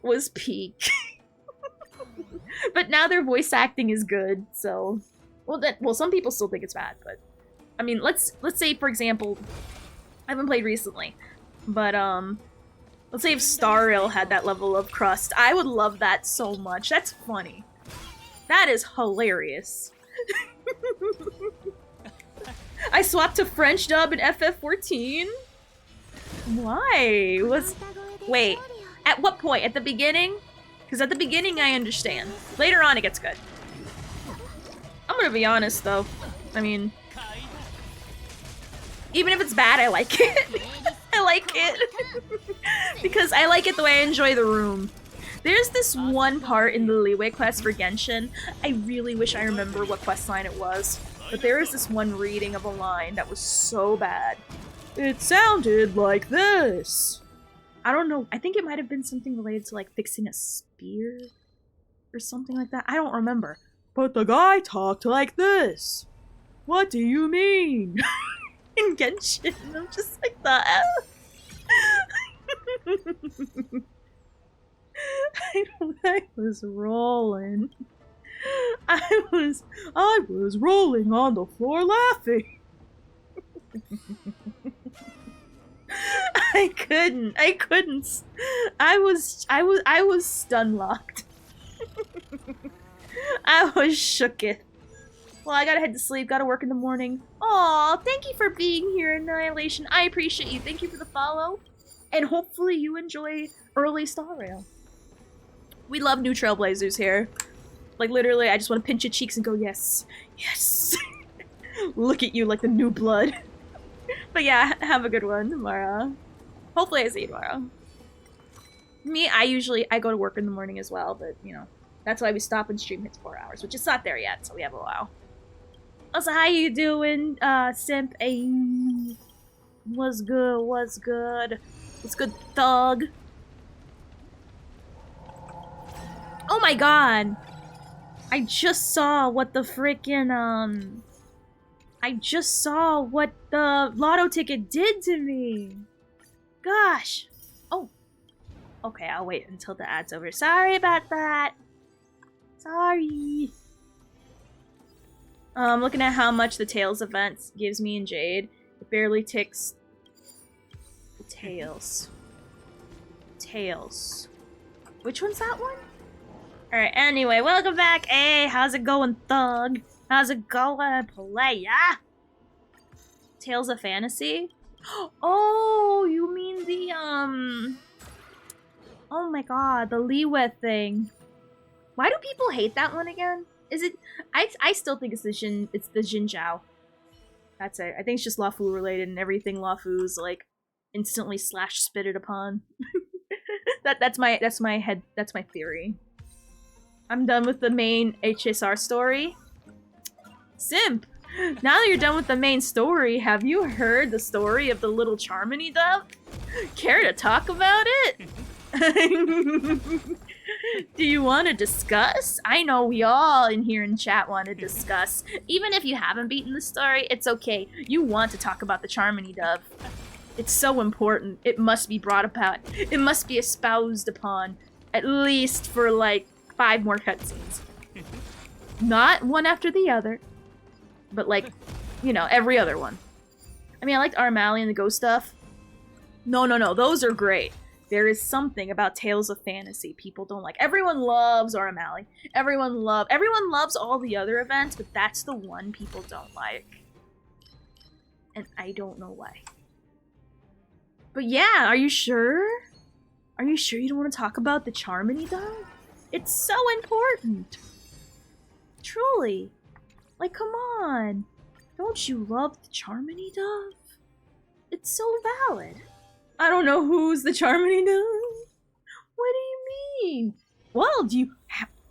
was peak. But now their voice acting is good, so well some people still think it's bad, but I mean, let's say for example, I haven't played recently, but let's say if Star Rail had that level of crust, I would love that so much. That's funny. That is hilarious. I swapped to French dub in FF14? Why? Wait, at what point? At the beginning? Because at the beginning I understand. Later on it gets good. I'm gonna be honest though. I mean, even if it's bad, I like it. I like it. Because I like it the way I enjoy the room. There's this one part in the Leeway quest for Genshin. I really wish I remember what quest line it was. But there is this one reading of a line that was so bad. It sounded like this. I don't know. I think it might have been something related to like fixing a spear or something like that. I don't remember. But the guy talked like this. What do you mean? In Genshin, I'm just like the I was rolling. I was rolling on the floor laughing. I couldn't. I was stun locked. I was shooketh. Well, I gotta head to sleep, gotta work in the morning. Aw, thank you for being here, Annihilation. I appreciate you. Thank you for the follow. And hopefully you enjoy early Star Rail. We love new Trailblazers here. Like, literally, I just want to pinch your cheeks and go, yes, yes. Look at you like the new blood. But yeah, have a good one tomorrow. Hopefully I see you tomorrow. Me, I go to work in the morning as well, but, you know, that's why we stop and stream hits 4 hours, which is not there yet, so we have a while. Also, how you doing, Simp? Ay, what's good, what's good? What's good, thug? Oh my god! I just saw what the frickin', I just saw what the lotto ticket did to me! Gosh! Oh. Okay, I'll wait until the ad's over. Sorry about that! Sorry! Looking at how much the Tails event gives me in Jade, it barely ticks the Tails. Tails. Which one's that one? Alright, anyway, welcome back. Hey, how's it going, thug? How's it going, playa? Tales of Fantasy? Oh, you mean the, oh my god, the Liwe thing. Why do people hate that one again? Is it... I still think it's the Jin Zhao. That's it. I think it's just Lafu related and everything Lafu's, like, instantly slash-spitted upon. that's my theory. I'm done with the main HSR story. Simp! Now that you're done with the main story, have you heard the story of the little Charmony dove? Care to talk about it? Do you want to discuss? I know we all in here in chat want to discuss. Even if you haven't beaten the story, it's okay. You want to talk about the Charmony dove. It's so important. It must be brought about. It must be espoused upon. At least for, like, 5 more cutscenes. Not one after the other. But, like, you know, every other one. I mean, I liked Armali and the ghost stuff. No. Those are great. There is something about Tales of Fantasy people don't like. Everyone loves Armali. Everyone loves all the other events, but that's the one people don't like. And I don't know why. But yeah, are you sure? Are you sure you don't want to talk about the Charmony dove? It's so important. Truly. Like, come on. Don't you love the Charmony dove? It's so valid. I don't know who's the Charmony dove. What do you mean? Well,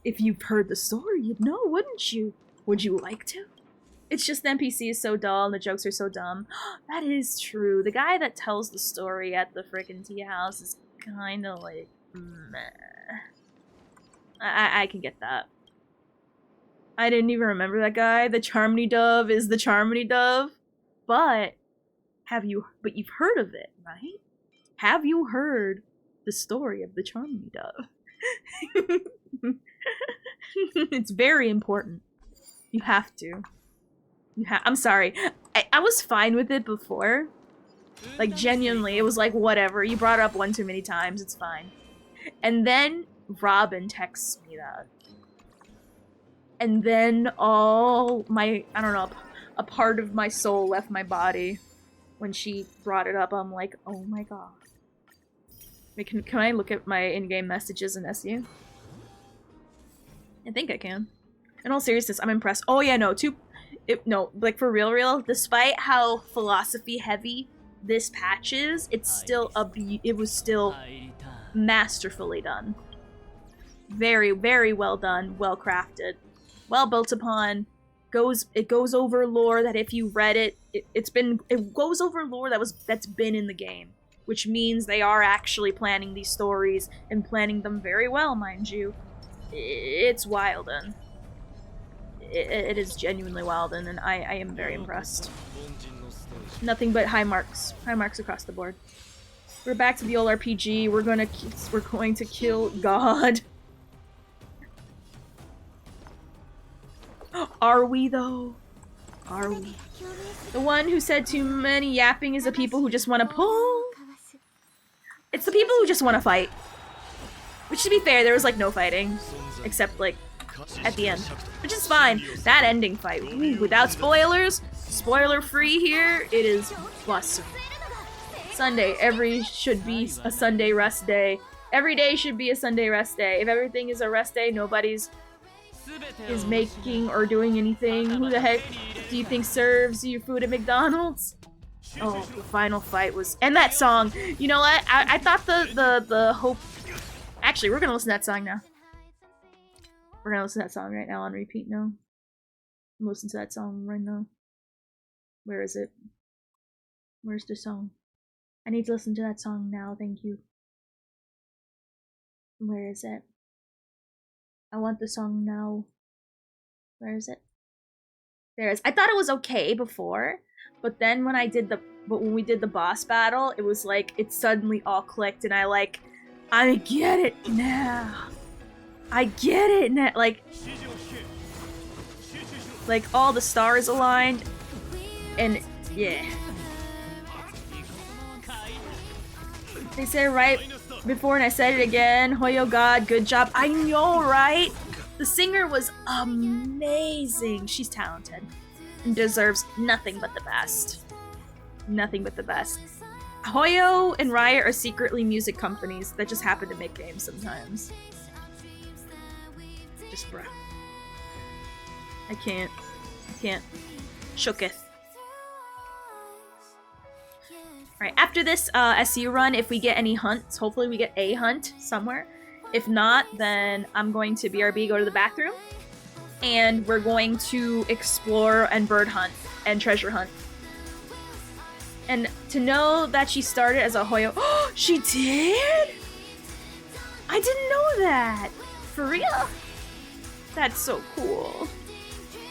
if you've heard the story, you'd know, wouldn't you? Would you like to? It's just the NPC is so dull and the jokes are so dumb. That is true. The guy that tells the story at the frickin' tea house is kind of like, meh. I can get that. I didn't even remember that guy. The Charmony dove is the Charmony dove. But you've heard of it, right? Have you heard the story of the Charmony dove? It's very important. You have to. I'm sorry. I was fine with it before. Like, genuinely, it was like, whatever. You brought it up one too many times. It's fine. And then Robin texts me that. And then all my, I don't know, a part of my soul left my body. When she brought it up, I'm like, oh my god. Wait, can I look at my in-game messages in SU? I think I can. In all seriousness, I'm impressed. Oh yeah, no, no, like for real, despite how philosophy heavy this patch is, it's still it was still masterfully done. Very, very well done, well crafted, well built upon. It goes over lore that if you read it, it goes over lore that's been in the game, which means they are actually planning these stories and planning them very well, mind you. It's wild, and it is genuinely wild, and I am very impressed. Nothing but high marks across the board. We're back to the old RPG. We're going to kill God. Are we though? Are we? The one who said too many yapping is the people who just want to pull. It's the people who just want to fight. Which, to be fair, there was like no fighting, except like at the end, which is fine. That ending fight, ooh, without spoilers, spoiler free here. It is busting. Sunday, should be a Sunday rest day. Every day should be a Sunday rest day. If everything is a rest day, nobody's is making or doing anything. Who the heck do you think serves you food at McDonald's? Oh, the final fight was... And that song! You know what? I thought the hope... Actually, we're gonna listen to that song now. We're gonna listen to that song right now on repeat now. I'm listening to that song right now. Where is it? Where's the song? I need to listen to that song now, thank you. Where is it? I want the song now. Where is it? There it is. I thought it was okay before, but then when we did the boss battle, it was like it suddenly all clicked, and I get it now. I get it now. Like all the stars aligned, and yeah. They said right before, and I said it again. Hoyo God, good job. I know, right? The singer was amazing. She's talented and deserves nothing but the best. Nothing but the best. Hoyo and Riot are secretly music companies that just happen to make games sometimes. Just bruh. I can't. Shooketh. Alright, after this SU run, if we get any hunts, hopefully we get a hunt somewhere. If not, then I'm going to BRB, go to the bathroom, and we're going to explore and bird hunt and treasure hunt. And to know that she started as a Hoyo— Oh, she did?! I didn't know that! For real? That's so cool.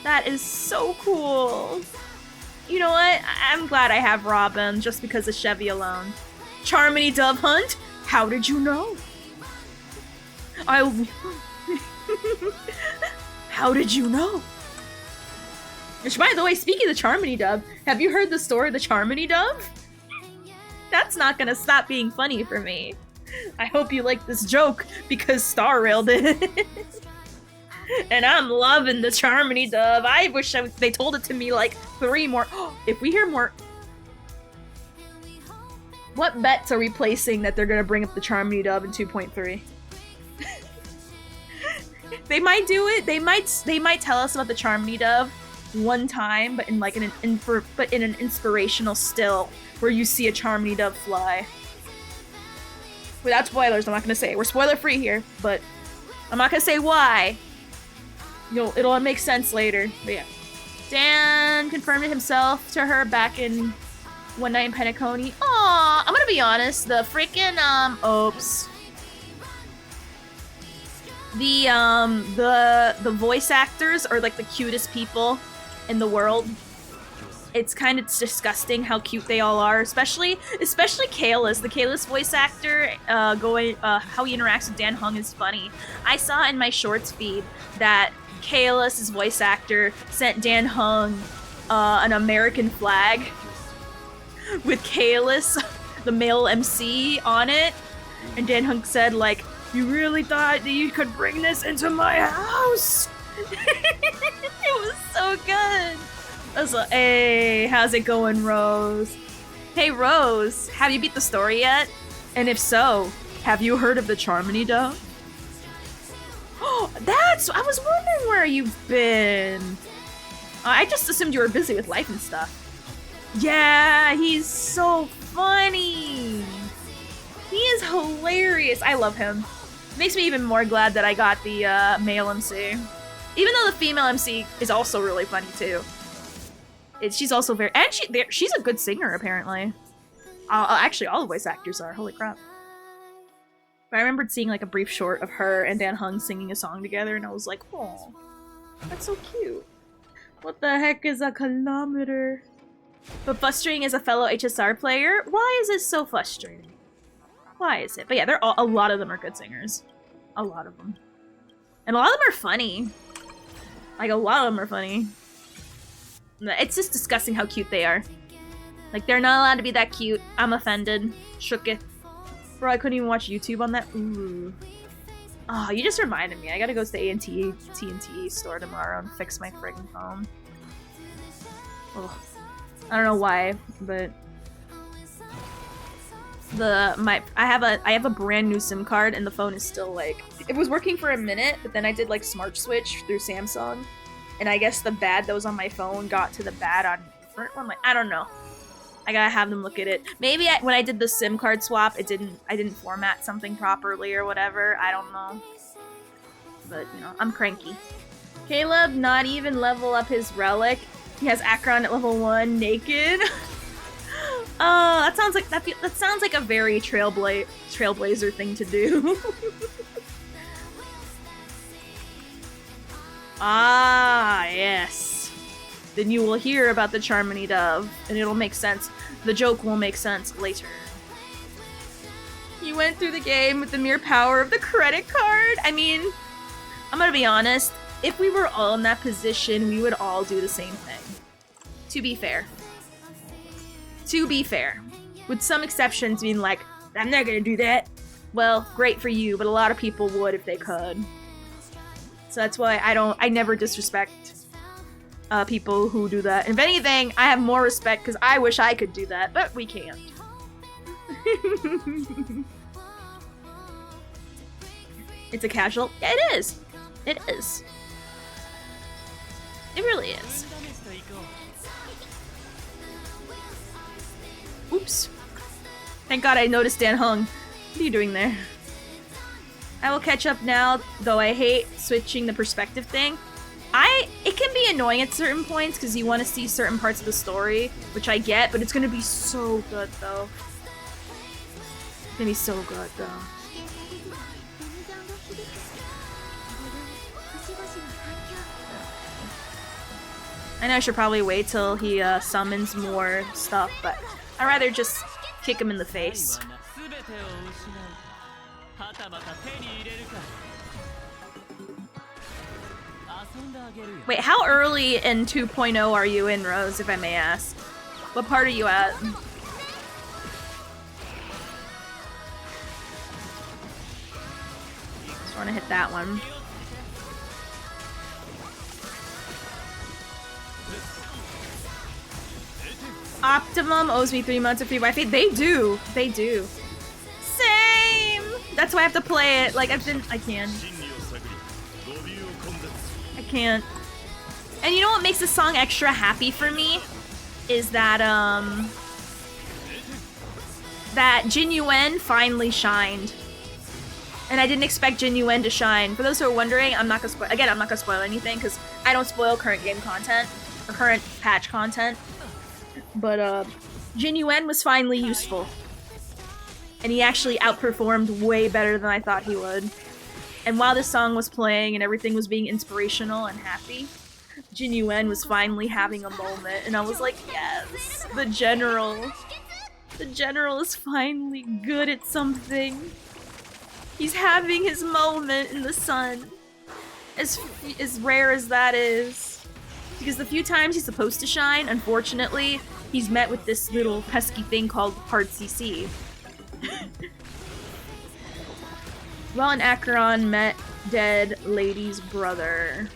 That is so cool. You know what? I'm glad I have Robin just because of Chevy alone. Charmony Dove Hunt? How did you know? How did you know? Which, by the way, speaking of the Charmony Dove, have you heard the story of the Charmony Dove? That's not gonna stop being funny for me. I hope you like this joke because Star Rail did it. And I'm loving the Charmony Dove. I wish they told it to me like 3 more. If we hear more... What bets are we placing that they're gonna bring up the Charmony Dove in 2.3? They might do it. They might tell us about the Charmony Dove one time, but in like in an inspirational still where you see a Charmony Dove fly. Without spoilers, I'm not gonna say. We're spoiler free here, but I'm not gonna say why. It'll make sense later. But yeah. Dan confirmed it himself to her back in One Night in Penacony. Aw, I'm gonna be honest, the freaking oops. The voice actors are like the cutest people in the world. It's kind of disgusting how cute they all are, especially Kalis. The Kalis voice actor, how he interacts with Dan Hung is funny. I saw in my shorts feed that Kalis' voice actor sent Dan Hung an American flag with Kalis, the male MC, on it, and Dan Hung said, like, "You really thought that you could bring this into my house?" It was so good. I was like, hey, how's it going, Rose? Hey, Rose, have you beat the story yet? And if so, have you heard of the Charmony Dove? Oh, I was wondering where you've been. I just assumed you were busy with life and stuff. Yeah, he's so funny. He is hilarious. I love him. Makes me even more glad that I got the male MC. Even though the female MC is also really funny too. She's also very, and she's a good singer apparently. Actually, all the voice actors are. Holy crap! But I remembered seeing like a brief short of her and Dan Hung singing a song together, and I was like, oh, that's so cute. What the heck is a kilometer? But frustrating as a fellow HSR player, why is this so frustrating? Why is it? But yeah, a lot of them are good singers. A lot of them. And a lot of them are funny. Like, a lot of them are funny. It's just disgusting how cute they are. Like, they're not allowed to be that cute. I'm offended. Shook it. Bro, I couldn't even watch YouTube on that. Ooh. Oh, you just reminded me. I gotta go to the AT&T store tomorrow and fix my friggin' phone. Ugh. I don't know why, but I have a brand new SIM card and the phone is still like, it was working for a minute, but then I did like smart switch through Samsung, and I guess the bad that was on my phone got to the bad on a different one. Like, I don't know. I gotta have them look at it. Maybe when I did the SIM card swap, I didn't format something properly or whatever. I don't know. But you know, I'm cranky. Caleb not even level up his relic. He has Akron at level 1 naked. That sounds like a very trailblazer thing to do. Ah, yes. Then you will hear about the Charmony Dove, and it'll make sense. The joke will make sense later. You went through the game with the mere power of the credit card? I mean, I'm gonna be honest. If we were all in that position, we would all do the same thing. To be fair. To be fair. With some exceptions being like, I'm not gonna do that. Well, great for you, but a lot of people would if they could. So that's why I never disrespect people who do that. And if anything, I have more respect because I wish I could do that, but we can't. It's a casual? Yeah, it is. It is. It really is. Oops. Thank God I noticed Dan Hung. What are you doing there? I will catch up now, though I hate switching the perspective thing. It can be annoying at certain points because you want to see certain parts of the story, which I get, but it's gonna be so good though. It's gonna be so good though. I know I should probably wait till he summons more stuff, but I'd rather just kick him in the face. Wait, how early in 2.0 are you in, Rose, if I may ask? What part are you at? Just want to hit that one. Optimum owes me 3 months of free Wi-Fi. They do. They do. Same! That's why I have to play it. Like, I can't. I can't. And you know what makes this song extra happy for me? Is that, that Jin Yuen finally shined. And I didn't expect Jin Yuen to shine. For those who are wondering, I'm not gonna spoil, again, I'm not gonna spoil anything, because I don't spoil current game content, or current patch content. But, Jin Yuen was finally useful. And he actually outperformed way better than I thought he would. And while this song was playing and everything was being inspirational and happy, Jin Yuen was finally having a moment, and I was like, yes, the general is finally good at something. He's having his moment in the sun. As rare as that is. Because the few times he's supposed to shine, unfortunately, he's met with this little pesky thing called hard CC. Well, and Acheron met dead lady's brother.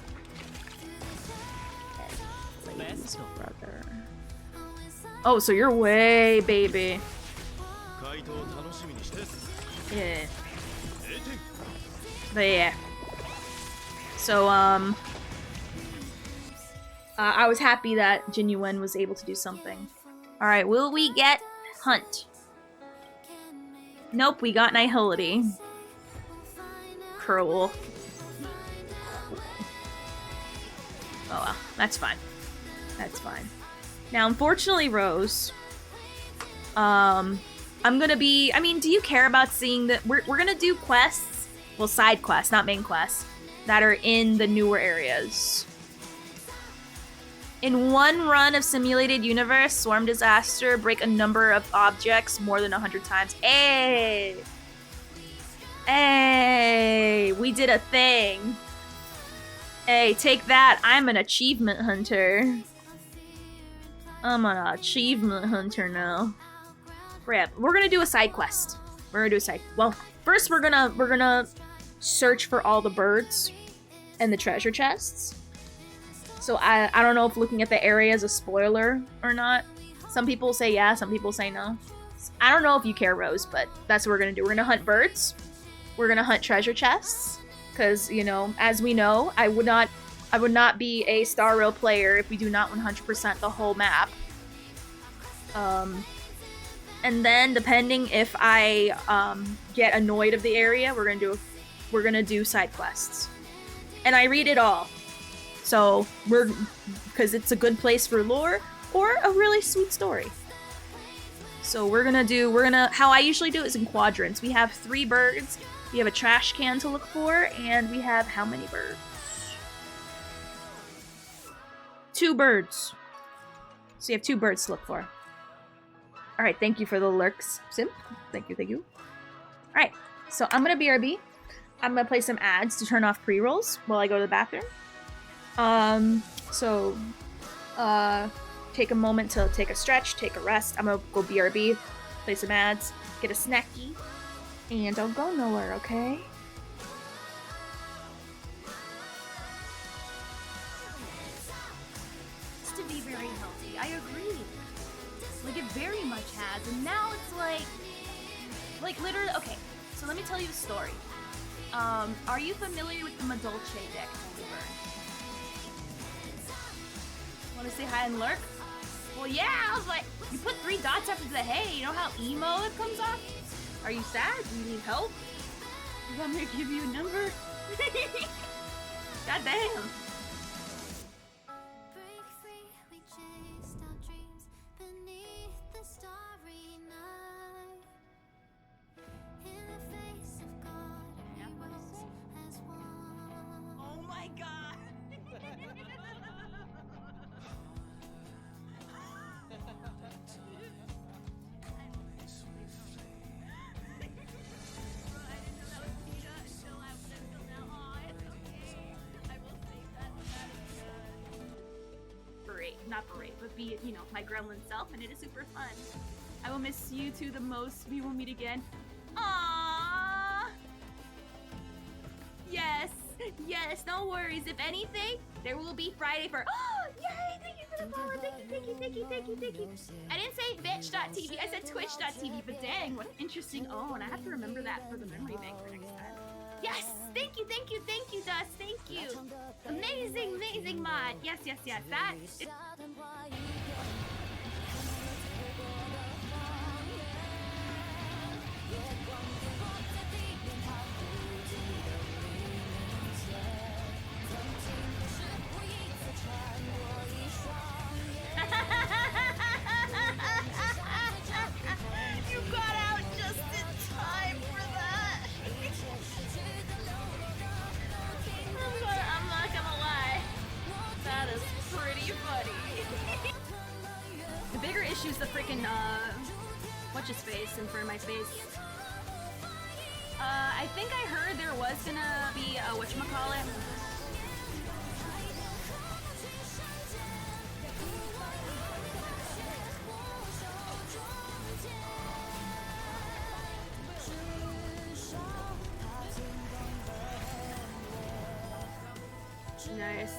Lady's brother. Oh, so you're way baby. Yeah. But yeah. So, I was happy that Jin Yuen was able to do something. Alright, will we get Hunt? Nope, we got Nihility. cruel. Oh well, that's fine. That's fine. Now, unfortunately, Rose, I'm gonna be, I mean, do you care about seeing that we're gonna do quests, well, side quests, not main quests, that are in the newer areas. In one run of Simulated Universe, Swarm Disaster, break a number of objects more than 100 times. Hey! Hey! We did a thing. Hey, take that. I'm an achievement hunter. I'm an achievement hunter now. Crap. We're gonna do a side quest. We're gonna do a side. Well, first we're gonna search for all the birds and the treasure chests. So I don't know if looking at the area is a spoiler or not. Some people say yeah, some people say no. I don't know if you care, Rose, but that's what we're gonna do. We're gonna hunt birds. We're gonna hunt treasure chests. Because, you know, as we know, I would not be a Star Rail player if we do not 100% the whole map. And then depending if I get annoyed of the area, we're gonna do side quests. And I read it all. So because it's a good place for lore or a really sweet story. So how I usually do it is in quadrants. We have 3 birds, we have a trash can to look for, and we have how many birds? 2 birds. So you have 2 birds to look for. Alright, thank you for the lurks, Simp. Thank you. Alright, so I'm gonna BRB. I'm gonna play some ads to turn off pre-rolls while I go to the bathroom. Take a moment to take a stretch, take a rest. I'm gonna go BRB, play some ads, get a snacky, and don't go nowhere, okay? It's to be very healthy, I agree. Like, it very much has, and now it's like literally, okay, so let me tell you a story. Are you familiar with the Madolce deck, Oliver? Wanna say hi and lurk? Well, yeah, I was like, you put 3 dots after the hey, you know how emo it comes off? Are you sad? Do you need help? You want me to give you a number? God damn. Oh my god. Not berate, but be, you know, my gremlin self, and it is super fun. I will miss you two the most. We will meet again. Aww. Yes, no worries. If anything, there will be Friday for. Oh, yay! Thank you for the follow. Thank you. I didn't say bitch.tv. I said twitch.tv. But dang, what interesting. Oh, and I have to remember that for the memory bank for next time. Yes! Thank you, Dust. Thank you. Amazing mod. Yes. That. You got out just in time for that. I'm not gonna lie. That is pretty funny. The bigger issue is the freaking, what's his face in front of my face. I think I heard there was gonna be a whatchamacallit. Nice.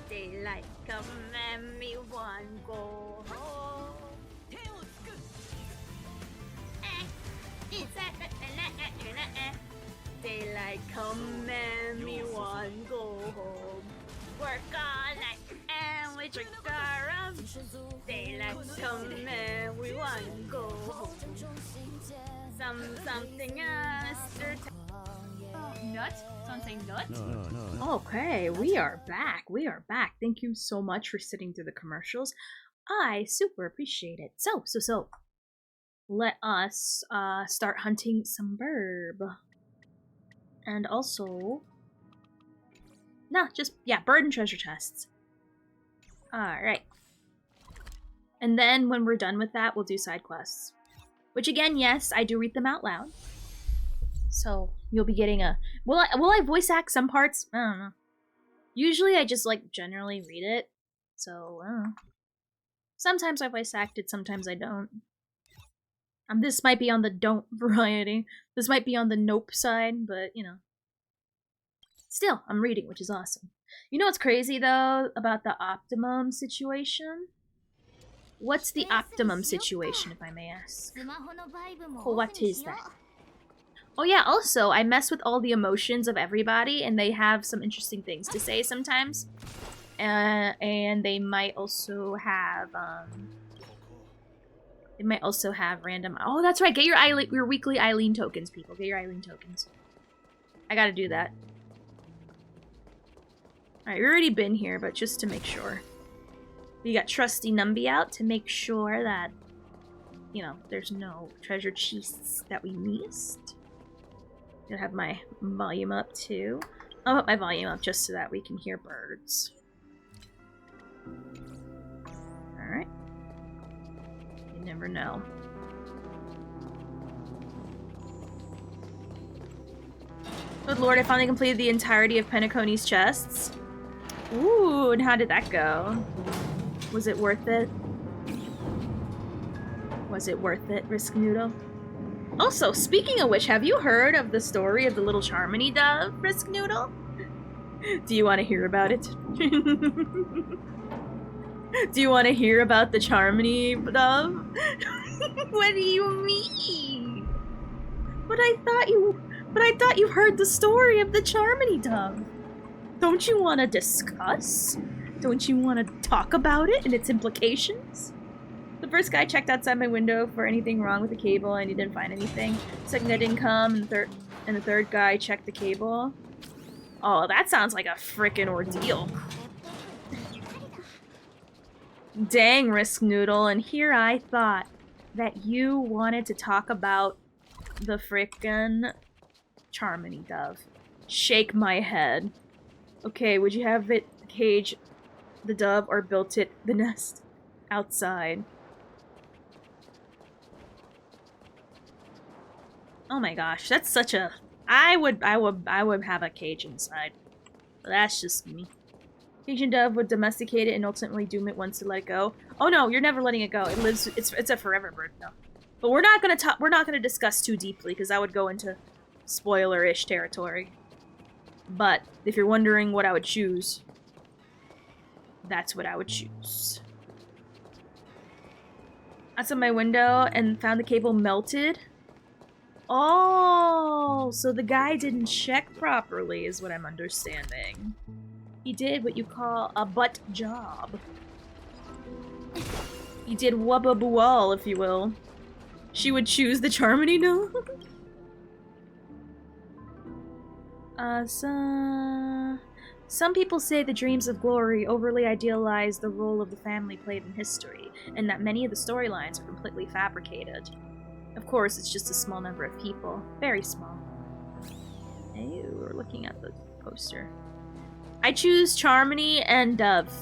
Daylight come and me one go home. Daylight come and me one go home. Work all night and we drink our rum. Daylight come and we wanna go home. Something Mr. Nut? Someone say nut? Okay, we are back. We are back. Thank you so much for sitting through the commercials. I super appreciate it. So, let us start hunting some burb. And also, bird and treasure chests. Alright. And then when we're done with that, we'll do side quests. Which again, yes, I do read them out loud. So you'll be getting a... Will I voice act some parts? I don't know. Usually I just like generally read it. So, I don't know. Sometimes I voice act it, sometimes I don't. This might be on the don't variety. This might be on the nope side, but you know. Still, I'm reading, which is awesome. You know what's crazy though about the optimum situation? What's the optimum situation, if I may ask? What is that? Oh yeah, also, I mess with all the emotions of everybody, and they have some interesting things to say sometimes. And they might also have, random... Oh, that's right, get your weekly Eileen tokens, people. Get your Eileen tokens. I gotta do that. Alright, we've already been here, but just to make sure. We got Trusty Numby out to make sure that, you know, there's no treasure chests that we missed. I'll have my volume up too. I'll put my volume up just so that we can hear birds. Alright. You never know. Good lord, I finally completed the entirety of Penacony's chests. Ooh, and how did that go? Was it worth it? Was it worth it, Risk Noodle? Also, speaking of which, have you heard of the story of the little charmony dove, Risk Noodle? Do you want to hear about it? Do you want to hear about the charmony dove? What do you mean? But I thought you heard the story of the charmony dove. Don't you want to discuss? Don't you want to talk about it and its implications? The first guy checked outside my window for anything wrong with the cable and he didn't find anything. Second guy didn't come and the third guy checked the cable. Oh, that sounds like a frickin' ordeal. Dang, Risk Noodle, and here I thought that you wanted to talk about the frickin' charmony dove. Shake my head. Okay, would you have it cage the dove or built it the nest outside? Oh my gosh, that's such a... I would have a cage inside. But that's just me. Cajun dove would domesticate it and ultimately doom it once to let it go. Oh no, you're never letting it go. It lives. It's a forever bird now. But we're not gonna discuss too deeply because that would go into spoiler-ish territory. But if you're wondering what I would choose, that's what I would choose. Outside my window and found the cable melted. Oh, so the guy didn't check properly is what I'm understanding. He did what you call a butt job. He did wubba boo if you will. She would choose the charmony, no? Some people say the dreams of glory overly idealize the role of the family played in history, and that many of the storylines are completely fabricated. Of course, it's just a small number of people. Very small. Hey, we're looking at the poster. I choose charmony and dove.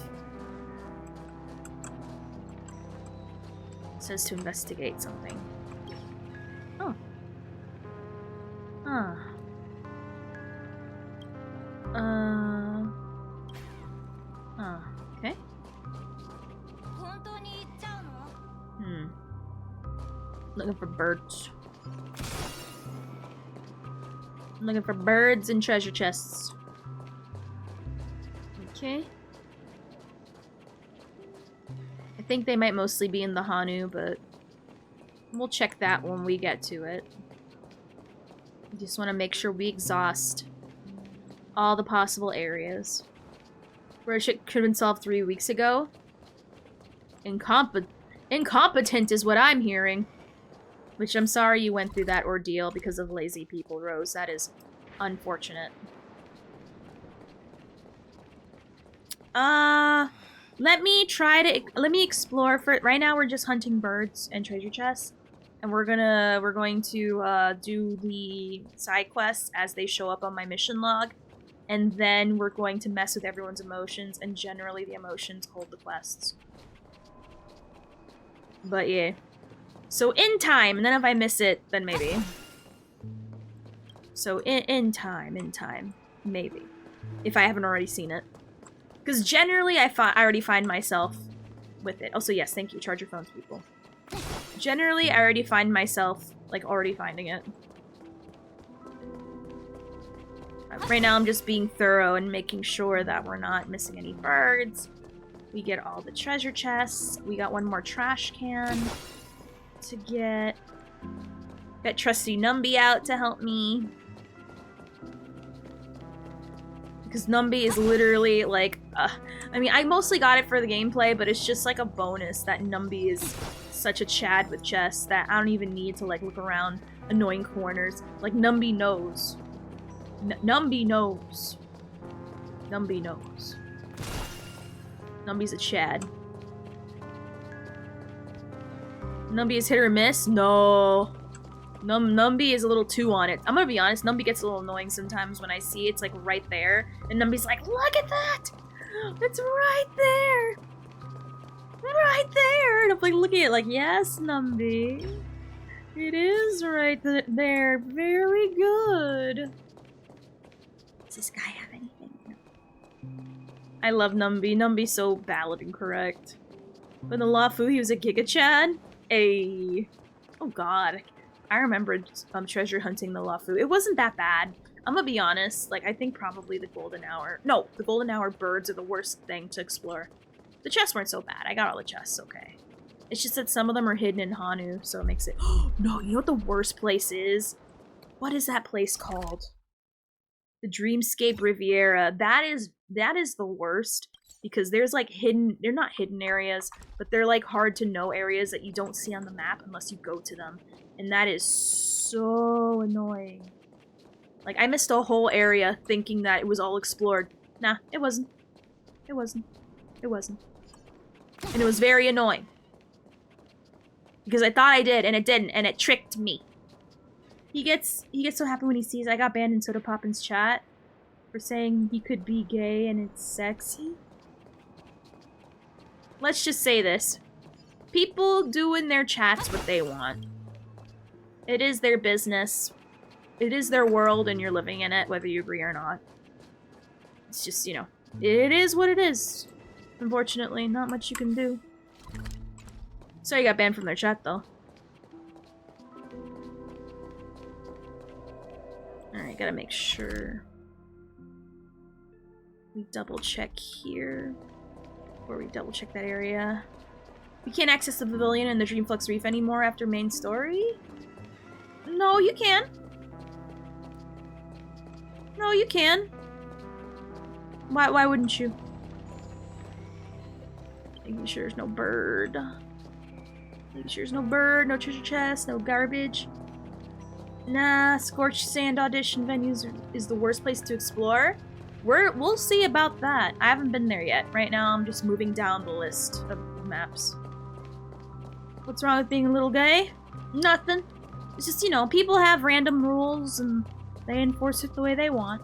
It says to investigate something. Oh. Huh. Okay. Looking for birds. I'm looking for birds and treasure chests. Okay. I think they might mostly be in the Hanu, but we'll check that when we get to it. I just want to make sure we exhaust all the possible areas. Where it should have been solved 3 weeks ago. Incompetent is what I'm hearing. Which I'm sorry you went through that ordeal because of lazy people, Rose. That is unfortunate. Let me explore for right now. We're just hunting birds and treasure chests, and we're going to do the side quests as they show up on my mission log, and then we're going to mess with everyone's emotions, and generally the emotions hold the quests. But yeah, so in time, and then if I miss it, then maybe. So in time, maybe, if I haven't already seen it. Because generally, I already find myself with it. Also, yes, thank you, charge your phones, people. Generally, I already find myself, like, already finding it. Right now, I'm just being thorough and making sure that we're not missing any birds. We get all the treasure chests. We got one more trash can to get. Got trusty Numby out to help me. Because Numby is literally, like, I mean, I mostly got it for the gameplay, but it's just, like, a bonus that Numby is such a Chad with chess that I don't even need to, like, look around annoying corners. Like, Numby knows. Numby knows. Numby knows. Numby's a Chad. Numby is hit or miss? No. Numby is a little too on it. I'm gonna be honest, Numby gets a little annoying sometimes when I see it's like right there, and Numby's like, look at that! It's right there! Right there! And I'm like looking at it like, yes, Numby. It is right there. Very good. Does this guy have anything? I love Numby. Numby's so valid and correct. But in the Lafu, he was a Giga Chad. Oh god. I remember treasure hunting the Lafu. It wasn't that bad. I'm gonna be honest. Like, I think probably the Golden Hour. No, the Golden Hour birds are the worst thing to explore. The chests weren't so bad. I got all the chests okay. It's just that some of them are hidden in Hanu, so it makes it. Oh no! You know what the worst place is? What is that place called? The Dreamscape Riviera. That is the worst because there's like hidden. They're not hidden areas, but they're like hard to know areas that you don't see on the map unless you go to them. And that is so annoying. Like, I missed a whole area thinking that it was all explored. Nah, it wasn't. It wasn't. It wasn't. And it was very annoying. Because I thought I did, and it didn't, and it tricked me. He gets so happy when he sees I got banned in Soda Poppin's chat for saying he could be gay and it's sexy. Let's just say this. People do in their chats what they want. It is their business. It is their world and you're living in it, whether you agree or not. It's just, you know, it is what it is. Unfortunately, not much you can do. So you got banned from their chat, though. Alright, gotta make sure we double check here. Before we double check that area. We can't access the pavilion and the Dreamflux Reef anymore after main story? No, you can. No, you can. Why wouldn't you? Making sure there's no bird. Making sure there's no bird, no treasure chest, no garbage. Nah, Scorched Sand audition venues is the worst place to explore. We'll see about that. I haven't been there yet. Right now, I'm just moving down the list of maps. What's wrong with being a little gay? Nothing. It's just, you know, people have random rules and they enforce it the way they want.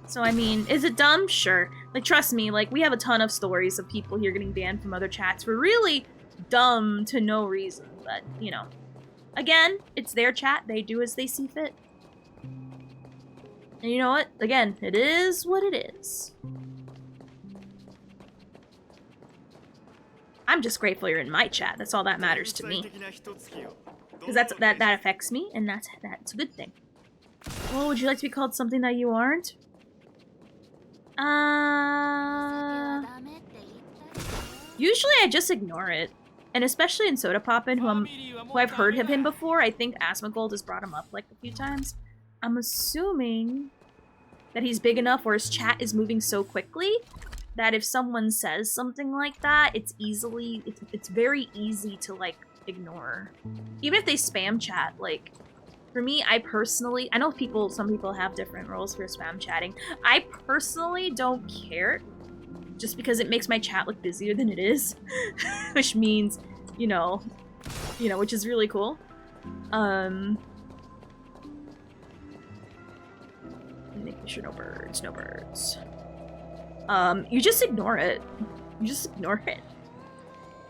So, I mean, is it dumb? Sure. Like, trust me, like, we have a ton of stories of people here getting banned from other chats for really dumb to no reason. But, you know, again, it's their chat. They do as they see fit. And you know what? Again, it is what it is. I'm just grateful you're in my chat. That's all that matters to me. Because that affects me, and that's a good thing. Well, would you like to be called something that you aren't? Usually I just ignore it. And especially in Soda Poppin, who I've heard of him before, I think Asmongold has brought him up like a few times. I'm assuming that he's big enough or his chat is moving so quickly that if someone says something like that, it's very easy to like ignore. Even if they spam chat, like for me, I personally, I know some people have different rules for spam chatting. I personally don't care, just because it makes my chat look busier than it is, which means, which is really cool. Making sure no birds. You just ignore it.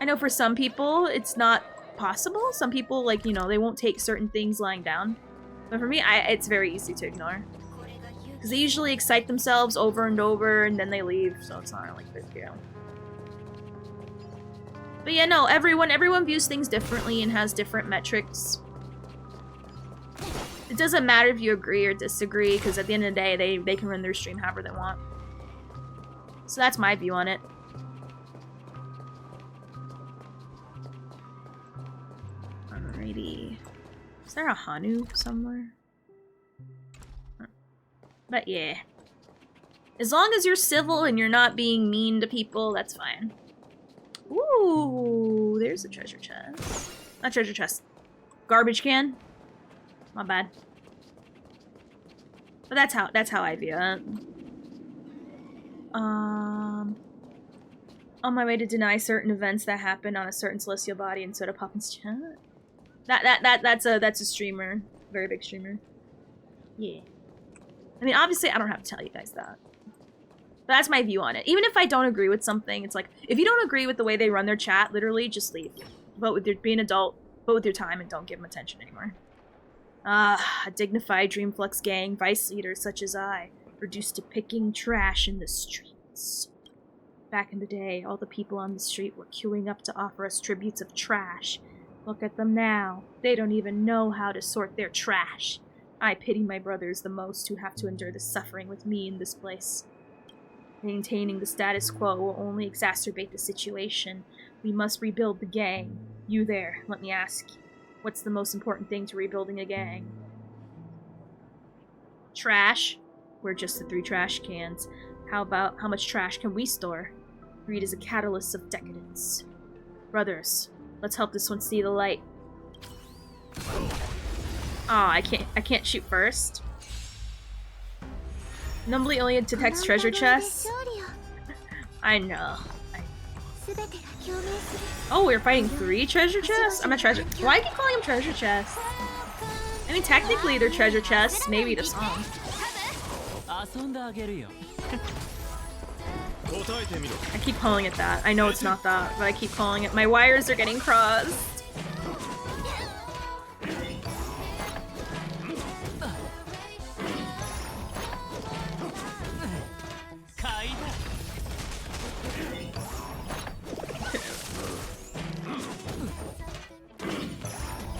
I know for some people it's not possible. Some people, like, they won't take certain things lying down. But for me, it's very easy to ignore. Because they usually excite themselves over and over and then they leave, so it's not really a big deal. But yeah, no, everyone views things differently and has different metrics. It doesn't matter if you agree or disagree, because at the end of the day, they can run their stream however they want. So that's my view on it. Alrighty. Is there a Hanu somewhere? But yeah. As long as you're civil and you're not being mean to people, that's fine. Ooh, there's a treasure chest. Not treasure chest. Garbage can. My bad. But that's how I view it. On my way to deny certain events that happen on a certain celestial body in Soda Poppin's chat. That's a streamer. Very big streamer. Yeah. I mean, obviously I don't have to tell you guys that. But that's my view on it. Even if I don't agree with something, it's like, if you don't agree with the way they run their chat, literally just leave. Vote with be an adult, vote with your time, and don't give them attention anymore. A dignified Dreamflux gang, vice leaders such as I, reduced to picking trash in the streets. Back in the day, all the people on the street were queuing up to offer us tributes of trash. Look at them now. They don't even know how to sort their trash. I pity my brothers the most who have to endure the suffering with me in this place. Maintaining the status quo will only exacerbate the situation. We must rebuild the gang. You there, let me ask you. What's the most important thing to rebuilding a gang? Trash? We're just the 3 trash cans. How much trash can we store? Greed is a catalyst of decadence. Brothers, let's help this one see the light. Aw, I can't shoot first. Numbly only detects treasure chests. I know. Oh, we're fighting 3 treasure chests? I'm a treasure. Why do I keep calling them treasure chests? I mean, technically they're treasure chests, maybe to some. I keep calling it that. I know it's not that, but I keep calling it. My wires are getting crossed.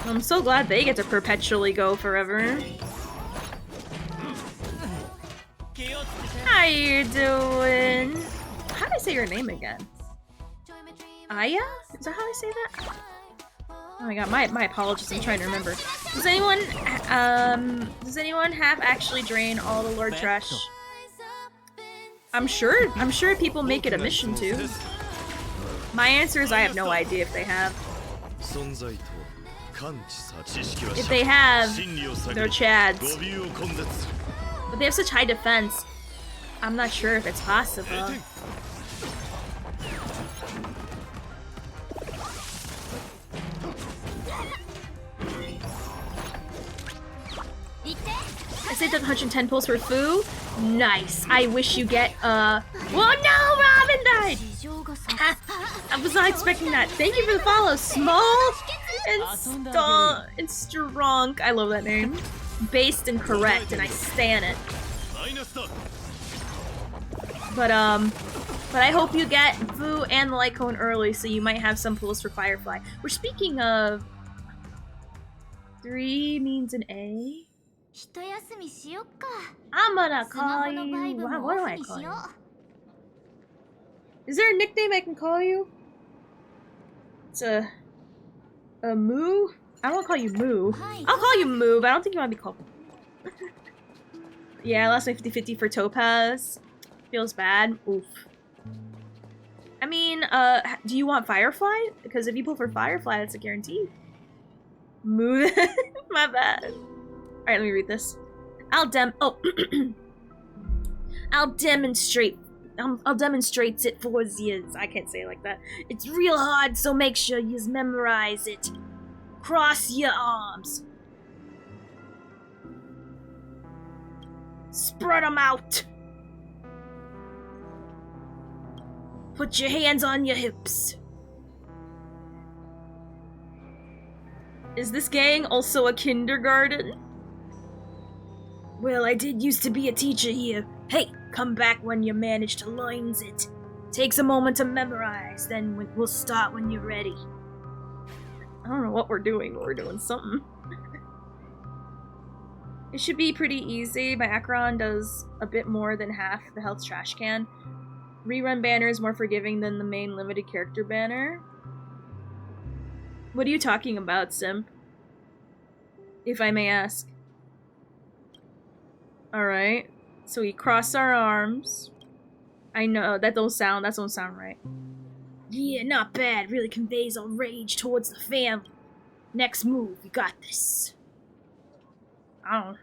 I'm so glad they get to perpetually go forever. How you doing? How do I say your name again? Aya? Is that how I say that? Oh my god, my apologies, I'm trying to remember. Does anyone have actually drained all the Lord Trash? I'm sure people make it a mission to. My answer is I have no idea if they have. If they have, they're chads. But they have such high defense. I'm not sure if it's possible. I saved up 110 pulls for Fu. Nice. I wish you get Well, no, Robin died. I was not expecting that. Thank you for the follow, Small and Strong. I love that name. Based and correct, and I stan it. But I hope you get Fu and the Light Cone early, so you might have some pulls for Firefly. We're speaking of 3 means an A. I'm gonna call you. What do I call you? Is there a nickname I can call you? It's a Moo? I don't want to call you Moo. I'll call you Moo, but I don't think you want to be called. Yeah, I lost my 50-50 for Topaz. Feels bad. Oof. I mean, do you want Firefly? Because if you pull for Firefly, that's a guarantee. Move. My bad. Alright, let me read this. I'll demonstrate it for yous. I can't say it like that. It's real hard, so make sure yous memorize it. Cross your arms. Spread them out. Put your hands on your hips. Is this gang also a kindergarten? Well, I did used to be a teacher here. Hey, come back when you manage to learn it. Takes a moment to memorize, then we'll start when you're ready. I don't know what we're doing, but we're doing something. It should be pretty easy. My Acheron does a bit more than half the health trash can. Rerun banner is more forgiving than the main limited character banner. What are you talking about, Simp? If I may ask. Alright. So we cross our arms. I know, that don't sound right. Yeah, not bad. Really conveys our rage towards the family. Next move, you got this. I don't.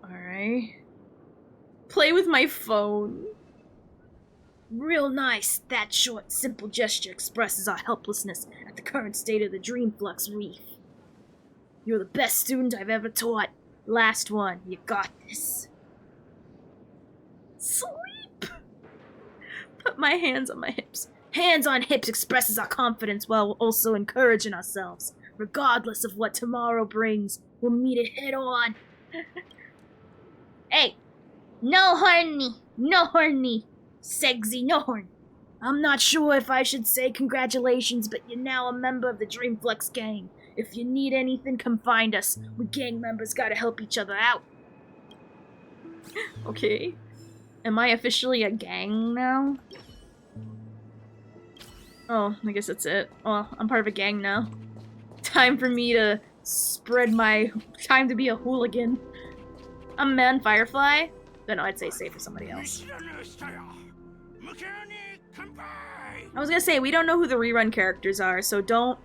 Alright. Play with my phone. Real nice. That short, simple gesture expresses our helplessness at the current state of the Dreamflux Reef. You're the best student I've ever taught. Last one. You got this. Sleep. Put my hands on my hips. Hands on hips expresses our confidence while also encouraging ourselves. Regardless of what tomorrow brings, we'll meet it head on. Hey, no horny, sexy, no horn. I'm not sure if I should say congratulations, but you're now a member of the Dreamflux gang. If you need anything, come find us. We gang members gotta help each other out. Okay. Am I officially a gang now? Oh, I guess that's it. Well, I'm part of a gang now. Time for me to spread my... Time to be a hooligan. I'm Man Firefly? Then I'd say save for somebody else. I was gonna say, we don't know who the rerun characters are, so don't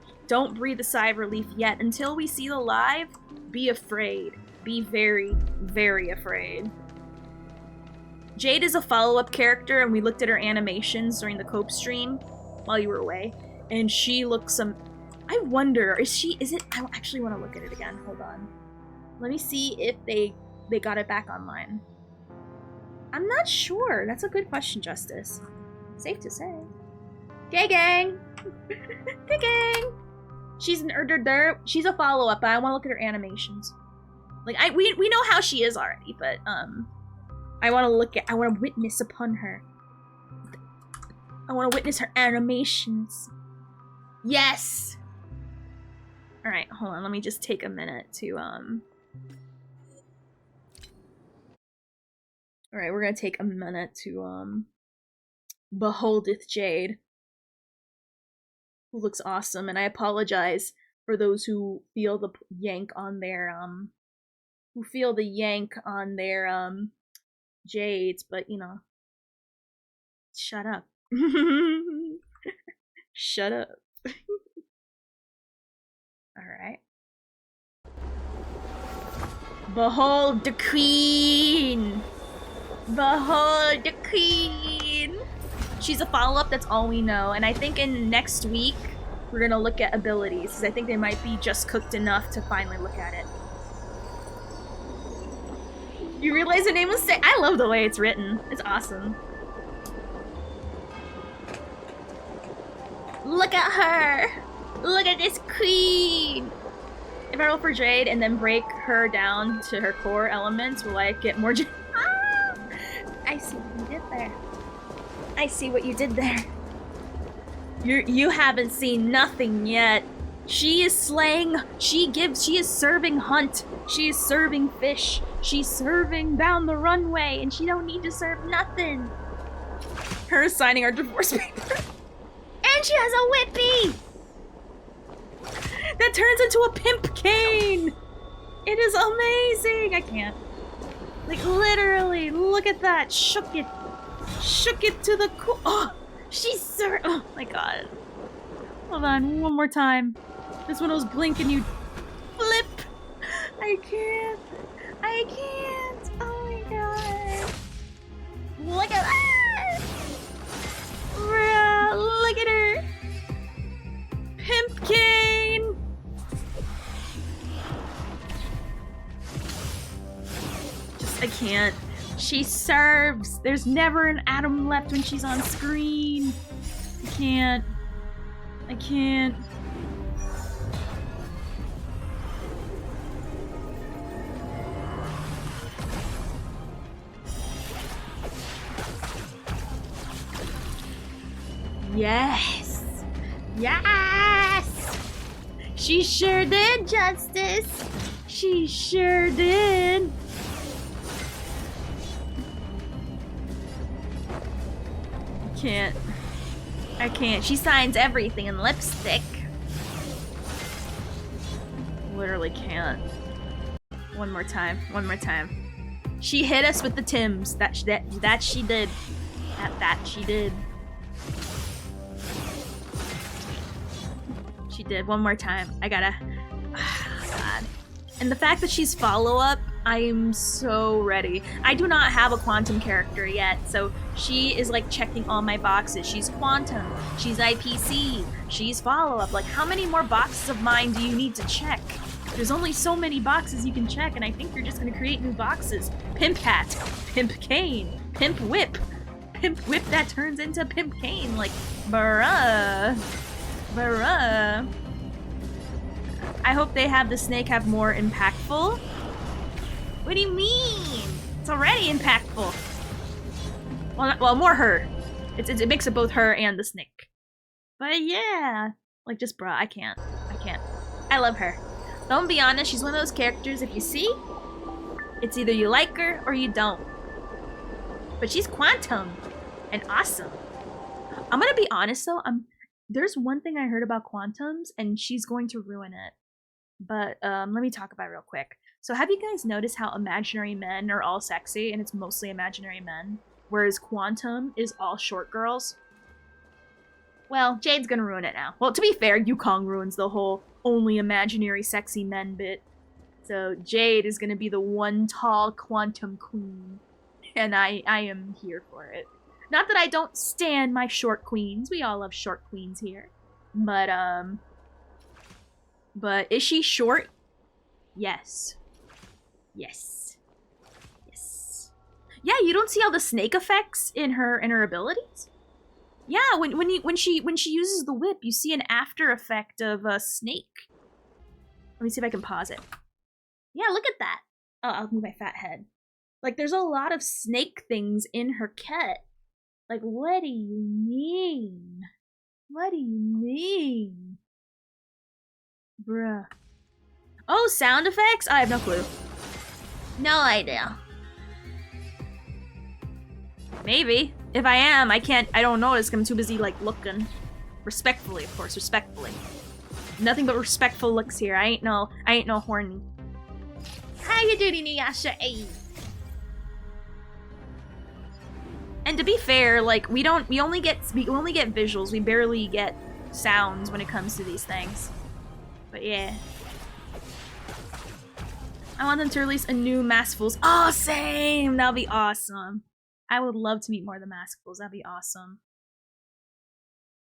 breathe a sigh of relief yet. Until we see the live, be afraid. Be very, very afraid. Jade is a follow-up character, and we looked at her animations during the Cope stream while you were away, and she looks I wonder, is it, I actually want to look at it again, hold on. Let me see if they got it back online. I'm not sure, that's a good question, Justice. Safe to say. Gay gang! Gay gang! She's she's a follow-up, but I want to look at her animations. Like, we know how she is already, but, I want to witness upon her. I want to witness her animations. Yes! Alright, hold on, let me just take a minute to, Alright, we're gonna take a minute to, beholdeth Jade. Who looks awesome, and I apologize for those who feel the yank on their, Jades, but, you know. Shut up. Shut up. Alright. Behold the queen! Behold the queen! She's a follow-up, that's all we know. And I think in next week, we're gonna look at abilities, because I think they might be just cooked enough to finally look at it. You realize the name was sick? I love the way it's written. It's awesome. Look at her! Look at this queen! If I roll for Jade and then break her down to her core elements, will I get more Jade? Ah! I see what you did there. I see what you did there. You haven't seen nothing yet. She is slaying, she is serving hunt. She is serving fish. She's serving down the runway, and she don't need to serve nothing. Her signing our divorce paper. And she has a whippy! That turns into a pimp cane! It is amazing! I can't. Like, literally, look at that. Shook it. Shook it to the core. Oh, she's oh my god. Hold on, one more time. This one was blinking, you flip. I can't. I can't. Oh my god. Look at that. Bruh, look at her. Pimp cane. I can't. She serves. There's never an atom left when she's on screen. I can't. I can't. Yes. Yes. She sure did, Justice. She sure did. Can't. I can't. She signs everything in lipstick. Literally can't. One more time. One more time. She hit us with the Tims. That she did. That she did. She did. One more time. I gotta. Oh, God. And the fact that she's follow-up, I am so ready. I do not have a Quantum character yet, so she is like checking all my boxes. She's Quantum, she's IPC, she's follow-up. Like, how many more boxes of mine do you need to check? There's only so many boxes you can check, and I think you're just gonna create new boxes. Pimp Hat, Pimp Cane, Pimp Whip that turns into Pimp Cane. Like, bruh. Bruh. I hope they have the snake have more impactful. What do you mean? It's already impactful. Well, more her. It's a mix of both her and the snake. But yeah, like just bruh, I can't. I love her. Don't be honest, she's one of those characters. If you see, it's either you like her or you don't. But she's Quantum and awesome. I'm gonna be honest though. There's one thing I heard about Quantums, and she's going to ruin it. But let me talk about it real quick. So have you guys noticed how imaginary men are all sexy, and it's mostly imaginary men, whereas Quantum is all short girls? Well, Jade's gonna ruin it now. Well, to be fair, Yukong ruins the whole only imaginary sexy men bit. So Jade is gonna be the one tall Quantum queen, and I am here for it. Not that I don't stand my short queens. We all love short queens here. But is she short? Yes. Yes. Yes. Yeah, you don't see all the snake effects in her abilities? Yeah, when she uses the whip, you see an after effect of a snake. Let me see if I can pause it. Yeah, look at that. Oh, I'll move my fat head. Like, there's a lot of snake things in her cut. Like, what do you mean? What do you mean? Bruh. Oh, sound effects? I have no clue. No idea. Maybe. If I am, I don't notice. I'm too busy, like, looking. Respectfully, of course, respectfully. Nothing but respectful looks here. I ain't no horny. How you doing, Inuyasha? Hey. And to be fair, like, we only get visuals. We barely get sounds when it comes to these things. But yeah. I want them to release a new Maskfuls. Oh, same! That'll be awesome. I would love to meet more of the Maskfuls. That'd be awesome.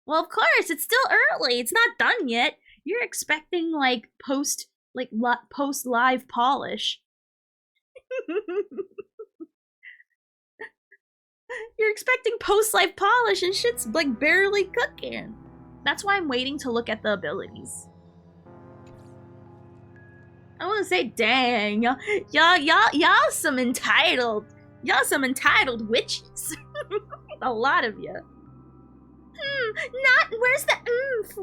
Well, of course, it's still early. It's not done yet. You're expecting, like, post-live polish. You're expecting post-life polish and shit's like barely cooking. That's why I'm waiting to look at the abilities. I want to say, dang, y'all some entitled witches. A lot of you. Where's the oomph?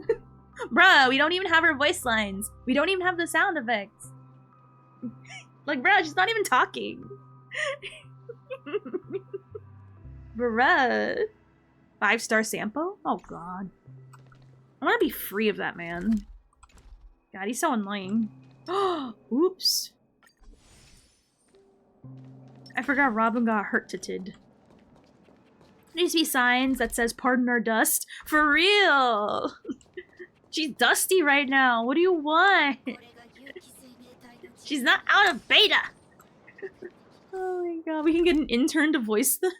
Bruh, we don't even have her voice lines. We don't even have the sound effects. Like, bruh, she's not even talking. Bruh. 5-star Sampo? Oh god. I want to be free of that man. God, he's so annoying. Oops. I forgot Robin got hurted. There needs to be signs that says pardon our dust. For real! She's dusty right now. What do you want? She's not out of beta! Oh my god, we can get an intern to voice them.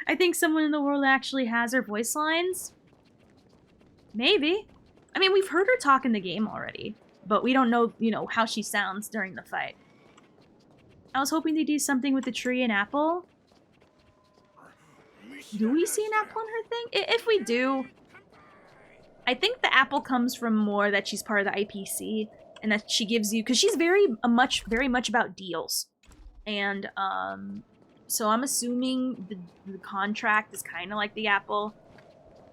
I think someone in the world actually has her voice lines. Maybe. I mean, we've heard her talk in the game already, but we don't know, you know, how she sounds during the fight. I was hoping to do something with the tree and apple. Do we see an apple in her thing? If we do, I think the apple comes from more that she's part of the IPC and that she gives you, because she's very much about deals. And, so I'm assuming the contract is kind of like the apple.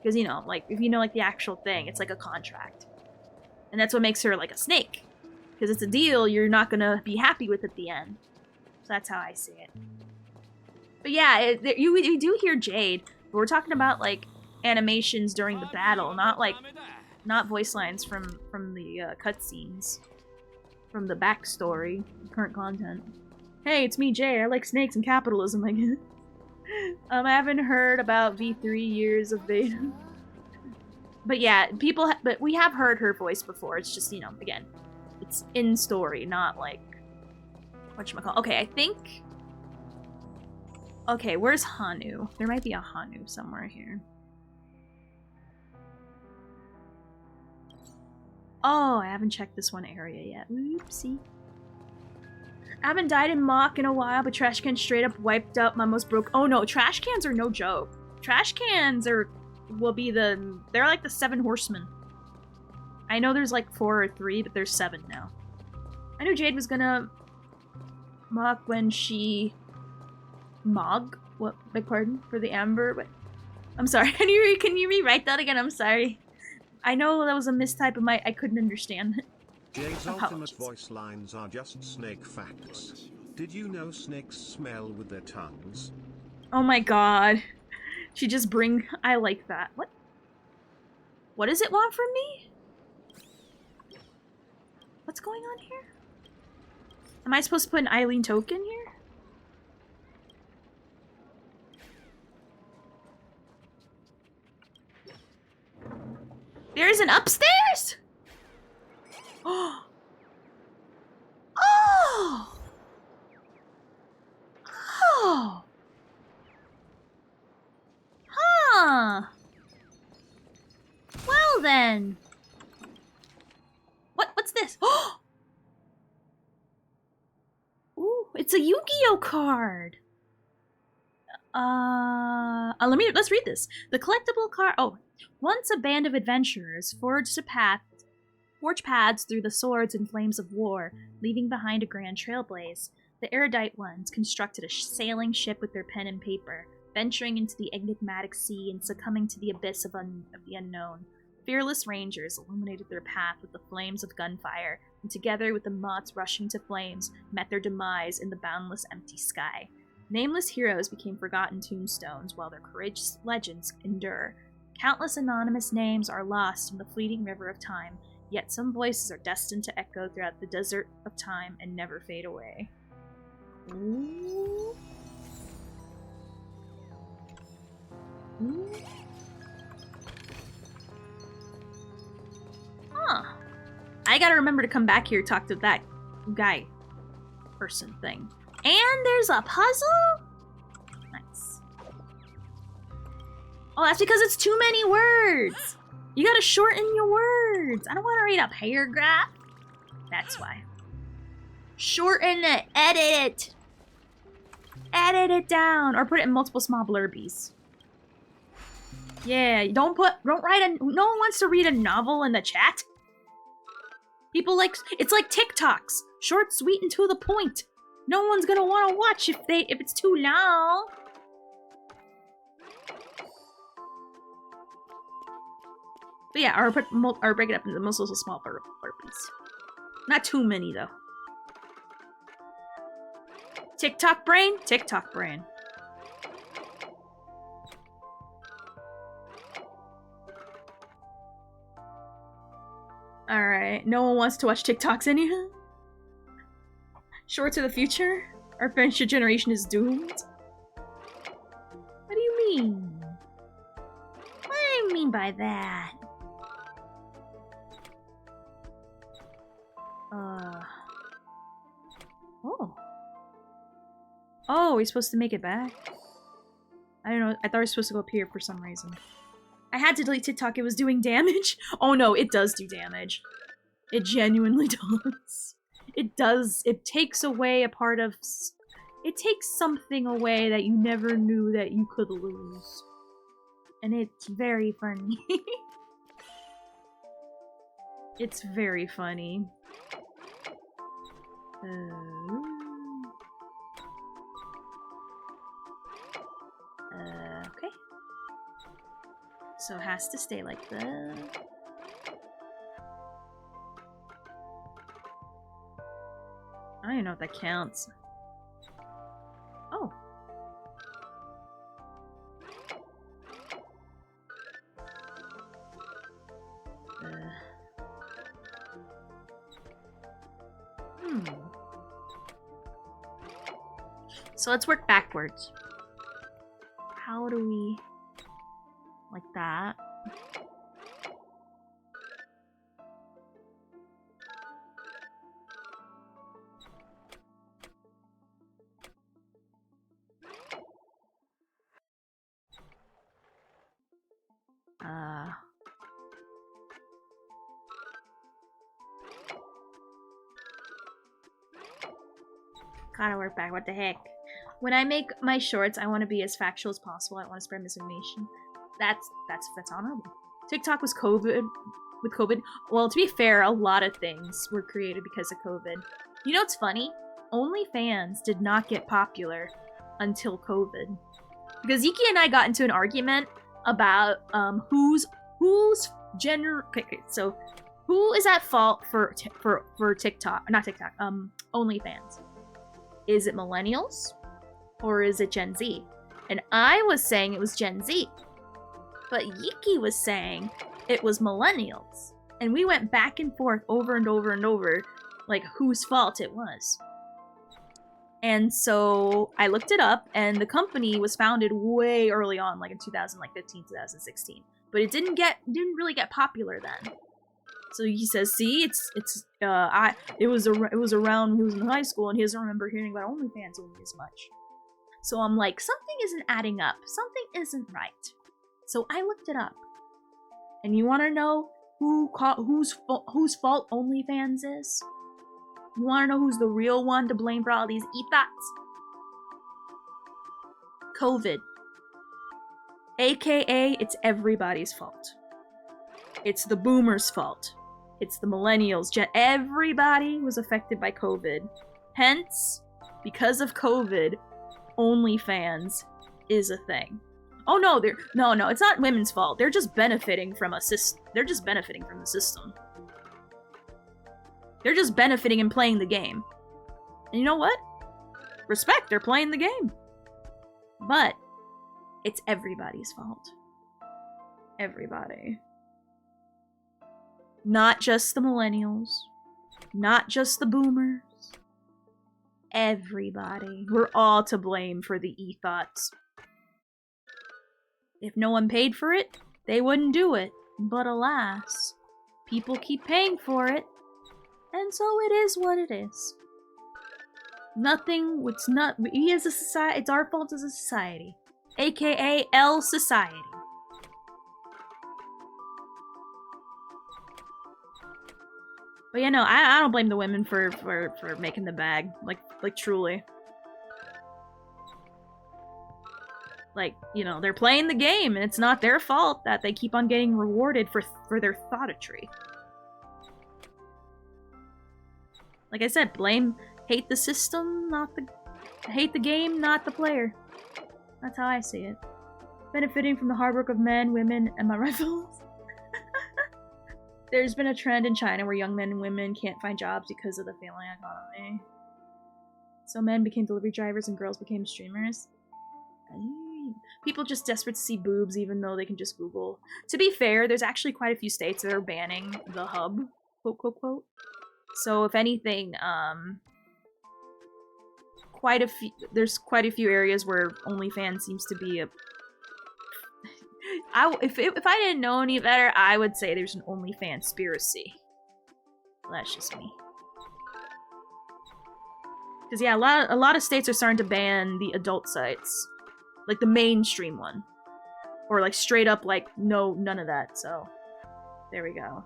Because, you know, like, if you know, like, the actual thing, it's like a contract. And that's what makes her, like, a snake. Because it's a deal you're not gonna be happy with at the end. So that's how I see it. But yeah, we do hear Jade, but we're talking about, like, animations during the battle, not voice lines from the cutscenes. From the backstory, current content. Hey, it's me, Jay. I like snakes and capitalism, I guess. I haven't heard about V3 years of beta. But yeah, but we have heard her voice before. It's just, you know, again, it's in story, not like whatchamacallit. Okay, I think. Okay, where's Hanu? There might be a Hanu somewhere here. Oh, I haven't checked this one area yet. Oopsie. I haven't died in Mock in a while, but trash cans straight up wiped out my most broke. Oh no, trash cans are no joke. Trash cans they're like the 7 horsemen. I know there's like 4 or 3, but there's 7 now. I knew Jade was gonna Mock when she what? Beg pardon for the amber. Wait, I'm sorry. Can you rewrite that again? I'm sorry. I know that was a mistype of I couldn't understand. Jade's ultimate voice lines are just snake facts. Did you know snakes smell with their tongues? Oh my god. She just I like that. What? What does it want from me? What's going on here? Am I supposed to put an Eileen token here? There's an upstairs? Oh! Oh! Oh! Huh! Well then. What's this? Oh! Ooh, it's a Yu-Gi-Oh card. Let's read this. The collectible card. Oh, once a band of adventurers forged paths through the swords and flames of war, leaving behind a grand trailblaze. The erudite ones constructed a sailing ship with their pen and paper, venturing into the enigmatic sea and succumbing to the abyss of the unknown. Fearless rangers illuminated their path with the flames of gunfire, and together with the moths rushing to flames, met their demise in the boundless empty sky. Nameless heroes became forgotten tombstones, while their courageous legends endure. Countless anonymous names are lost in the fleeting river of time, yet some voices are destined to echo throughout the desert of time and never fade away. Ooh. Ooh. Huh. I gotta remember to come back here to talk to that guy person thing. And there's a puzzle? Nice. Oh, that's because it's too many words. You gotta shorten your words. I don't want to read a paragraph. That's why. Shorten it. Edit it. Edit it down. Or put it in multiple small blurbies. Yeah, don't write no one wants to read a novel in the chat. People it's like TikToks. Short, sweet, and to the point. No one's gonna want to watch if it's too long. But yeah, or break it up into multiple small burpees. Not too many though. TikTok brain, TikTok brain. Alright, no one wants to watch TikToks anyhow. Shorts of the future? Our friendship generation is doomed? What do you mean? What do you mean by that? Oh. Oh, we're supposed to make it back? I don't know. I thought we were supposed to go up here for some reason. I had to delete TikTok. It was doing damage. Oh no, it does do damage. It genuinely does. It does. It takes away a part of... It takes something away that you never knew that you could lose. And it's very funny. It's very funny. Okay. So it has to stay like that. I don't even know if that counts. Oh. So let's work backwards. How do we... like that? Gotta work back, what the heck? When I make my shorts, I want to be as factual as possible. I want to spread misinformation. That's honorable. TikTok was with COVID. Well, to be fair, a lot of things were created because of COVID. You know what's funny? OnlyFans did not get popular until COVID. Because Yiki and I got into an argument about who's gender. Okay, so who is at fault for TikTok? Not TikTok. OnlyFans. Is it millennials or is it Gen Z? And I was saying it was Gen Z, but Yiki was saying it was millennials. And we went back and forth over and over and over, like whose fault it was. And so I looked it up, and the company was founded way early on, like in 2015, 2016. But it didn't really get popular then. So he says, "See, it was around when he was in high school, and he doesn't remember hearing about OnlyFans only as much." So I'm like, something isn't adding up. Something isn't right. So I looked it up, and you want to know whose fault OnlyFans is? You want to know who's the real one to blame for all these e-thoughts? COVID. AKA, it's everybody's fault. It's the boomers' fault. It's the millennials. Everybody was affected by COVID. Hence, because of COVID, OnlyFans is a thing. Oh no, no, it's not women's fault. They're just benefiting from a system. They're just benefiting from the system. They're just benefiting and playing the game. And you know what? Respect, they're playing the game. But it's everybody's fault. Everybody. Not just the millennials. Not just the boomers. Everybody. We're all to blame for the e-thoughts. If no one paid for it, they wouldn't do it. But alas, people keep paying for it. And so it is what it is. We as a society, it's our fault as a society. AKA L Society. But yeah, no, I don't blame the women for making the bag. Like truly. Like, you know, they're playing the game, and it's not their fault that they keep on getting rewarded for their thoughtry. Like I said, hate the system, hate the game, not the player. That's how I see it. Benefiting from the hard work of men, women, and my rifles. There's been a trend in China where young men and women can't find jobs because of the failing economy. So men became delivery drivers and girls became streamers. People just desperate to see boobs even though they can just Google. To be fair, there's actually quite a few states that are banning the hub, quote, quote, quote. So if anything, quite a few. There's quite a few areas where OnlyFans seems to be a. If I didn't know any better, I would say there's an OnlyFans conspiracy. Well, that's just me. Because yeah, a lot of states are starting to ban the adult sites, like the mainstream one, or like straight up like no, none of that. So there we go.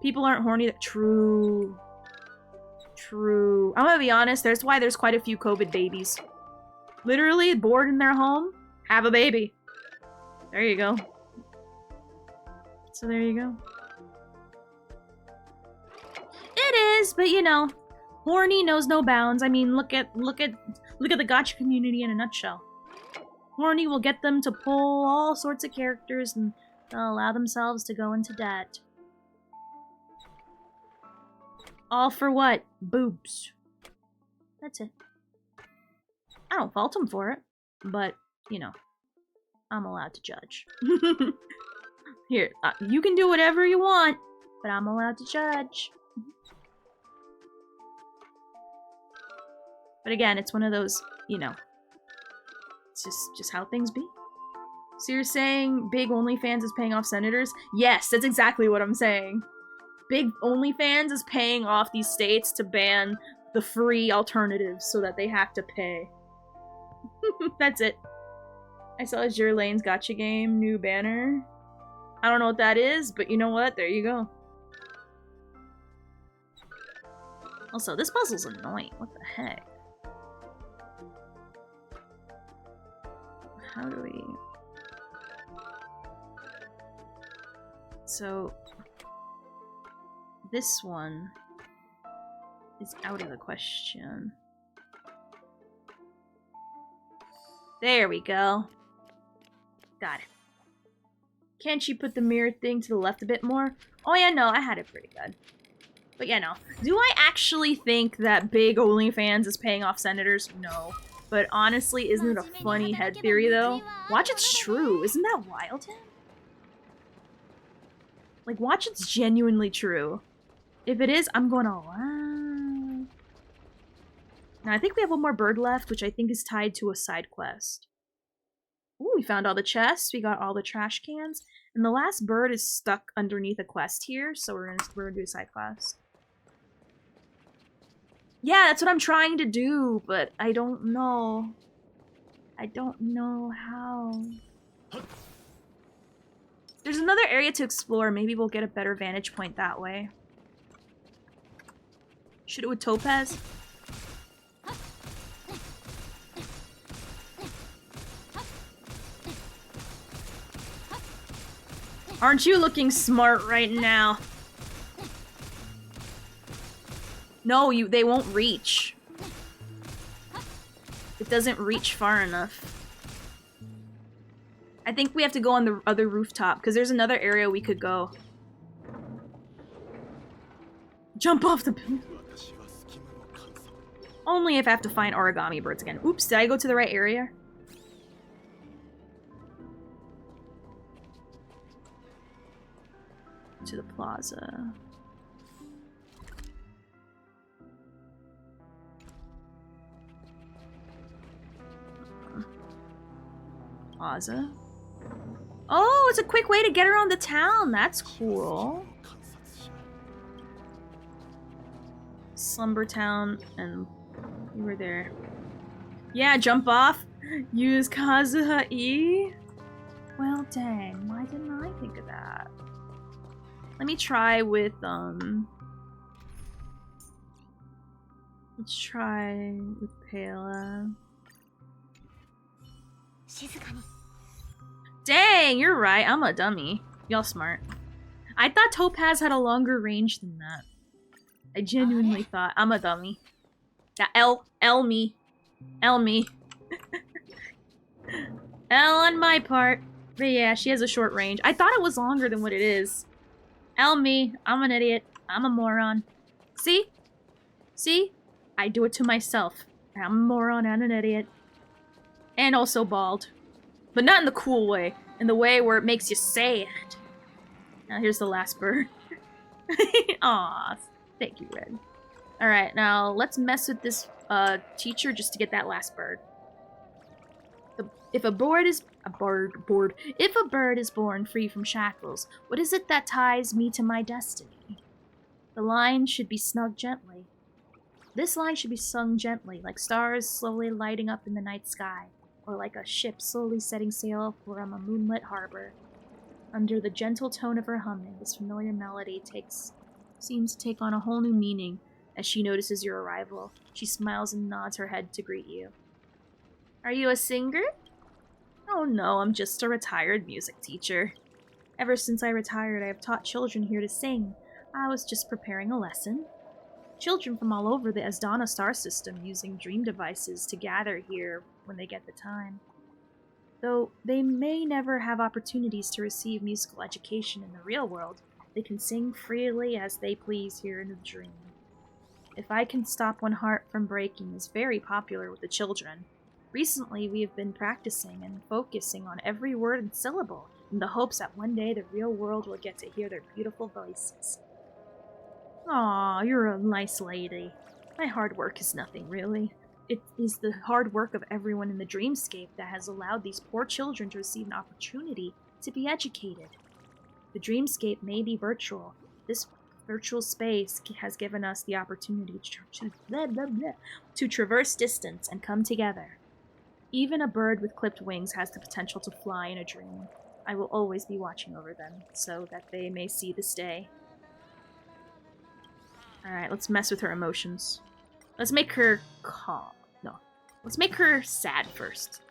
People aren't horny. True. True. I'm gonna be honest, there's why there's quite a few COVID babies. Literally bored in their home, have a baby. There you go. So there you go. It is, but you know, horny knows no bounds. I mean, look at the gacha community in a nutshell. Horny will get them to pull all sorts of characters and allow themselves to go into debt. All for what? Boobs. That's it. I don't fault them for it, but, you know, I'm allowed to judge. Here, you can do whatever you want, but I'm allowed to judge. But again, it's one of those, you know, it's just how things be. So you're saying big OnlyFans is paying off senators? Yes, that's exactly what I'm saying. Big OnlyFans is paying off these states to ban the free alternatives so that they have to pay. That's it. I saw Azure Lane's gacha game, new banner. I don't know what that is, but you know what? There you go. Also, this puzzle's annoying. What the heck? How do we... So... This one is out of the question. There we go. Got it. Can't you put the mirror thing to the left a bit more? Oh yeah, no, I had it pretty good. But yeah, no. Do I actually think that big OnlyFans is paying off senators? No. But honestly, isn't it a funny head theory though? Watch It's true. Isn't that wild, Tim? Like, watch It's genuinely true. If it is, I'm going all out. Now, I think we have one more bird left, which I think is tied to a side quest. Ooh, we found all the chests. We got all the trash cans. And the last bird is stuck underneath a quest here, so we're gonna do a side quest. Yeah, that's what I'm trying to do, but I don't know. I don't know how. There's another area to explore. Maybe we'll get a better vantage point that way. Shoot it with Topaz? Aren't you looking smart right now? No, they won't reach. It doesn't reach far enough. I think we have to go on the other rooftop, because there's another area we could go. Jump off the... Only if I have to find origami birds again. Oops, did I go to the right area? To the plaza. Plaza. Oh, it's a quick way to get around the town. That's cool. Slumber Town, and we were there. Yeah, jump off. Use Kazuha E. Well, dang. Why didn't I think of that? Let me try with, let's try with Pela. Dang, you're right. I'm a dummy. Y'all smart. I thought Topaz had a longer range than that. I genuinely thought. I'm a dummy. Yeah, L me. L me. L on my part. But yeah, she has a short range. I thought it was longer than what it is. L me. I'm an idiot. I'm a moron. See? See? I do it to myself. I'm a moron and an idiot. And also bald. But not in the cool way. In the way where it makes you sad. Now here's the last bird. Aw. Thank you, Red. Alright, now let's mess with this teacher just to get that last bird. If a bird is born free from shackles, what is it that ties me to my destiny? The line should be snug gently. This line should be sung gently, like stars slowly lighting up in the night sky, or like a ship slowly setting sail from a moonlit harbor. Under the gentle tone of her humming, this familiar melody seems to take on a whole new meaning as she notices your arrival. She smiles and nods her head to greet you. Are you a singer? Oh no, I'm just a retired music teacher. Ever since I retired, I have taught children here to sing. I was just preparing a lesson. Children from all over the Asdana star system using dream devices to gather here when they get the time. Though they may never have opportunities to receive musical education in the real world, they can sing freely as they please here in the dream. If I Can Stop One Heart from Breaking is very popular with the children. Recently, we have been practicing and focusing on every word and syllable in the hopes that one day the real world will get to hear their beautiful voices. Aw, you're a nice lady. My hard work is nothing, really. It is the hard work of everyone in the dreamscape that has allowed these poor children to receive an opportunity to be educated. The dreamscape may be virtual. This virtual space has given us the opportunity to traverse distance and come together. Even a bird with clipped wings has the potential to fly in a dream. I will always be watching over them, so that they may see this day. Alright, let's mess with her emotions. Let's make her calm. No. Let's make her sad first.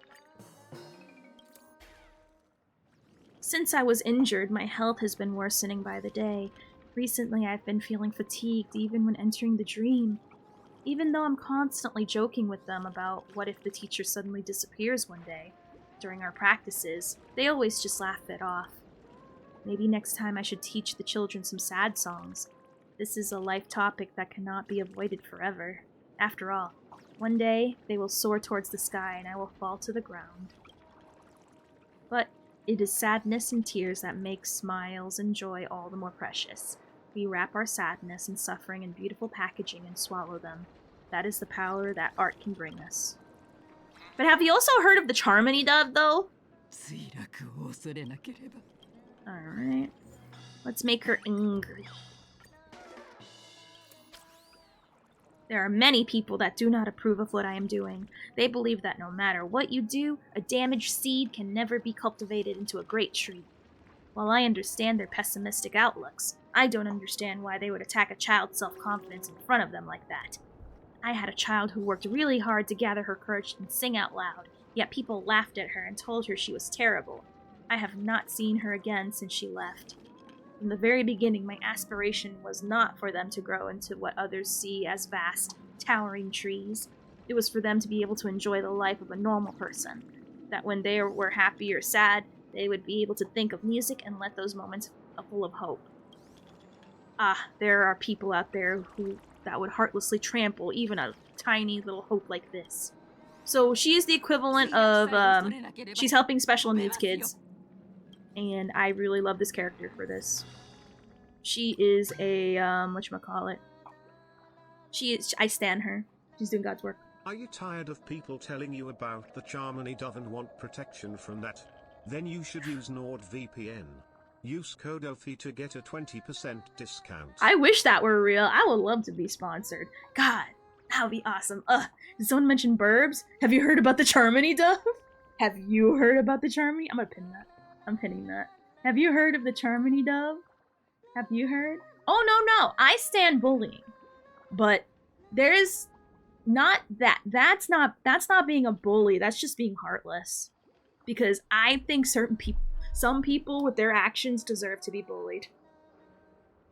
Since I was injured, my health has been worsening by the day. Recently, I've been feeling fatigued even when entering the dream. Even though I'm constantly joking with them about what if the teacher suddenly disappears one day during our practices, they always just laugh it off. Maybe next time I should teach the children some sad songs. This is a life topic that cannot be avoided forever. After all, one day they will soar towards the sky and I will fall to the ground. But it is sadness and tears that make smiles and joy all the more precious. We wrap our sadness and suffering in beautiful packaging and swallow them. That is the power that art can bring us. But have you also heard of the Charmony dove, though? Alright. Let's make her angry. There are many people that do not approve of what I am doing. They believe that no matter what you do, a damaged seed can never be cultivated into a great tree. While I understand their pessimistic outlooks, I don't understand why they would attack a child's self-confidence in front of them like that. I had a child who worked really hard to gather her courage and sing out loud, yet people laughed at her and told her she was terrible. I have not seen her again since she left. From the very beginning, my aspiration was not for them to grow into what others see as vast, towering trees. It was for them to be able to enjoy the life of a normal person. That when they were happy or sad, they would be able to think of music and let those moments full of hope. There are people out there that would heartlessly trample even a tiny little hope like this. So she is the equivalent of, she's helping special needs kids. And I really love this character for this. She is a, whatchamacallit. I stan her. She's doing God's work. Are you tired of people telling you about the charmony dove and want protection from that? Then you should use NordVPN. Use code OFI to get a 20% discount. I wish that were real. I would love to be sponsored. God, that would be awesome. Did someone mention Burbs? Have you heard about the Charmony dove? Have you heard about the Charmony? I'm gonna pin that. I'm pinning that. Have you heard of the Charmony dove? Have you heard? Oh, no. I stand bullying. But there's not that. That's not being a bully. That's just being heartless. Because I think some people with their actions deserve to be bullied.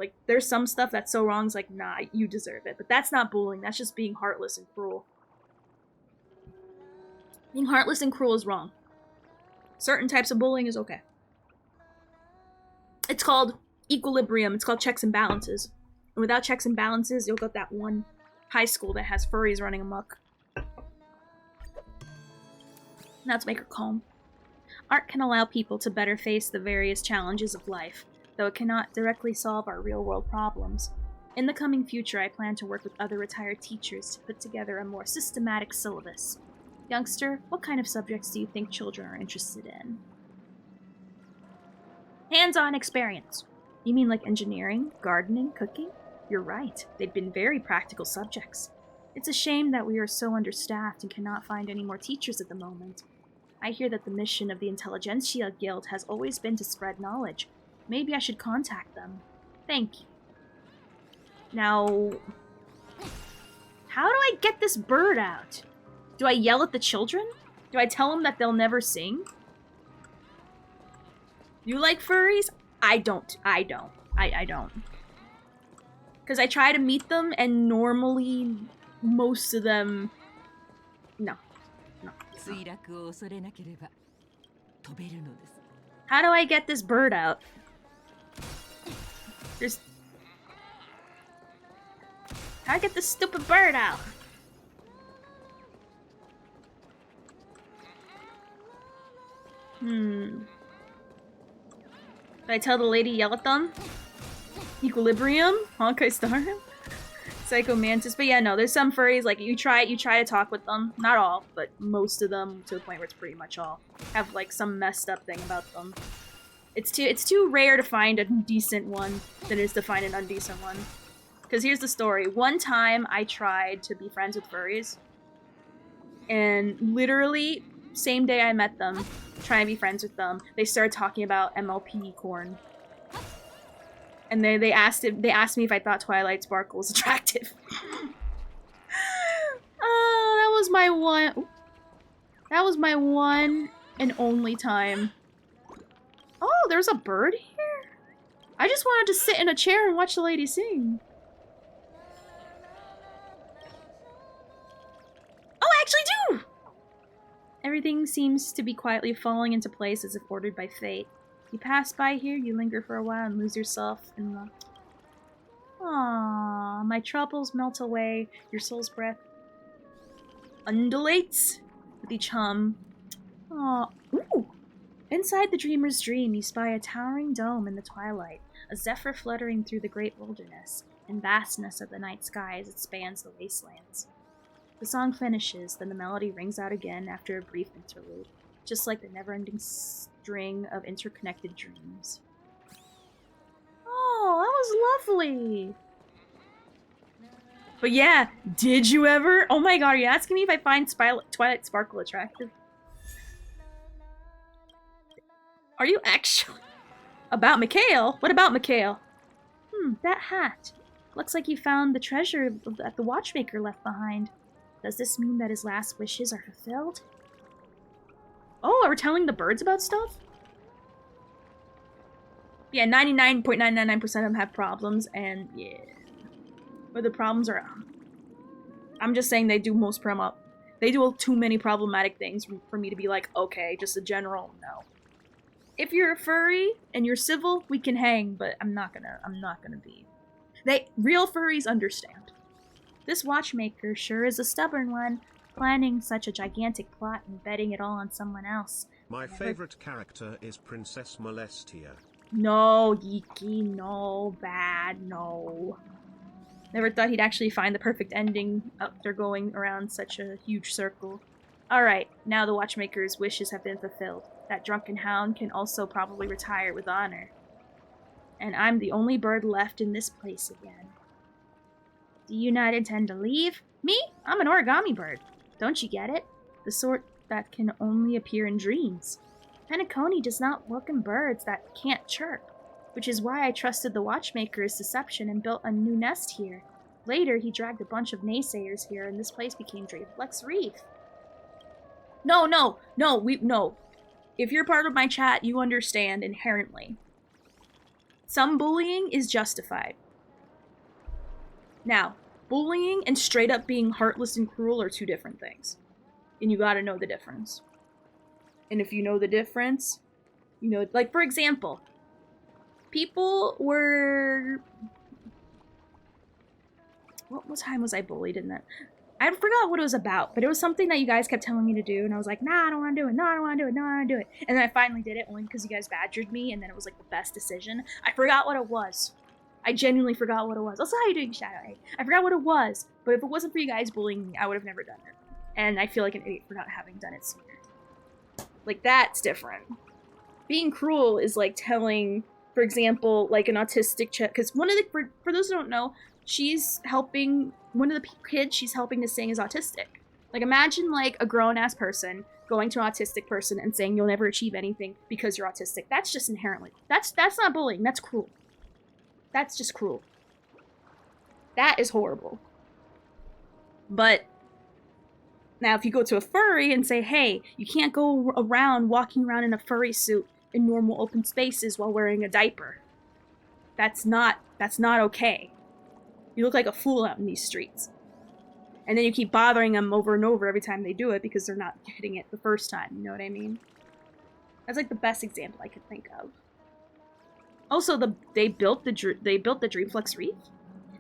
Like, there's some stuff that's so wrong, it's like, nah, you deserve it. But that's not bullying. That's just being heartless and cruel. Being heartless and cruel is wrong. Certain types of bullying is okay. It's called equilibrium. It's called checks and balances. And without checks and balances, you'll get that one high school that has furries running amok. Now to make her calm. Art can allow people to better face the various challenges of life, though it cannot directly solve our real-world problems. In the coming future, I plan to work with other retired teachers to put together a more systematic syllabus. Youngster, what kind of subjects do you think children are interested in? Hands-on experience. You mean like engineering, gardening, cooking? You're right. They've been very practical subjects. It's a shame that we are so understaffed and cannot find any more teachers at the moment. I hear that the mission of the Intelligentsia Guild has always been to spread knowledge. Maybe I should contact them. Thank you. Now, how do I get this bird out? Do I yell at the children? Do I tell them that they'll never sing? You like furries? I don't. I don't. Because I try to meet them, and normally most of them... No. How do I get this bird out? There's... How do I get this stupid bird out? Did I tell the lady yell at them? Equilibrium? Honkai Star? Psycho Mantis. But yeah, no, there's some furries, like, you try to talk with them. Not all, but most of them, to the point where it's pretty much all, have, like, some messed up thing about them. It's too rare to find a decent one than it is to find an undecent one. Because here's the story. One time, I tried to be friends with furries. And literally, same day I met them, trying to be friends with them, they started talking about MLP corn. And they asked me if I thought Twilight Sparkle was attractive. That was my one and only time. Oh, there's a bird here? I just wanted to sit in a chair and watch the lady sing. Oh, I actually do! Everything seems to be quietly falling into place as if ordered by fate. You pass by here, you linger for a while and lose yourself in the... Aww, my troubles melt away, your soul's breath undulates with each hum. Aww. Ooh! Inside the dreamer's dream, you spy a towering dome in the twilight, a zephyr fluttering through the great wilderness, and vastness of the night sky as it spans the wastelands. The song finishes, then the melody rings out again after a brief interlude, just like the never-ending string of interconnected dreams. Oh, that was lovely! But yeah, did you ever? Oh my god, are you asking me if I find Twilight Sparkle attractive? Are you actually? About Mikhail? What about Mikhail? That hat. Looks like you found the treasure that the watchmaker left behind. Does this mean that his last wishes are fulfilled? Oh, are we telling the birds about stuff? Yeah, 99.999% of them have problems, and yeah. But the problems are... I'm just saying they do they do too many problematic things for me to be like, okay, just a general no. If you're a furry and you're civil, we can hang, but I'm not gonna be. Real furries understand. This watchmaker sure is a stubborn one, planning such a gigantic plot and betting it all on someone else. My favorite character is Princess Molestia. No, Yiki, no, bad, no. Never thought he'd actually find the perfect ending after going around such a huge circle. Alright, now the watchmaker's wishes have been fulfilled. That drunken hound can also probably retire with honor. And I'm the only bird left in this place again. Do you not intend to leave? Me? I'm an origami bird. Don't you get it? The sort that can only appear in dreams. Penacony does not welcome birds that can't chirp, which is why I trusted the watchmaker's deception and built a new nest here. Later, he dragged a bunch of naysayers here, and this place became Drapelex Reef. No. If you're part of my chat, you understand inherently. Some bullying is justified. Now, bullying and straight up being heartless and cruel are two different things. And you gotta know the difference. And if you know the difference, you know, like, for example, people were... What time was I bullied in that? I forgot what it was about, but it was something that you guys kept telling me to do, and I was like, nah, I don't want to do it, no, I don't want to do it, no, I don't want to do it. And then I finally did it, only because you guys badgered me, and then it was like the best decision. I forgot what it was. I genuinely forgot what it was. Also, how you doing, Shadow? I forgot what it was, but if it wasn't for you guys bullying me, I would have never done it. And I feel like an idiot for not having done it sooner. Like, that's different. Being cruel is like telling, for example, like an autistic child, because one of the, for those who don't know, she's helping, one of the kids she's helping to sing is autistic. Like, imagine like a grown-ass person going to an autistic person and saying you'll never achieve anything because you're autistic. That's just inherently, that's not bullying, that's cruel. That's just cruel. That is horrible. But now if you go to a furry and say, hey, you can't go around walking around in a furry suit in normal open spaces while wearing a diaper. That's not okay. You look like a fool out in these streets. And then you keep bothering them over and over every time they do it because they're not hitting it the first time, you know what I mean? That's like the best example I could think of. Also, they built the Dreamflux Reef?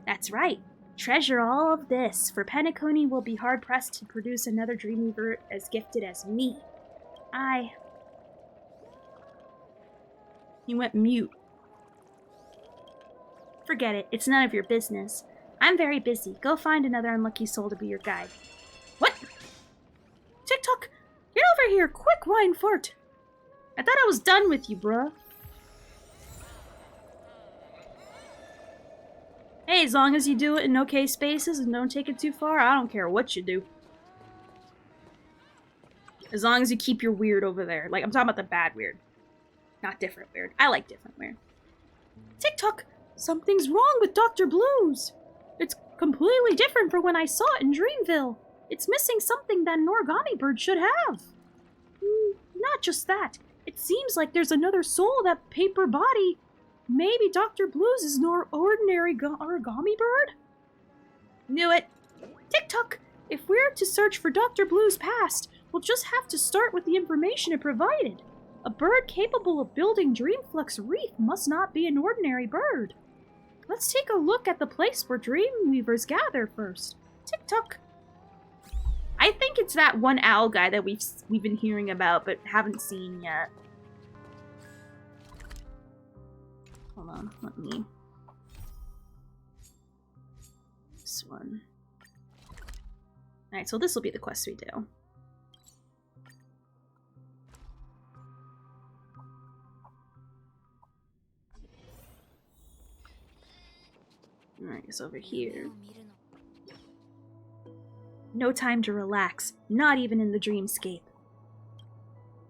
That's right. Treasure all of this, for Penacony will be hard-pressed to produce another Dreamweaver as gifted as me. He went mute. Forget it. It's none of your business. I'm very busy. Go find another unlucky soul to be your guide. What? TikTok! Get over here! Quick, wine fart! I thought I was done with you, bruh. Hey, as long as you do it in okay spaces and don't take it too far, I don't care what you do. As long as you keep your weird over there. Like, I'm talking about the bad weird. Not different weird. I like different weird. TikTok! Something's wrong with Dr. Blues! It's completely different from when I saw it in Dreamville. It's missing something that an origami bird should have. Not just that. It seems like there's another soul in that paper body. Maybe Dr. Blues is no ordinary origami bird? Knew it. TikTok! If we're to search for Dr. Blue's past, we'll just have to start with the information it provided. A bird capable of building Dreamflux Reef must not be an ordinary bird. Let's take a look at the place where Dreamweavers gather first. TikTok! I think it's that one owl guy that we've been hearing about but haven't seen yet. Hold on, let me... This one. Alright, so this will be the quest we do. Alright, it's over here. No time to relax, not even in the dreamscape.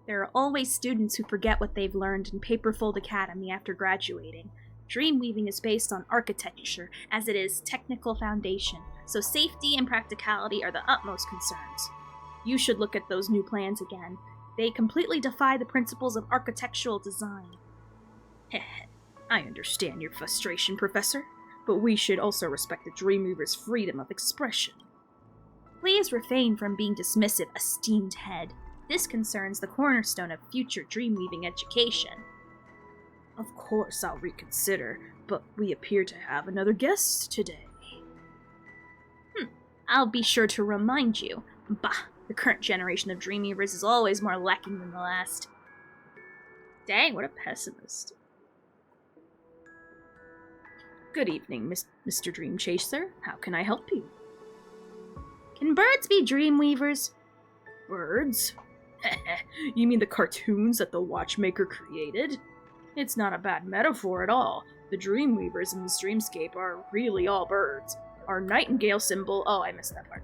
There are always students who forget what they've learned in Paperfold Academy after graduating. Dreamweaving is based on architecture, as it is technical foundation, so safety and practicality are the utmost concerns. You should look at those new plans again. They completely defy the principles of architectural design. Heh, I understand your frustration, Professor, but we should also respect the Dreamweaver's freedom of expression. Please refrain from being dismissive, esteemed head. This concerns the cornerstone of future dreamweaving education. Of course I'll reconsider, but we appear to have another guest today. I'll be sure to remind you. Bah, the current generation of dreamweavers is always more lacking than the last. Dang, what a pessimist. Good evening, Mr. Dream Chaser. How can I help you? Can birds be dreamweavers? Birds? You mean the cartoons that the watchmaker created? It's not a bad metaphor at all. The dreamweavers in this dreamscape are really all birds. Our nightingale symbol... Oh, I missed that part.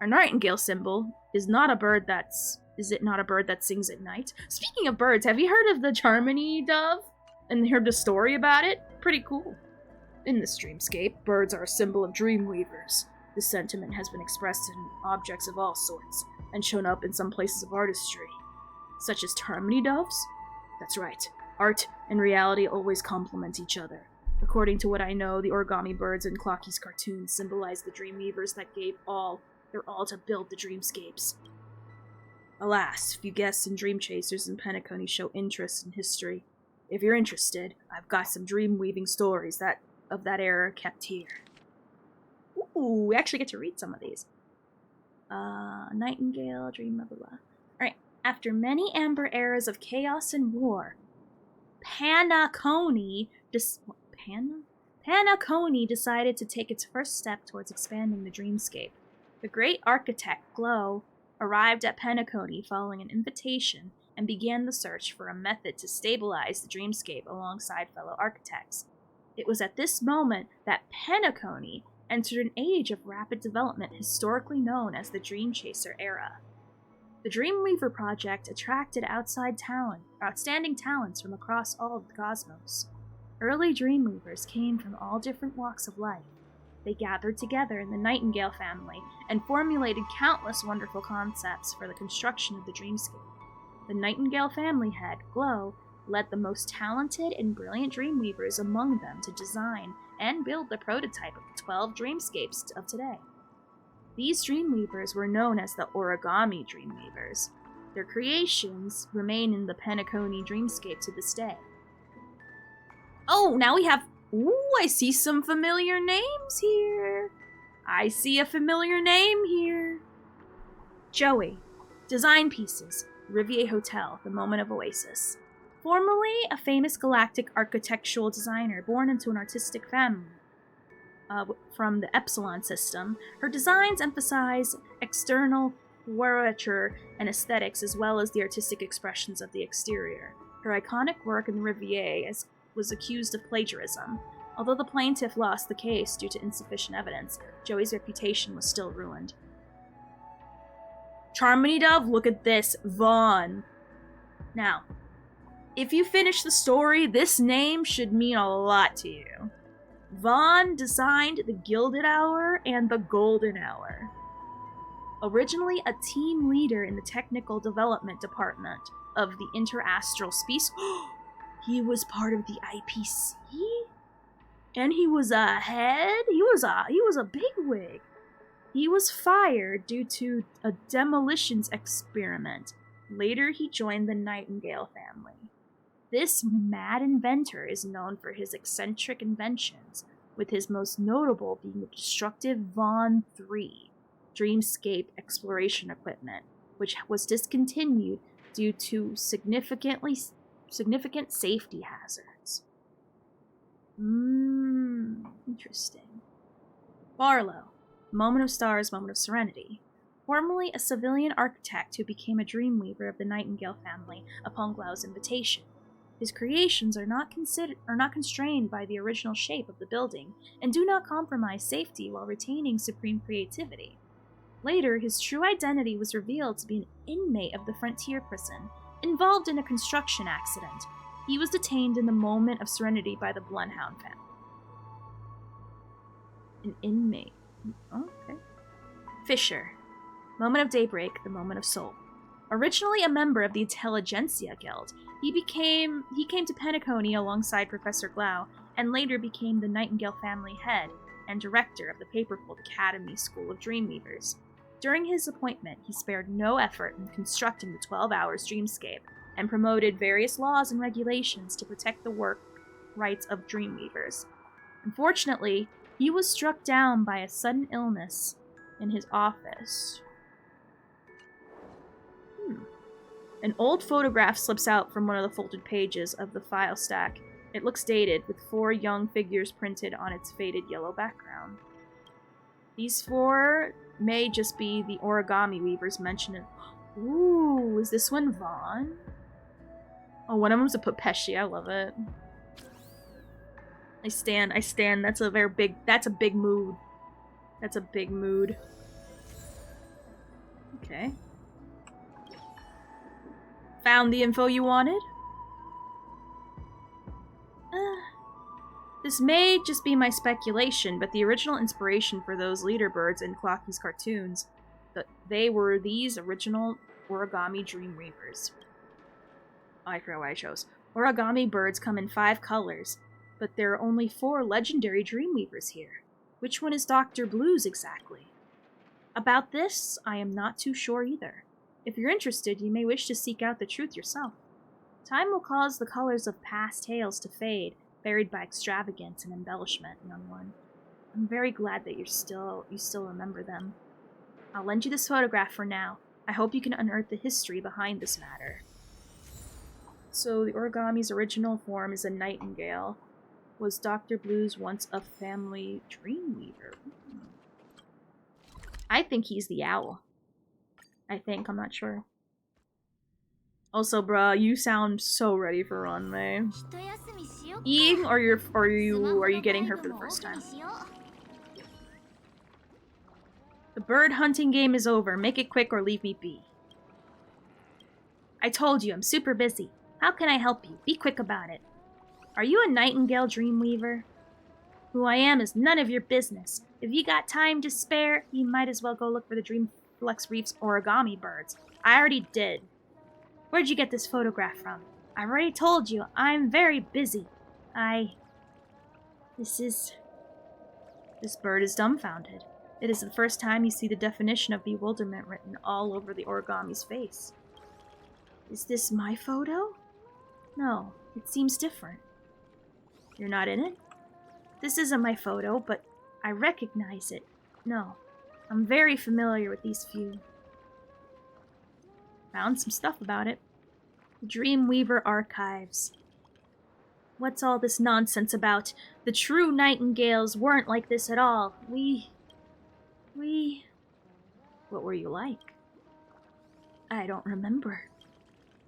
Our nightingale symbol is not a bird that's... Is it not a bird that sings at night? Speaking of birds, have you heard of the charmony dove? And heard the story about it? Pretty cool. In this dreamscape, birds are a symbol of dreamweavers. This sentiment has been expressed in objects of all sorts, and shown up in some places of artistry, such as harmony doves? That's right. Art and reality always complement each other. According to what I know, the origami birds in Clocky's cartoons symbolize the dreamweavers that gave their all to build the dreamscapes. Alas, few guests and dream chasers in Penacony show interest in history. If you're interested, I've got some dream-weaving stories of that era kept here. Ooh, we actually get to read some of these. Nightingale, dream, blah, blah, blah. Alright. After many amber eras of chaos and war, Penacony Panacony decided to take its first step towards expanding the dreamscape. The great architect, Glow, arrived at Panacony following an invitation and began the search for a method to stabilize the dreamscape alongside fellow architects. It was at this moment that Panacony entered an age of rapid development historically known as the Dream Chaser era. The Dreamweaver project attracted outstanding talents from across all of the cosmos. Early Dreamweavers came from all different walks of life. They gathered together in the Nightingale family and formulated countless wonderful concepts for the construction of the dreamscape. The Nightingale family head, Glow, led the most talented and brilliant Dreamweavers among them to design and build the prototype of the 12 dreamscapes of today. These Dreamweavers were known as the Origami Dreamweavers. Their creations remain in the Panacony dreamscape to this day. Oh, now we have... Ooh, I see some familiar names here. I see a familiar name here. Joey. Design pieces. Rivier Hotel, the Moment of Oasis. Formerly a famous galactic architectural designer born into an artistic family from the Epsilon system, her designs emphasize external literature and aesthetics as well as the artistic expressions of the exterior. Her iconic work in the Rivier was accused of plagiarism. Although the plaintiff lost the case due to insufficient evidence, Joey's reputation was still ruined. Charmony Dove, look at this. Vaughn. Now, if you finish the story, this name should mean a lot to you. Vaughn designed the Gilded Hour and the Golden Hour. Originally a team leader in the technical development department of the Interastral Space, he was part of the IPC? And he was a head? He was a bigwig. He was fired due to a demolitions experiment. Later, he joined the Nightingale family. This mad inventor is known for his eccentric inventions, with his most notable being the destructive Vaughn 3 Dreamscape exploration equipment, which was discontinued due to significant safety hazards. Interesting. Barlow. Moment of Stars, Moment of Serenity. Formerly a civilian architect who became a Dreamweaver of the Nightingale family upon Glau's invitation. His creations are not constrained by the original shape of the building and do not compromise safety while retaining supreme creativity. Later, his true identity was revealed to be an inmate of the Frontier Prison, involved in a construction accident. He was detained in the Moment of Serenity by the Bloodhound family. An inmate. Oh, okay. Fisher. Moment of Daybreak, the Moment of Soul. Originally a member of the Intelligentsia Guild, he came to Panacony alongside Professor Glau, and later became the Nightingale family head and director of the Paperfold Academy School of Dreamweavers. During his appointment, he spared no effort in constructing the 12 Hours dreamscape, and promoted various laws and regulations to protect the work rights of Dreamweavers. Unfortunately, he was struck down by a sudden illness in his office. An old photograph slips out from one of the folded pages of the file stack. It looks dated, with 4 young figures printed on its faded yellow background. These 4 may just be the origami weavers mentioned in... Ooh, is this one Vaughn? Oh, one of them's a Pepeshi. I love it. I stand. That's a big mood. That's a big mood. Okay. Found the info you wanted? This may just be my speculation, but the original inspiration for those leaderbirds in Clocky's cartoons, they were these original origami Dreamweavers. Oh, I forgot what I chose. Origami birds come in 5 colors, but there are only 4 legendary Dreamweavers here. Which one is Dr. Blue's exactly? About this, I am not too sure either. If you're interested, you may wish to seek out the truth yourself. Time will cause the colors of past tales to fade, buried by extravagance and embellishment, young one. I'm very glad that you still remember them. I'll lend you this photograph for now. I hope you can unearth the history behind this matter. So the origami's original form is a nightingale. Was Dr. Blues once a family dreamweaver? I think he's the owl. I think, I'm not sure. Also, bruh, you sound so ready for Runway. Eating, or are you getting her for the first time? The bird hunting game is over. Make it quick or leave me be. I told you, I'm super busy. How can I help you? Be quick about it. Are you a Nightingale Dreamweaver? Who I am is none of your business. If you got time to spare, you might as well go look for the Dreamflux Reef's origami birds. I already did. Where'd you get this photograph from? I already told you, I'm very busy. This bird is dumbfounded. It is the first time you see the definition of bewilderment written all over the origami's face. Is this my photo? No, it seems different. You're not in it? This isn't my photo, but I recognize it. No, I'm very familiar with these few. Found some stuff about it. The Dreamweaver Archives. What's all this nonsense about? The true Nightingales weren't like this at all. What were you like? I don't remember.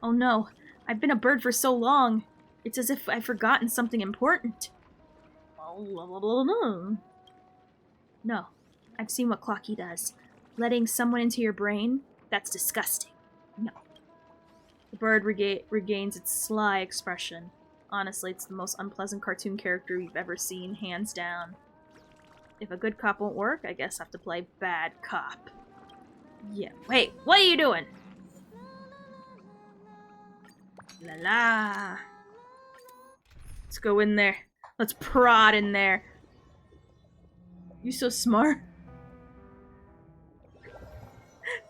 Oh no, I've been a bird for so long. It's as if I've forgotten something important. No, I've seen what Clocky does. Letting someone into your brain, that's disgusting. No. The bird regains its sly expression. Honestly, it's the most unpleasant cartoon character you've ever seen, hands down. If a good cop won't work, I guess I have to play bad cop. Yeah. Wait, what are you doing? La la. Let's go in there. Let's prod in there. You so smart.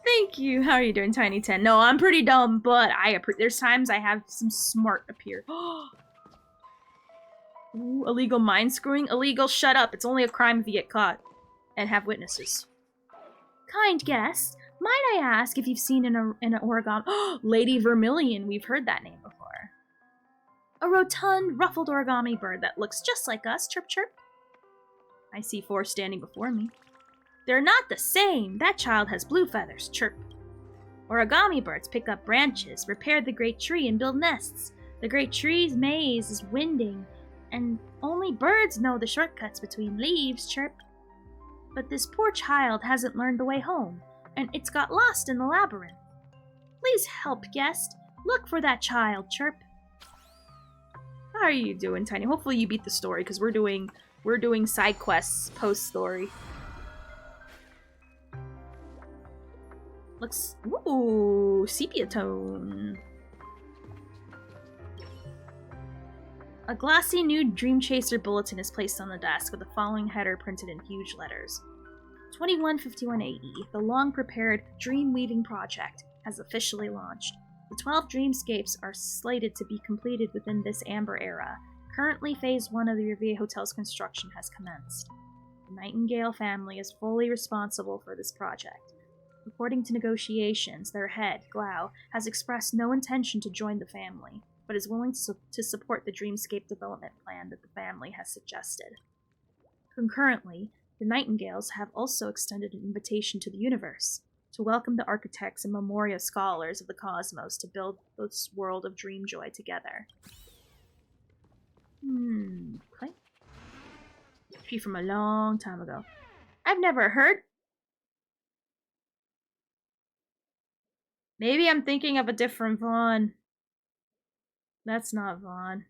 Thank you. How are you doing, Tiny 10? No, I'm pretty dumb, but there's times I have some smart appear. Ooh, illegal mind screwing? Illegal, shut up. It's only a crime if you get caught. And have witnesses. Kind guest, might I ask if you've seen an origami? Lady Vermilion, we've heard that name before. A rotund, ruffled origami bird that looks just like us, chirp chirp. I see 4 standing before me. They're not the same. That child has blue feathers, chirp. Origami birds pick up branches, repair the great tree, and build nests. The great tree's maze is winding, and only birds know the shortcuts between leaves, chirp. But this poor child hasn't learned the way home, and it's got lost in the labyrinth. Please help, guest. Look for that child, chirp. How are you doing, Tiny? Hopefully you beat the story, because we're doing side quests post-story. Looks... Ooh, sepia tone. A glossy new Dream Chaser bulletin is placed on the desk with the following header printed in huge letters. 2151 AE, the long-prepared Dream Weaving Project, has officially launched. The 12 dreamscapes are slated to be completed within this Amber era. Currently, Phase 1 of the Riviera Hotel's construction has commenced. The Nightingale family is fully responsible for this project. According to negotiations, their head, Glau, has expressed no intention to join the family, but is willing to support the dreamscape development plan that the family has suggested. Concurrently, the Nightingales have also extended an invitation to the universe to welcome the architects and memoria scholars of the cosmos to build this world of dream joy together. Okay. She from a long time ago. I've never heard... Maybe I'm thinking of a different Vaughn. That's not Vaughn.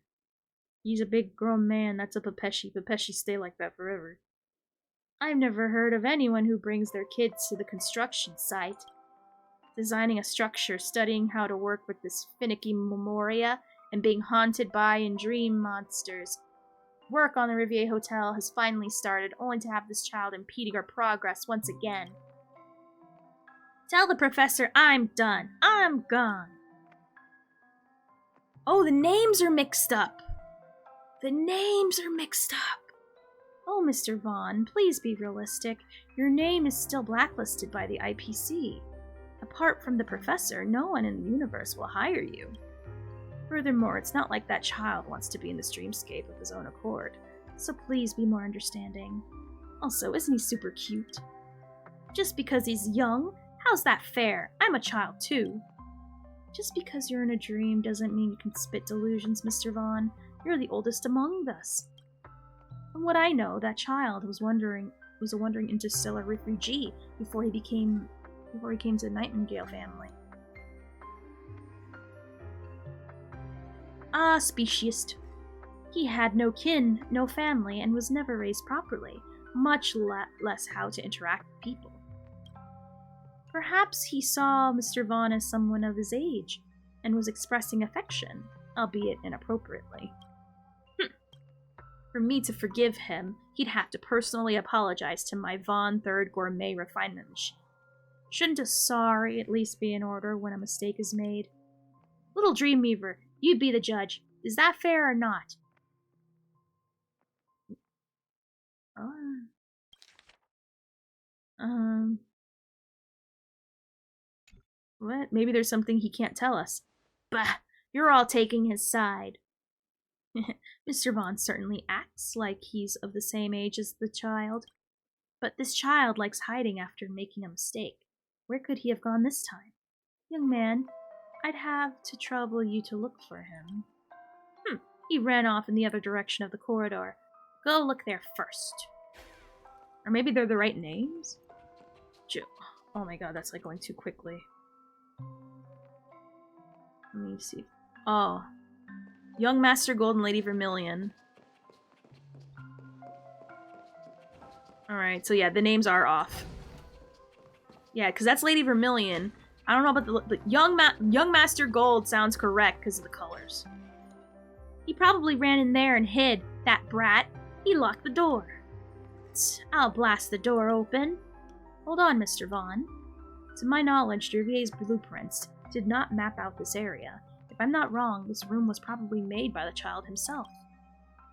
He's a big grown man. That's a Pepeshi. Pepeshi stay like that forever. I've never heard of anyone who brings their kids to the construction site. Designing a structure, studying how to work with this finicky memoria, and being haunted by and dream monsters. Work on the Riviera Hotel has finally started, only to have this child impeding our progress once again. Tell the professor I'm done. I'm gone. Oh, the names are mixed up. The names are mixed up. Oh, Mr. Vaughn, please be realistic. Your name is still blacklisted by the IPC. Apart from the professor, no one in the universe will hire you. Furthermore, it's not like that child wants to be in this dreamscape of his own accord, so please be more understanding. Also, isn't he super cute? Just because he's young? How's that fair? I'm a child too. Just because you're in a dream doesn't mean you can spit delusions, Mr. Vaughn. You're the oldest among us. From what I know, that child was a wandering interstellar refugee before he came to the Nightingale family. Ah, speciesist. He had no kin, no family, and was never raised properly, much less how to interact with people. Perhaps he saw Mr. Vaughn as someone of his age, and was expressing affection, albeit inappropriately. For me to forgive him, he'd have to personally apologize to my Vaughn Third Gourmet Refinement Machine. Shouldn't a sorry at least be in order when a mistake is made? Little Dreamweaver, you'd be the judge. Is that fair or not? What? Maybe there's something he can't tell us. Bah! You're all taking his side. Mr. Vaughn certainly acts like he's of the same age as the child. But this child likes hiding after making a mistake. Where could he have gone this time? Young man, I'd have to trouble you to look for him. He ran off in the other direction of the corridor. Go look there first. Or maybe they're the right names? Oh my god, that's like going too quickly. Let me see. Oh. Young Master Gold and Lady Vermilion. Alright, so yeah, the names are off. Yeah, because that's Lady Vermilion. I don't know about the Young Master Gold sounds correct because of the colors. He probably ran in there and hid, that brat. He locked the door. I'll blast the door open. Hold on, Mr. Vaughn. To my knowledge, Dervier's blueprints did not map out this area. If I'm not wrong, this room was probably made by the child himself.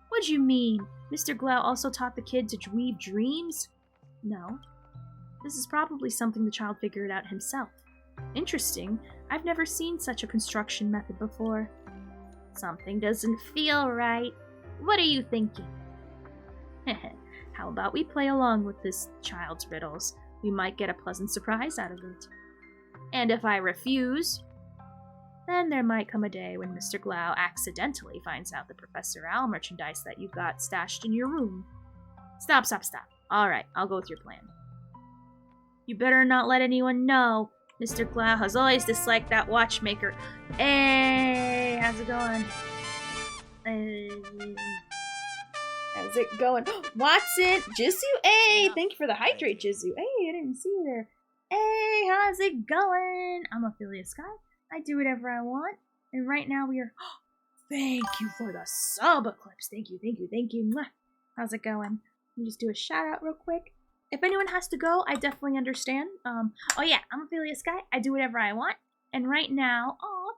What do you mean? Mr. Glau also taught the kid to weave dreams? No. This is probably something the child figured out himself. Interesting. I've never seen such a construction method before. Something doesn't feel right. What are you thinking? How about we play along with this child's riddles? We might get a pleasant surprise out of it. And if I refuse, then there might come a day when Mr. Glau accidentally finds out the Professor Owl merchandise that you got stashed in your room. Stop. Alright, I'll go with your plan. You better not let anyone know. Mr. Glau has always disliked that watchmaker. Hey, how's it going? How's it going? Watson! Jizu! Hey! Thank you for the hydrate, Jizu. Hey, I didn't see you there. Hey, how's it going? I'm Ophelia Sky. I do whatever I want. And right now we are... Thank you for the sub eclipse. Thank you. Mwah. How's it going? Let me just do a shout out real quick. If anyone has to go, I definitely understand. Oh yeah, I'm Ophelia Sky. I do whatever I want. And right now... Oh,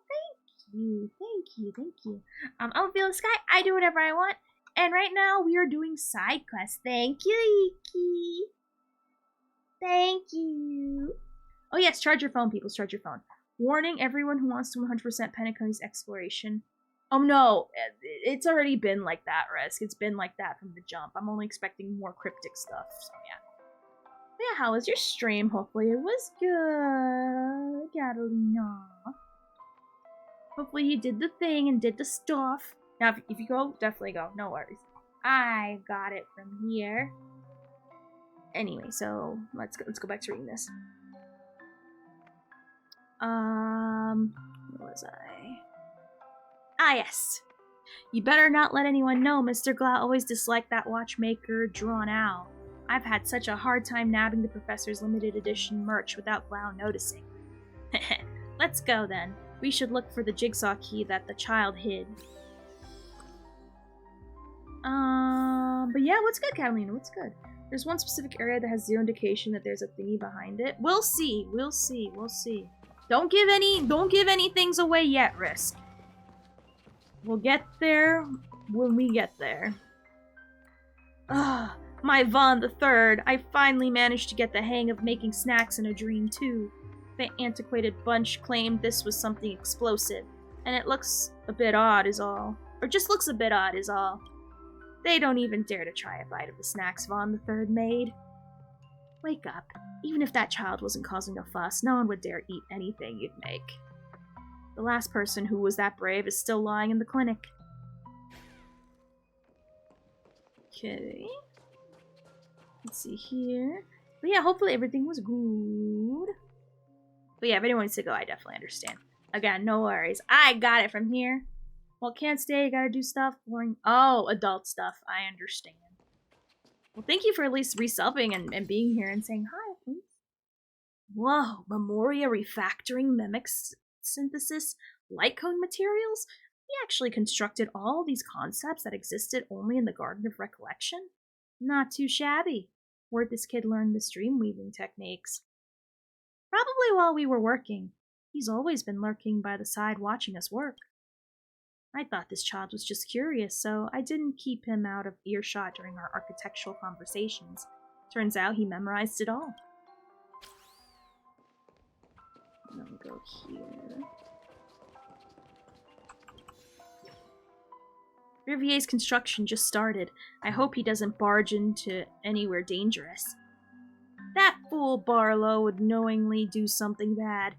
thank you. I'm Ophelia Sky. I do whatever I want. And right now, we are doing side quests. Thank you, Iki. Thank you. Oh yes, charge your phone, people. Charge your phone. Warning everyone who wants to 100% Penacony's exploration. Oh no, it's already been like that, Risk. It's been like that from the jump. I'm only expecting more cryptic stuff, so yeah. But yeah, how was your stream? Hopefully it was good, Catalina. Hopefully you did the thing and did the stuff. Now, if you go, definitely go. No worries. I got it from here. Anyway, so let's go back to reading this. Where was I? Ah, yes. You better not let anyone know Mr. Glau always disliked that watchmaker drawn out. I've had such a hard time nabbing the professor's limited edition merch without Glau noticing. Let's go then. We should look for the jigsaw key that the child hid. But yeah, what's good, Catalina? What's good? There's one specific area that has zero indication that there's a thingy behind it. We'll see. Don't give any things away yet, Risk. We'll get there when we get there. My Vaughn the Third. I finally managed to get the hang of making snacks in a dream, too. The antiquated bunch claimed this was something explosive. And it looks a bit odd is all. Or just looks a bit odd is all. They don't even dare to try a bite of the snacks Vaughn the Third made. Wake up. Even if that child wasn't causing a fuss, no one would dare eat anything you'd make. The last person who was that brave is still lying in the clinic. Okay. Let's see here. But yeah, hopefully everything was good. But yeah, if anyone wants to go, I definitely understand. Again, no worries. I got it from here. Well, can't stay, you gotta do stuff. Boring. Oh, adult stuff. I understand. Well, thank you for at least resubbing and being here and saying hi, please. Whoa, Memoria refactoring mimics synthesis light cone materials? He actually constructed all these concepts that existed only in the Garden of Recollection? Not too shabby. Where'd this kid learn the dream weaving techniques? Probably while we were working. He's always been lurking by the side watching us work. I thought this child was just curious, so I didn't keep him out of earshot during our architectural conversations. Turns out he memorized it all. Let me go here. Rivier's construction just started. I hope he doesn't barge into anywhere dangerous. That fool Barlow would knowingly do something bad.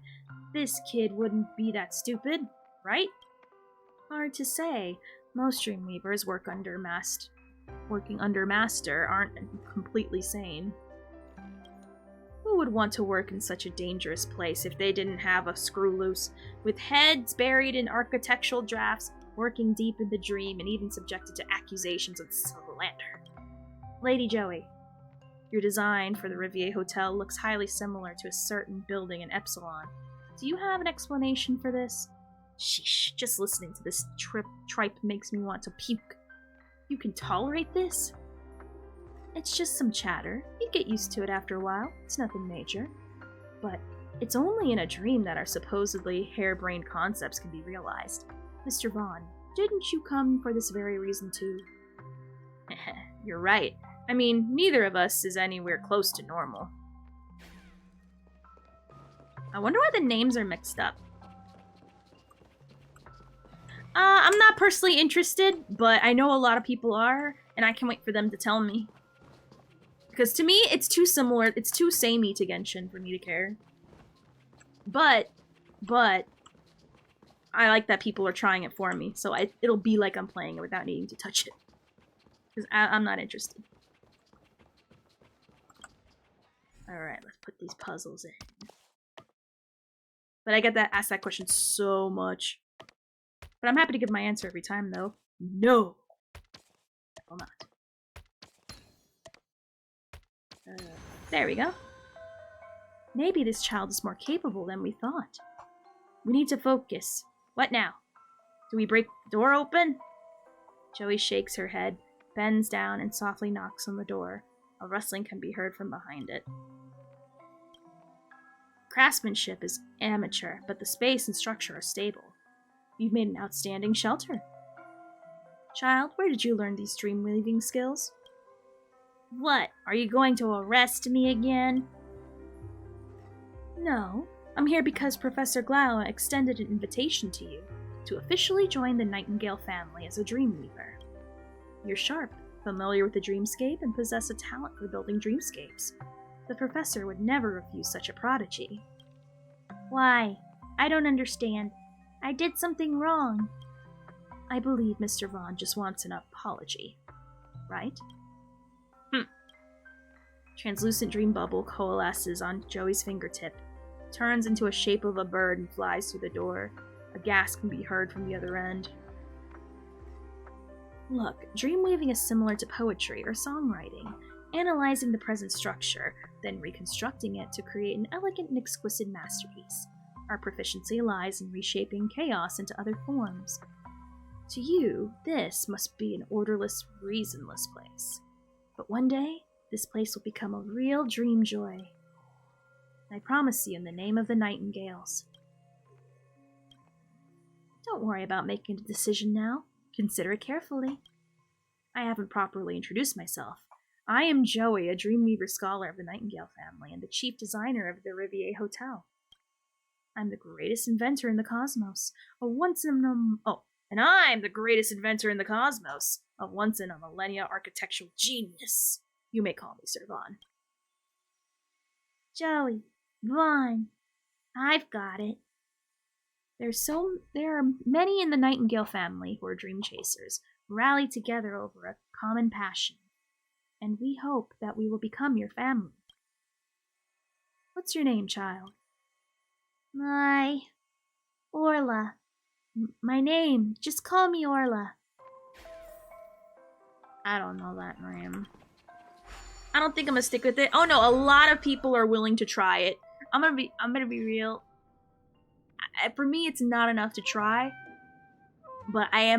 This kid wouldn't be that stupid, right? Hard to say. Most Dreamweavers working under master aren't completely sane. Who would want to work in such a dangerous place if they didn't have a screw loose, with heads buried in architectural drafts, working deep in the dream, and even subjected to accusations of slander? Lady Joey, your design for the Rivier Hotel looks highly similar to a certain building in Epsilon. Do you have an explanation for this? Sheesh, just listening to this tripe makes me want to puke. You can tolerate this? It's just some chatter. You'd get used to it after a while. It's nothing major. But it's only in a dream that our supposedly harebrained concepts can be realized. Mr. Vaughn, didn't you come for this very reason too? You're right. I mean, neither of us is anywhere close to normal. I wonder why the names are mixed up. I'm not personally interested, but I know a lot of people are, and I can't wait for them to tell me. Because to me, it's too similar, it's too samey to Genshin for me to care. But, I like that people are trying it for me, so it'll be like I'm playing it without needing to touch it. Because I'm not interested. Alright, let's put these puzzles in. But I get asked that question so much. But I'm happy to give my answer every time, though. No! I will not. There we go. Maybe this child is more capable than we thought. We need to focus. What now? Do we break the door open? Joey shakes her head, bends down, and softly knocks on the door. A rustling can be heard from behind it. Craftsmanship is amateur, but the space and structure are stable. You've made an outstanding shelter. Child, where did you learn these dream weaving skills? What? Are you going to arrest me again? No. I'm here because Professor Glau extended an invitation to you to officially join the Nightingale family as a dreamweaver. You're sharp, familiar with the dreamscape, and possess a talent for building dreamscapes. The professor would never refuse such a prodigy. Why? I don't understand. I did something wrong. I believe Mr. Vaughn just wants an apology. Right? Translucent dream bubble coalesces on Joey's fingertip, turns into a shape of a bird, and flies through the door. A gasp can be heard from the other end. Look, dream weaving is similar to poetry or songwriting, analyzing the present structure, then reconstructing it to create an elegant and exquisite masterpiece. Our proficiency lies in reshaping chaos into other forms. To you, this must be an orderless, reasonless place. But one day, this place will become a real dream joy. I promise you in the name of the Nightingales. Don't worry about making a decision now. Consider it carefully. I haven't properly introduced myself. I am Joey, a Dreamweaver scholar of the Nightingale family and the chief designer of the Rivier Hotel. I'm the greatest inventor in the cosmos. And I'm the greatest inventor in the cosmos. A once-in-a-millennia architectural genius. You may call me Sir Vaughn. Joey, Vaughn, I've got it. There are many in the Nightingale family who are dream chasers, rallied together over a common passion, and we hope that we will become your family. What's your name, child? Orla. My name. Just call me Orla. I don't know that name. I don't think I'm gonna stick with it. Oh no, a lot of people are willing to try it. I'm gonna be real. For me, it's not enough to try. But I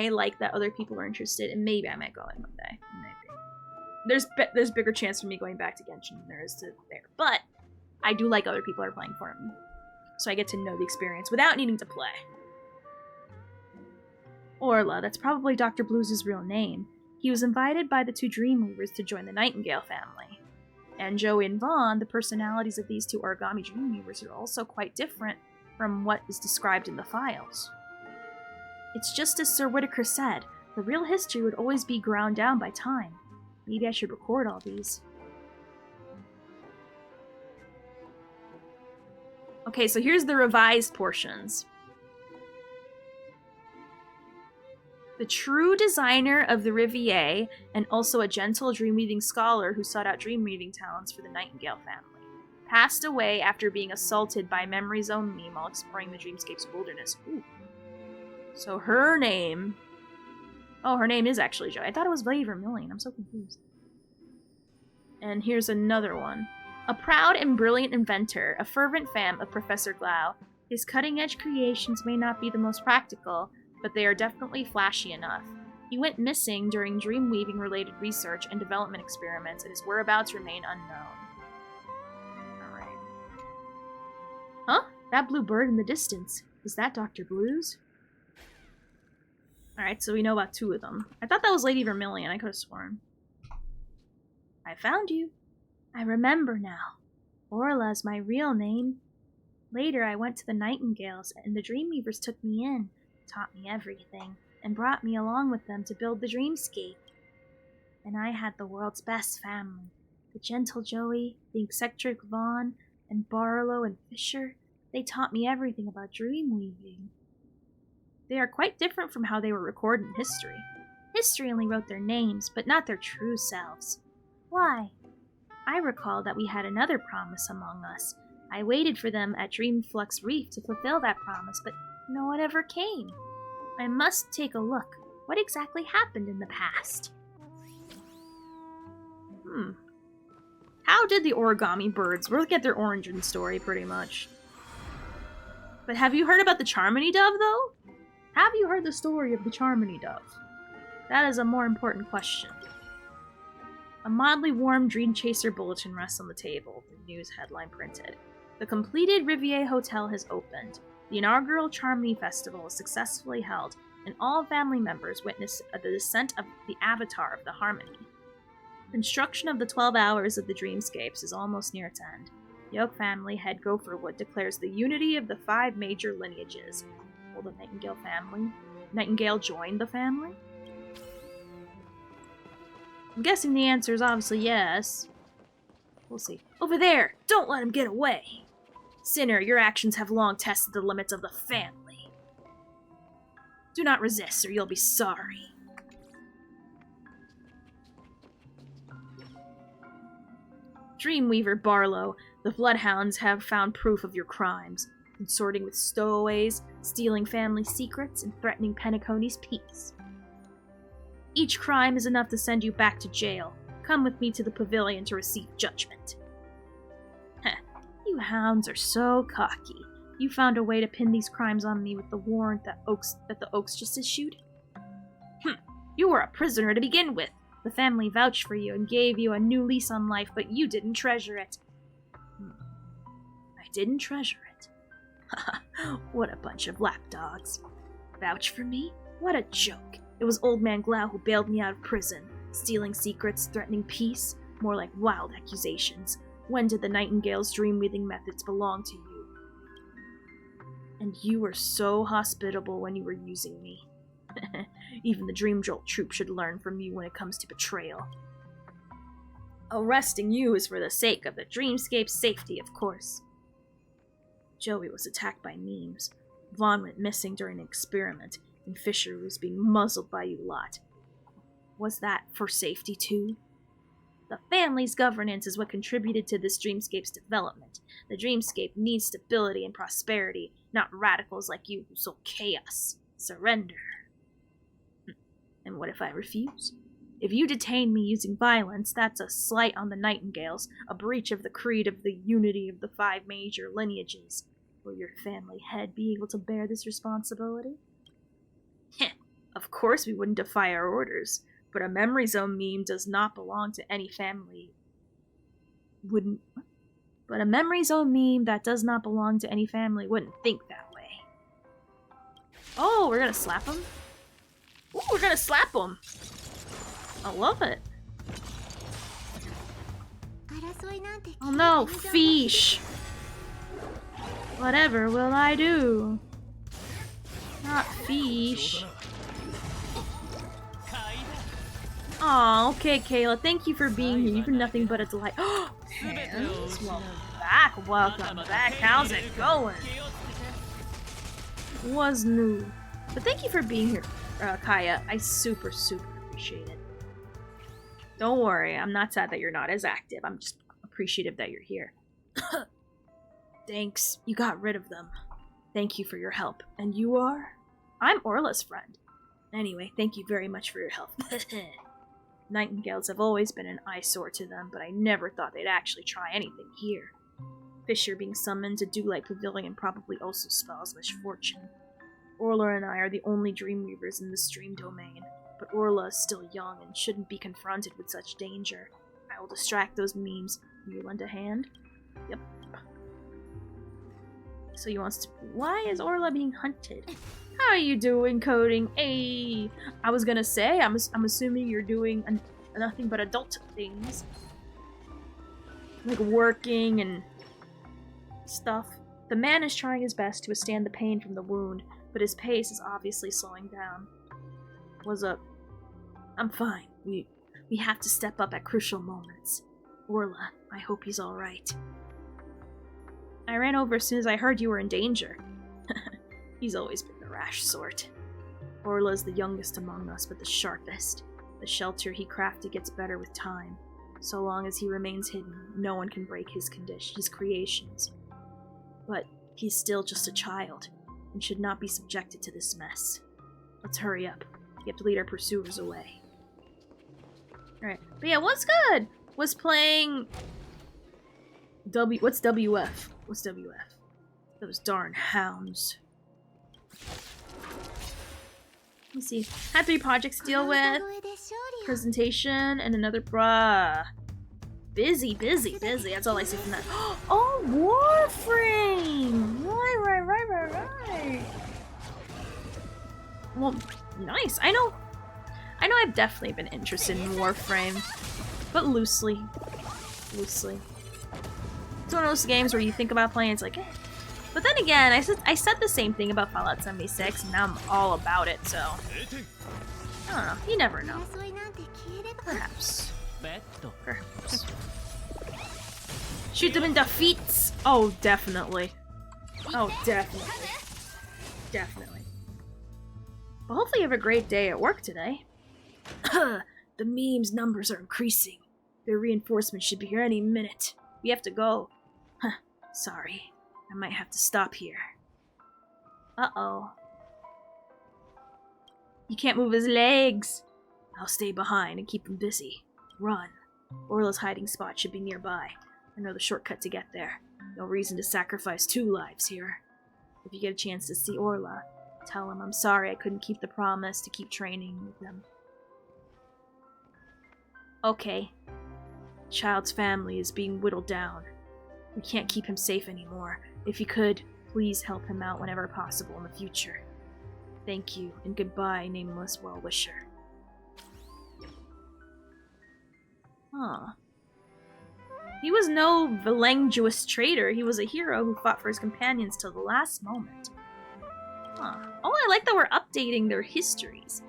like that other people are interested, and maybe I might go in one day. Maybe. There's bigger chance for me going back to Genshin than there is to there. But I do like other people are playing for me. So I get to know the experience without needing to play. Orla, that's probably Dr. Blues' real name. He was invited by the two Dreamweavers to join the Nightingale family. And Joey and Vaughn, the personalities of these two origami Dreamweavers, are also quite different from what is described in the files. It's just as Sir Whitaker said, the real history would always be ground down by time. Maybe I should record all these. Okay, so here's the revised portions. The true designer of the Riviere, and also a gentle dream-weaving scholar who sought out dream-weaving talents for the Nightingale family, passed away after being assaulted by Memory's own meme while exploring the Dreamscape's wilderness. Ooh. So her name... Oh, her name is actually Joy. I thought it was Lady Vermilion. I'm so confused. And here's another one. A proud and brilliant inventor, a fervent fan of Professor Glau, his cutting-edge creations may not be the most practical, but they are definitely flashy enough. He went missing during dream-weaving-related research and development experiments, and his whereabouts remain unknown. Alright. Huh? That blue bird in the distance. Is that Dr. Blues? Alright, so we know about two of them. I thought that was Lady Vermilion. I could have sworn. I found you. I remember now. Orla's my real name. Later, I went to the Nightingales, and the Dreamweavers took me in, taught me everything, and brought me along with them to build the Dreamscape. And I had the world's best family. The gentle Joey, the eccentric Vaughn, and Barlow and Fisher. They taught me everything about dreamweaving. They are quite different from how they were recorded in history. History only wrote their names, but not their true selves. Why? I recall that we had another promise among us. I waited for them at Dreamflux Reef to fulfill that promise, but no one ever came. I must take a look. What exactly happened in the past? How did the origami birds? We'll get their origin story, pretty much. But have you heard about the Charmony Dove, though? Have you heard the story of the Charmony Dove? That is a more important question. A mildly warm Dream Chaser bulletin rests on the table, the news headline printed. The completed Riviere Hotel has opened. The inaugural Charmony Festival is successfully held, and all family members witness the descent of the avatar of the Harmony. Construction of the 12 hours of the Dreamscapes is almost near its end. The Oak family head Gopherwood declares the unity of the 5 major lineages. Will the Nightingale join the family? I'm guessing the answer is obviously yes. We'll see. Over there! Don't let him get away! Sinner, your actions have long tested the limits of the family. Do not resist, or you'll be sorry. Dreamweaver Barlow, the Bloodhounds have found proof of your crimes, consorting with stowaways, stealing family secrets, and threatening Penacony's peace. Each crime is enough to send you back to jail. Come with me to the pavilion to receive judgment. Heh, you hounds are so cocky. You found a way to pin these crimes on me with the warrant that the Oaks just issued? You were a prisoner to begin with. The family vouched for you and gave you a new lease on life, but you didn't treasure it. I didn't treasure it. What a bunch of lapdogs. Vouch for me? What a joke. It was Old Man Glau who bailed me out of prison. Stealing secrets, threatening peace, more like wild accusations. When did the Nightingale's dream-weaving methods belong to you? And you were so hospitable when you were using me. Even the Dream Jolt troop should learn from you when it comes to betrayal. Arresting you is for the sake of the Dreamscape's safety, of course. Joey was attacked by memes. Vaughn went missing during an experiment, and Fisher was being muzzled by you lot. Was that for safety too? The family's governance is what contributed to this Dreamscape's development. The Dreamscape needs stability and prosperity, not radicals like you who sow chaos. Surrender. And what if I refuse? If you detain me using violence, that's a slight on the Nightingales, a breach of the creed of the unity of the 5 major lineages. Will your family head be able to bear this responsibility? Of course we wouldn't defy our orders, but a Memory Zone meme does not belong to any family. But a Memory Zone meme that does not belong to any family wouldn't think that way. Oh, we're gonna slap him? Ooh, we're gonna slap him! I love it. Oh no, fish! Whatever will I do? Not fish. Aw, okay, Kayla. Thank you for being here. You've been nothing but a delight. Oh, Hands, welcome back. Welcome back. How's it going? Was new. But thank you for being here, Kaya. I super appreciate it. Don't worry, I'm not sad that you're not as active. I'm just appreciative that you're here. Thanks, you got rid of them. Thank you for your help. And you are? I'm Orla's friend. Anyway, thank you very much for your help. Nightingales have always been an eyesore to them, but I never thought they'd actually try anything here. Fisher being summoned to Dewlight Pavilion probably also spells misfortune. Orla and I are the only Dreamweavers in this dream domain, but Orla is still young and shouldn't be confronted with such danger. I will distract those memes. Will you lend a hand? Yep. So he wants to... Why is Orla being hunted? How are you doing, coding? Hey, I was gonna say, I'm assuming you're doing nothing but adult things. Like working and stuff. The man is trying his best to withstand the pain from the wound, but his pace is obviously slowing down. What's up? I'm fine. We have to step up at crucial moments. Orla, I hope he's alright. I ran over as soon as I heard you were in danger. He's always been the rash sort. Orla's the youngest among us, but the sharpest. The shelter he crafted gets better with time. So long as he remains hidden, no one can break his creations. But he's still just a child, and should not be subjected to this mess. Let's hurry up. We have to lead our pursuers away. Alright. But yeah, what's good? Was playing... What's WF? What's WF? Those darn hounds. Let me see. Had 3 projects to deal with. Presentation and another busy. That's all I see from that. Oh, Warframe! Right. Well, nice. I know I've definitely been interested in Warframe, but loosely. It's one of those games where you think about playing, it's like, eh. But then again, I said the same thing about Fallout 76, and now I'm all about it, so... I don't know. You never know. Perhaps. Shoot them in the feet! Oh, definitely. Definitely. Well, hopefully you have a great day at work today. The memes numbers are increasing. Their reinforcements should be here any minute. We have to go. Sorry. I might have to stop here. Uh-oh. You can't move his legs. I'll stay behind and keep him busy. Run. Orla's hiding spot should be nearby. I know the shortcut to get there. No reason to sacrifice 2 lives here. If you get a chance to see Orla, tell him I'm sorry I couldn't keep the promise to keep training with them. Okay. Child's family is being whittled down. We can't keep him safe anymore. If you could, please help him out whenever possible in the future. Thank you, and goodbye, nameless well-wisher. Huh. He was no voluptuous traitor. He was a hero who fought for his companions till the last moment. Huh. Oh, I like that we're updating their histories.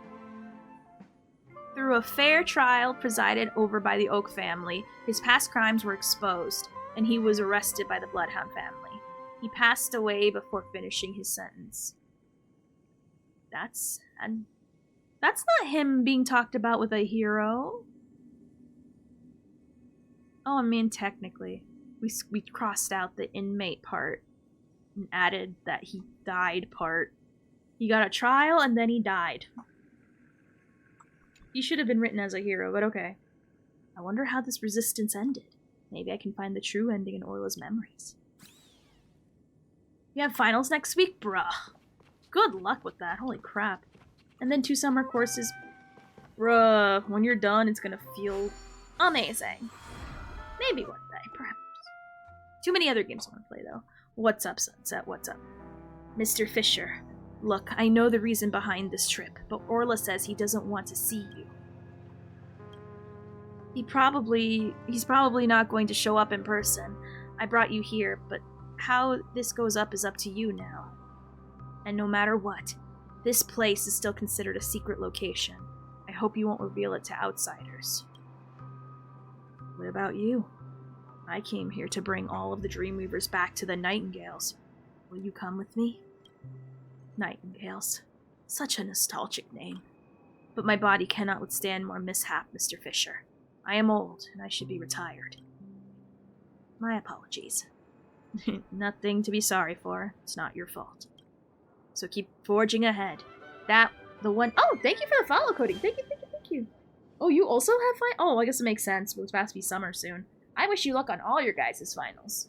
Through a fair trial presided over by the Oak family, his past crimes were exposed, and he was arrested by the Bloodhound family. He passed away before finishing his sentence. That's not him being talked about with a hero. Oh, I mean, technically. We crossed out the inmate part and added that he died part. He got a trial and then he died. He should have been written as a hero, but okay. I wonder how this resistance ended. Maybe I can find the true ending in Orla's memories. You have finals next week? Bruh. Good luck with that, holy crap. And then 2 summer courses. Bruh, when you're done, it's gonna feel amazing. Maybe one day, perhaps. Too many other games I want to play, though. What's up, Sunset? What's up? Mr. Fisher. Look, I know the reason behind this trip, but Orla says he doesn't want to see you. He's probably not going to show up in person. I brought you here, but how this goes up is up to you now. And no matter what, this place is still considered a secret location. I hope you won't reveal it to outsiders. What about you? I came here to bring all of the Dreamweavers back to the Nightingales. Will you come with me? Nightingales. Such a nostalgic name. But my body cannot withstand more mishap, Mr. Fisher. I am old, and I should be retired. My apologies. Nothing to be sorry for. It's not your fault. So keep forging ahead. Oh, thank you for the follow coding. Thank you. Oh, you also have Oh, I guess it makes sense. It's about to be summer soon. I wish you luck on all your guys' finals.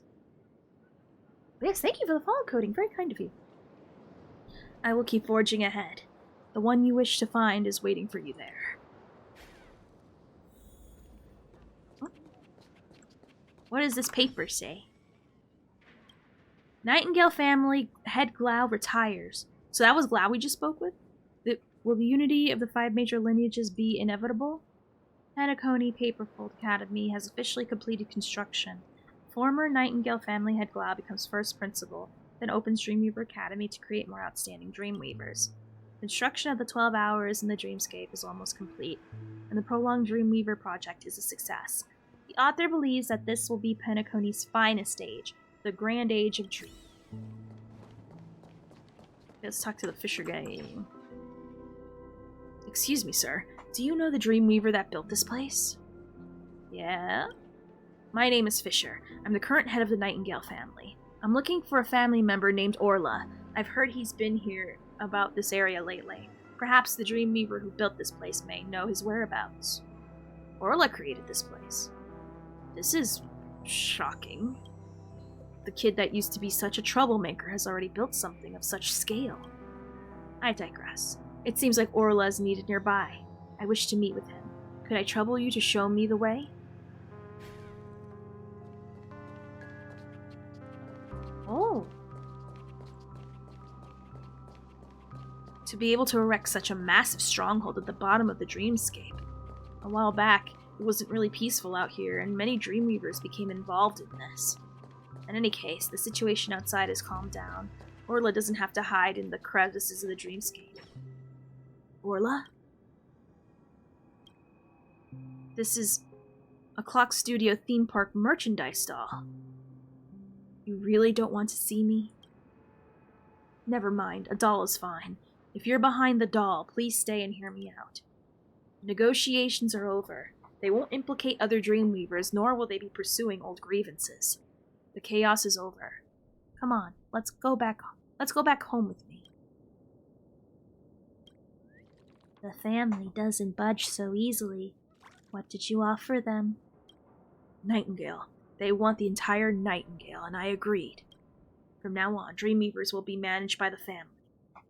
But yes, thank you for the follow coding. Very kind of you. I will keep forging ahead. The one you wish to find is waiting for you there. What does this paper say? Nightingale family head Glau retires. So that was Glau we just spoke with? Will the unity of the 5 major lineages be inevitable? Penacony Paperfold Academy has officially completed construction. Former Nightingale family head Glau becomes first principal, then opens Dreamweaver Academy to create more outstanding Dreamweavers. Construction of the 12 Hours in the Dreamscape is almost complete, and the prolonged Dreamweaver project is a success. The author believes that this will be Penacony's finest age, the grand age of dream. Let's talk to the Fisher guy. Excuse me, sir. Do you know the Dreamweaver that built this place? Yeah? My name is Fisher. I'm the current head of the Nightingale family. I'm looking for a family member named Orla. I've heard he's been here about this area lately. Perhaps the Dreamweaver who built this place may know his whereabouts. Orla created this place. This is shocking. The kid that used to be such a troublemaker has already built something of such scale. I digress. It seems like Orla is needed nearby. I wish to meet with him. Could I trouble you to show me the way? Oh. To be able to erect such a massive stronghold at the bottom of the dreamscape. A while back, it wasn't really peaceful out here, and many Dreamweavers became involved in this. In any case, the situation outside has calmed down. Orla doesn't have to hide in the crevices of the dreamscape. Orla? This is a Clock Studio theme park merchandise stall. You really don't want to see me? Never mind, a doll is fine. If you're behind the doll, please stay and hear me out. Negotiations are over. They won't implicate other Dreamweavers, nor will they be pursuing old grievances. The chaos is over. Come on, let's go back home with me. The family doesn't budge so easily. What did you offer them? Nightingale. They want the entire Nightingale, and I agreed. From now on, Dreamweavers will be managed by the family,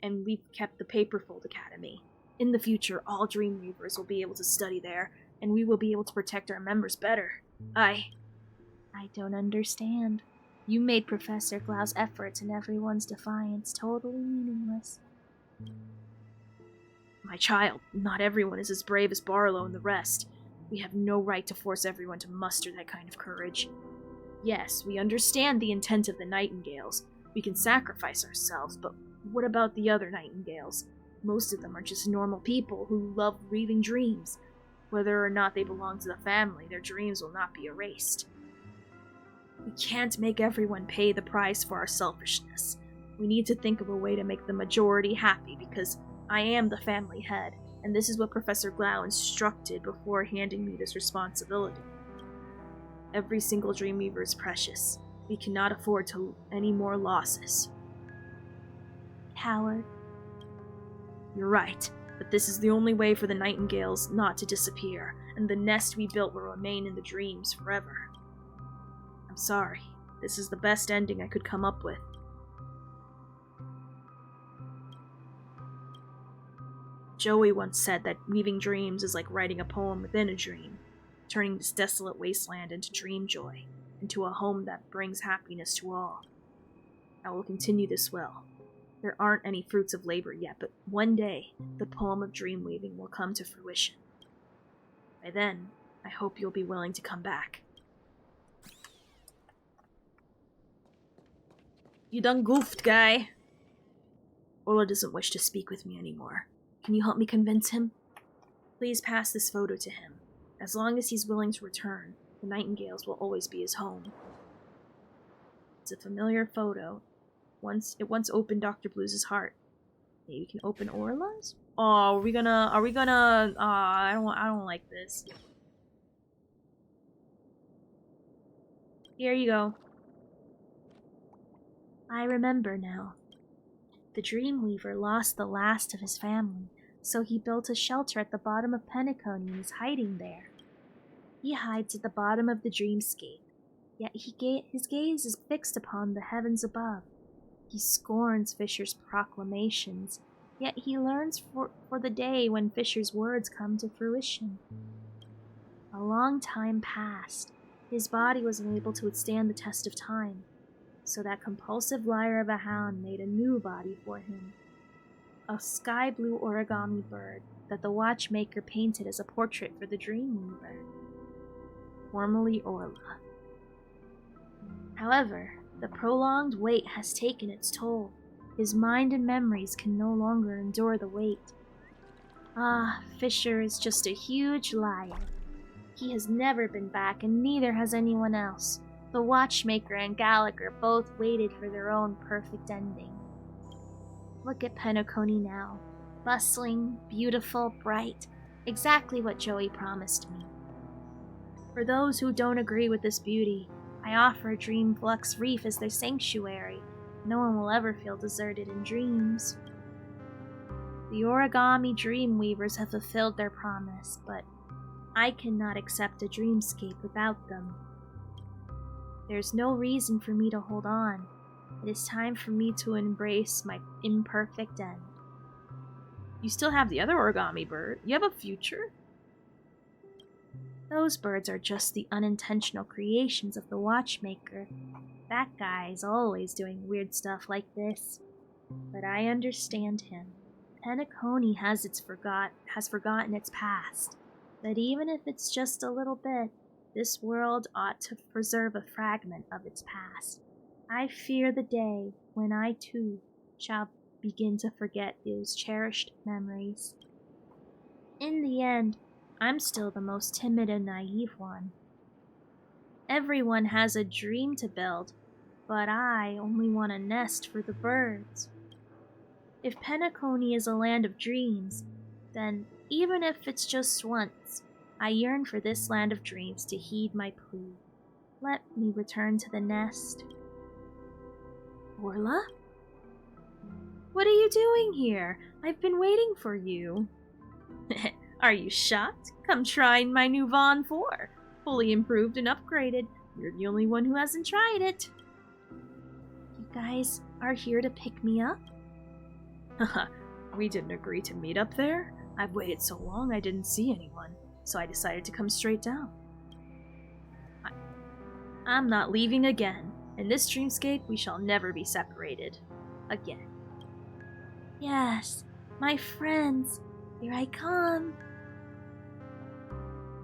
and we've kept the Paperfold Academy. In the future, all Dreamweavers will be able to study there, and we will be able to protect our members better. I don't understand. You made Professor Glau's efforts and everyone's defiance totally meaningless. My child, not everyone is as brave as Barlow and the rest. We have no right to force everyone to muster that kind of courage. Yes, we understand the intent of the Nightingales. We can sacrifice ourselves, but What about the other nightingales? Most of them are just normal people who love weaving dreams. Whether or not they belong to the family, their dreams will not be erased. We can't make everyone pay the price for our selfishness. We need to think of a way to make the majority happy because I am the family head, and this is what Professor Glau instructed before handing me this responsibility. Every single Dreamweaver is precious. We cannot afford any more losses. Howard. You're right, but this is the only way for the nightingales not to disappear, and the nest we built will remain in the dreams forever. I'm sorry. This is the best ending I could come up with. Joey once said that weaving dreams is like writing a poem within a dream, turning this desolate wasteland into dream joy, into a home that brings happiness to all. I will continue this well. There aren't any fruits of labor yet, but one day, the poem of dream weaving will come to fruition. By then, I hope you'll be willing to come back. You done goofed, guy. Orla doesn't wish to speak with me anymore. Can you help me convince him? Please pass this photo to him. As long as he's willing to return, the Nightingales will always be his home. It's a familiar photo. It once opened Dr. Blues' heart. Maybe we can open Orla's? Oh, I don't like this. Here you go. I remember now. The Dreamweaver lost the last of his family, so he built a shelter at the bottom of Penacony and is hiding there. He hides at the bottom of the dreamscape, yet his gaze is fixed upon the heavens above. He scorns Fisher's proclamations, yet he learns for the day when Fisher's words come to fruition. A long time passed. His body was unable to withstand the test of time, so that compulsive liar of a hound made a new body for him. A sky-blue origami bird that the watchmaker painted as a portrait for the Dreamweaver. Formerly Orla. However, the prolonged wait has taken its toll. His mind and memories can no longer endure the wait. Ah, Fisher is just a huge liar. He has never been back, and neither has anyone else. The watchmaker and Gallagher both waited for their own perfect ending. Look at Penacony now. Bustling, beautiful, bright. Exactly what Joey promised me. For those who don't agree with this beauty, I offer Dreamflux Reef as their sanctuary. No one will ever feel deserted in dreams. The Origami Dreamweavers have fulfilled their promise, but I cannot accept a dreamscape without them. There's no reason for me to hold on. It is time for me to embrace my imperfect end. You still have the other origami bird. You have a future? Those birds are just the unintentional creations of the watchmaker. That guy's always doing weird stuff like this. But I understand him. Penacony has forgotten its past. But even if it's just a little bit, this world ought to preserve a fragment of its past. I fear the day when I too shall begin to forget those cherished memories. In the end, I'm still the most timid and naive one. Everyone has a dream to build, but I only want a nest for the birds. If Penacony is a land of dreams, then even if it's just once, I yearn for this land of dreams to heed my plea. Let me return to the nest. Orla? What are you doing here? I've been waiting for you. Are you shocked? Come try my new Vaughn 4. Fully improved and upgraded. You're the only one who hasn't tried it. You guys are here to pick me up? Haha, we didn't agree to meet up there. I've waited so long I didn't see anyone, so I decided to come straight down. I'm not leaving again. In this dreamscape, we shall never be separated. Again. Yes, my friends, here I come.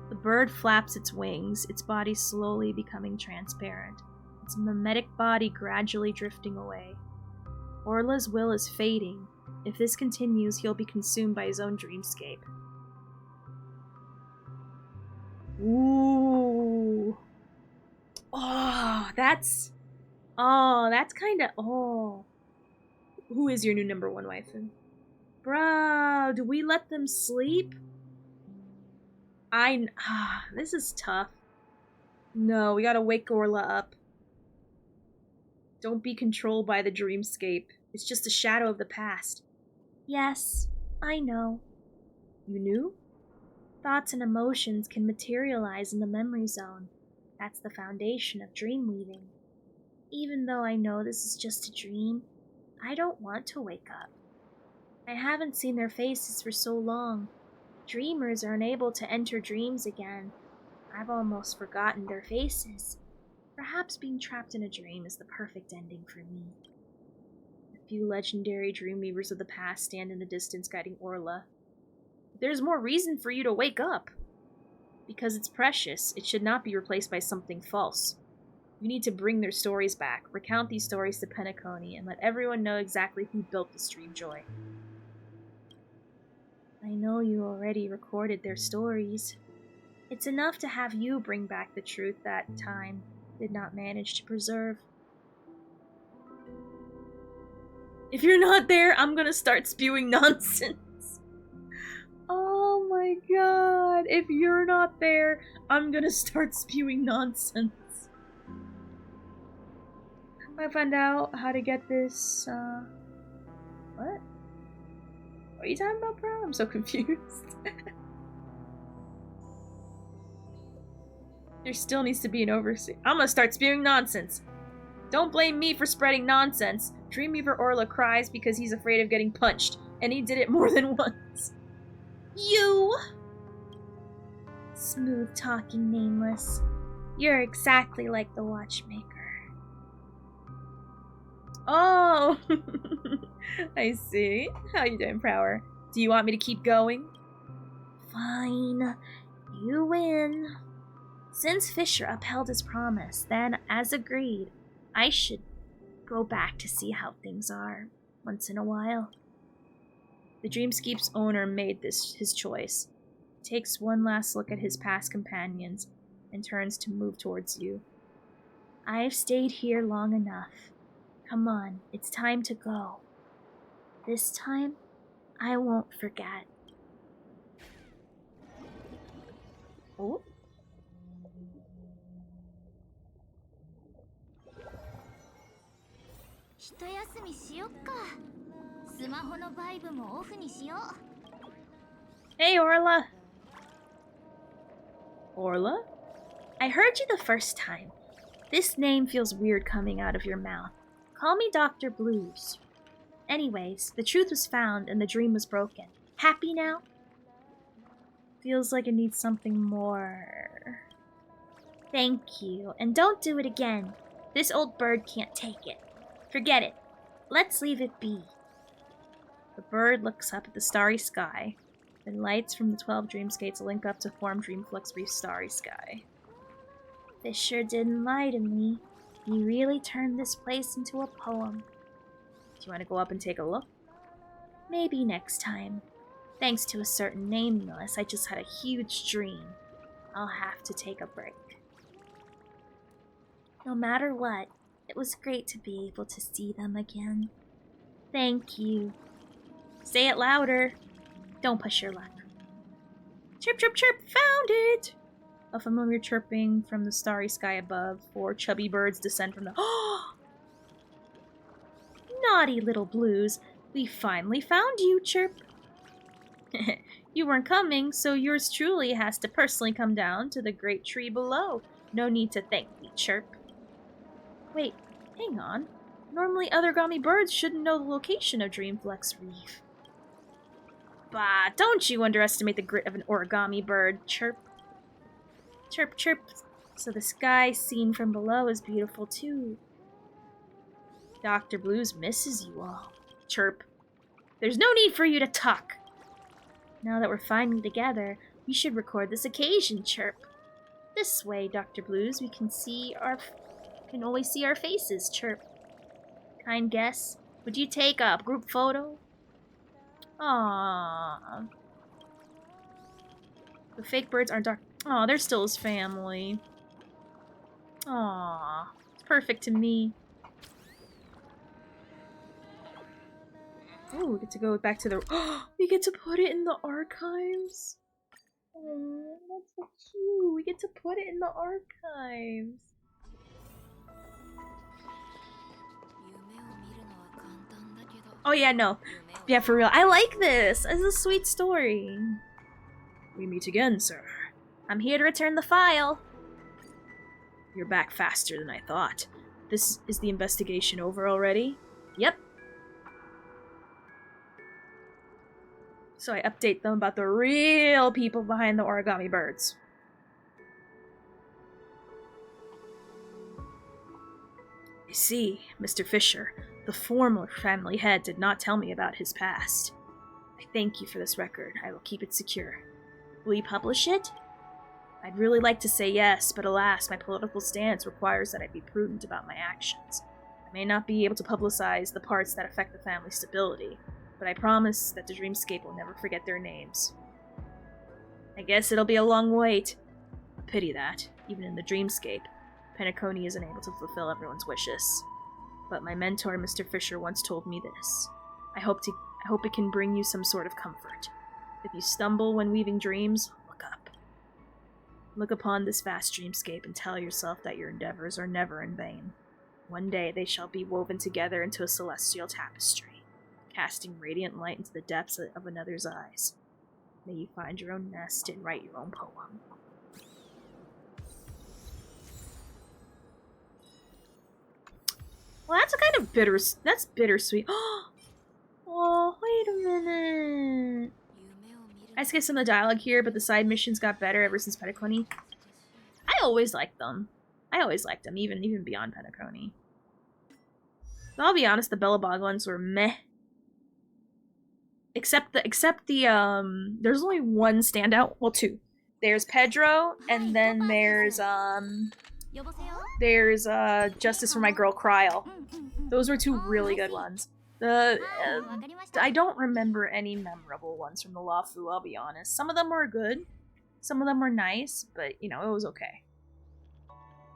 The bird flaps its wings, its body slowly becoming transparent, its mimetic body gradually drifting away. Orla's will is fading. If this continues, he'll be consumed by his own dreamscape. Ooh. Oh, that's kind of... Oh. Who is your new number one waifu? Bro, do we let them sleep? This is tough. No, we gotta wake Orla up. Don't be controlled by the dreamscape. It's just a shadow of the past. Yes, I know. You knew? Thoughts and emotions can materialize in the memory zone. That's the foundation of dream weaving. Even though I know this is just a dream, I don't want to wake up. I haven't seen their faces for so long. Dreamers are unable to enter dreams again. I've almost forgotten their faces. Perhaps being trapped in a dream is the perfect ending for me. A few legendary dreamweavers of the past stand in the distance guiding Orla. There's more reason for you to wake up. Because it's precious, it should not be replaced by something false. You need to bring their stories back, recount these stories to Penacony, and let everyone know exactly who built the Stream Joy. I know you already recorded their stories. It's enough to have you bring back the truth that time did not manage to preserve. If you're not there, I'm gonna start spewing nonsense. Oh my god. If you're not there, I'm gonna start spewing nonsense. I found out how to get this, what? What are you talking about, bro? I'm so confused. There still needs to be an overseer. I'm gonna start spewing nonsense. Don't blame me for spreading nonsense. Dreamweaver Orla cries because he's afraid of getting punched, and he did it more than once. You! Smooth-talking nameless. You're exactly like the watchmaker. Oh! I see. How you doing, Prower? Do you want me to keep going? Fine. You win. Since Fisher upheld his promise, then, as agreed, I should go back to see how things are, once in a while. The Dreamscape's owner made this his choice. He takes one last look at his past companions, and turns to move towards you. I've stayed here long enough. Come on, it's time to go. This time, I won't forget. Oh? 一休みしよっか。スマホのバイブもオフにしよう。Hey, Orla. Orla? I heard you the first time. This name feels weird coming out of your mouth. Call me Dr. Blues. Anyways, the truth was found and the dream was broken. Happy now? Feels like it needs something more. Thank you, and don't do it again. This old bird can't take it. Forget it. Let's leave it be. The bird looks up at the starry sky. Then lights from the 12 dreamscapes link up to form Dreamflux Reef's starry sky. Fisher didn't lie to me. He really turned this place into a poem. Do you want to go up and take a look? Maybe next time. Thanks to a certain nameless, I just had a huge dream. I'll have to take a break. No matter what, it was great to be able to see them again. Thank you. Say it louder. Don't push your luck. Chirp, chirp, chirp, found it! A familiar chirping from the starry sky above. 4 chubby birds descend from the... Oh! Naughty little Blues. We finally found you, Chirp. You weren't coming, so yours truly has to personally come down to the great tree below. No need to thank me, Chirp. Wait, hang on. Normally othergami birds shouldn't know the location of Dreamflux Reef. Bah, don't you underestimate the grit of an origami bird, Chirp. Chirp, chirp. So the sky seen from below is beautiful too. Dr. Blues misses you all. Chirp. There's no need for you to talk. Now that we're finally together, we should record this occasion, Chirp. This way, Dr. Blues, we can always see our faces, Chirp. Kind guess? Would you take a group photo? Aww. The fake birds aren't dark. Aw, they're still his family. Aww. It's perfect to me. Oh, we get to go back to the... we get to put it in the archives? Oh, that's so cute. We get to put it in the archives. Oh yeah, no. Yeah, for real. I like this. It's a sweet story. We meet again, sir. I'm here to return the file. You're back faster than I thought. This is the investigation over already? Yep. So I update them about the real people behind the origami birds. I see, Mr. Fisher. The former family head did not tell me about his past. I thank you for this record. I will keep it secure. Will you publish it? I'd really like to say yes, but alas, my political stance requires that I be prudent about my actions. I may not be able to publicize the parts that affect the family's stability, but I promise that the Dreamscape will never forget their names. I guess it'll be a long wait. A pity that, even in the Dreamscape, Penacony isn't able to fulfill everyone's wishes. But my mentor, Mr. Fisher, once told me this. I hope it can bring you some sort of comfort. If you stumble when weaving dreams, look up. Look upon this vast dreamscape and tell yourself that your endeavors are never in vain. One day they shall be woven together into a celestial tapestry, casting radiant light into the depths of another's eyes. May you find your own nest and write your own poem. Well, that's a kind of that's bittersweet. Oh, wait a minute. I skipped some of the dialogue here, but the side missions got better ever since Penacony. I always liked them. Even beyond Penacony. But I'll be honest, the Bellabog ones were meh. Except the there's only one standout. Well, two. There's Pedro, and then there's Justice for My Girl Kryl. Those were two really good ones. I don't remember any memorable ones from the Lafu, I'll be honest. Some of them were good, some of them were nice, but you know, it was okay.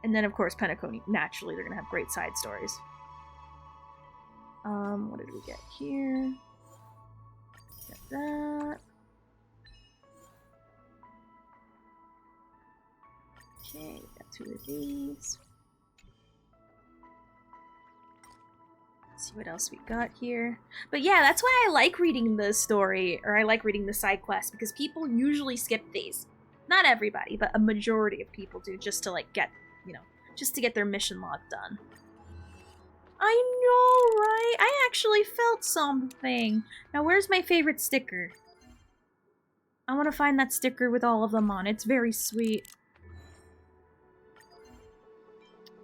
And then of course Penacony, naturally they're gonna have great side stories. What did we get here? Get that. Okay, got two of these. Let's see what else we got here. But yeah, that's why I like reading the story, or I like reading the side quests, because people usually skip these. Not everybody, but a majority of people do, just to like get, you know, just to get their mission log done. I know, right? I actually felt something. Now where's my favorite sticker? I want to find that sticker with all of them on. It's very sweet.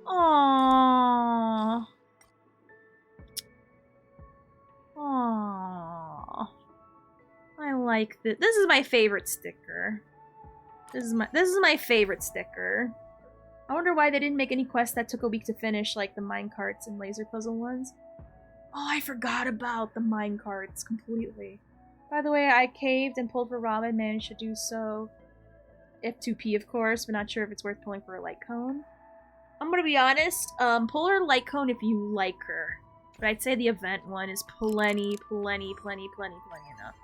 Aww. Aww. I like this. This is my favorite sticker. This is my favorite sticker. I wonder why they didn't make any quests that took a week to finish, like the minecarts and laser puzzle ones. Oh, I forgot about the minecarts completely. By the way, I caved and pulled for Robin, managed to do so. F2P, of course, but not sure if it's worth pulling for a light cone. I'm gonna be honest, pull her light cone if you like her. But I'd say the event one is plenty enough.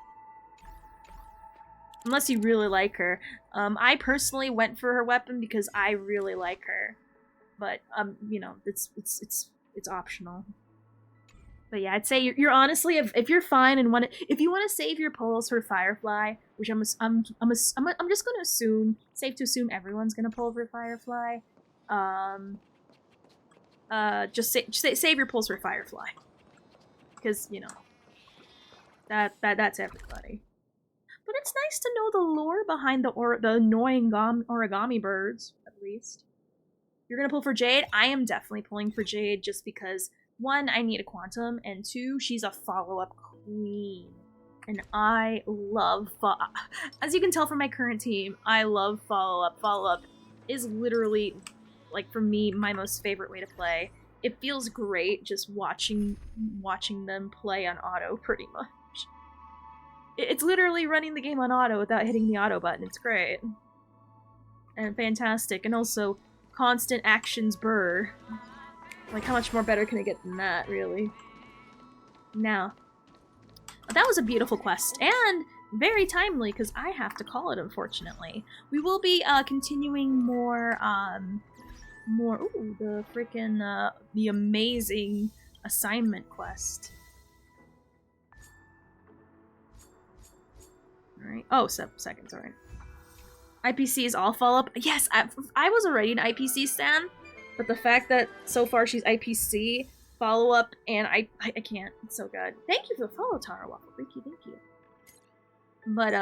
Unless you really like her. I personally went for her weapon because I really like her. But, you know, it's optional. But yeah, I'd say you're honestly, if you're fine and if you want to save your pulls for Firefly, which I'm just gonna assume, safe to assume everyone's gonna pull for Firefly. Just save your pulls for Firefly, because you know that's everybody. But it's nice to know the lore behind the annoying origami birds, at least. You're gonna pull for Jade? I am definitely pulling for Jade just because, one, I need a quantum, and two, she's a follow-up queen. And I love as you can tell from my current team, I love follow-up. Follow-up is literally, like, for me, my most favorite way to play. it feels great just watching them play on auto, pretty much. It's literally running the game on auto without hitting the auto button. It's great. And fantastic. And also, constant actions burr. Like, how much more better can it get than that, really? Now, that was a beautiful quest, and very timely, because I have to call it, unfortunately. We will be continuing more, ooh, the freaking, the amazing assignment quest. Alright. Oh, seconds, alright. IPCs all follow-up. Yes, I was already an IPC stan, but the fact that so far she's IPC, follow-up, and I can't. It's so good. Thank you for the follow, Tara Waffle. Thank you. But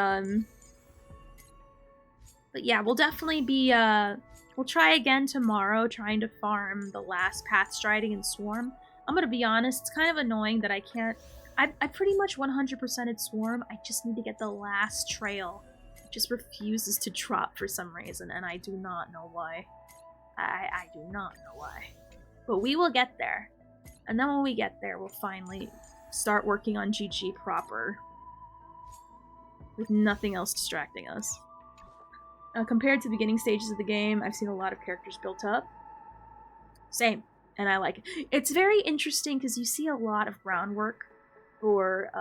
yeah, we'll definitely be, we'll try again tomorrow, trying to farm the last path striding and swarm. I'm gonna be honest, it's kind of annoying that I can't. I pretty much 100%ed swarm. I just need to get the last trail. It just refuses to drop for some reason, and I do not know why. I do not know why. But we will get there. And then when we get there, we'll finally start working on GG proper. With nothing else distracting us. Compared to the beginning stages of the game, I've seen a lot of characters built up. Same. And I like it. It's very interesting because you see a lot of groundwork for,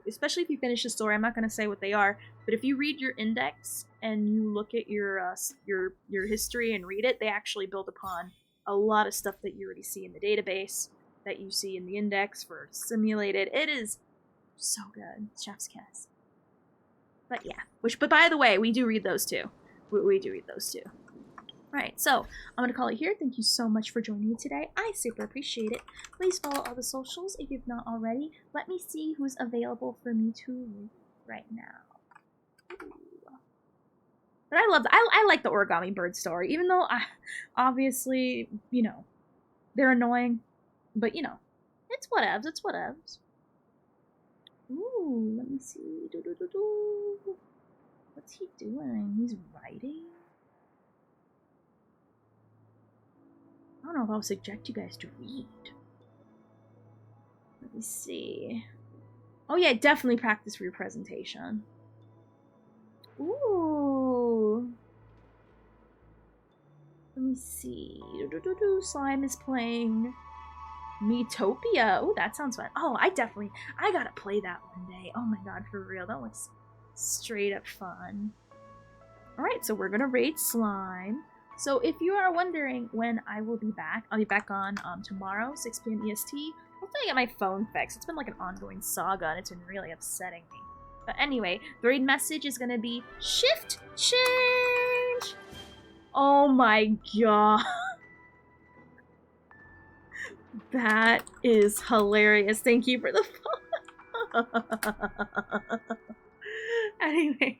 especially if you finish the story. I'm not going to say what they are, but if you read your index and you look at your history and read it, they actually build upon a lot of stuff that you already see in the database, that you see in the index for simulated. It is so good. Chef's kiss. But yeah, but by the way, we do read those too. We do read those too. Alright, so I'm going to call it here. Thank you so much for joining me today. I super appreciate it. Please follow all the socials if you've not already. Let me see who's available for me to read right now. Ooh. But I like the origami bird story, even though obviously, you know, they're annoying. But, you know, it's whatevs. It's whatevs. Ooh, let me see. What's he doing? He's writing? I don't know if I'll subject you guys to read. Let me see. Oh yeah, definitely practice for your presentation. Ooh. Let me see. Slime is playing Metopia. Oh, that sounds fun. Oh, I gotta play that one day. Oh my god, for real. That looks straight up fun. Alright, so we're gonna raid Slime. So if you are wondering when I will be back, I'll be back on tomorrow, 6 p.m. EST. Hopefully I get my phone fixed. It's been like an ongoing saga and it's been really upsetting me. But anyway, the raid message is gonna be shift change! Oh my god. That is hilarious. Thank you for the phone. Anyway.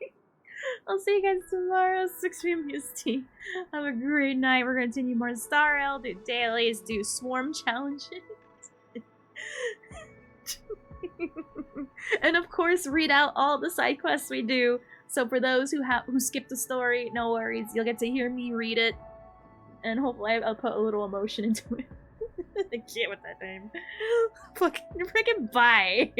I'll see you guys tomorrow, 6 p.m. EST. Have a great night. We're going to continue more Star Rail, do dailies, do swarm challenges. And of course, read out all the side quests we do. So for those who skip the story, no worries. You'll get to hear me read it. And hopefully I'll put a little emotion into it. I can't with that name. Fucking freaking bye.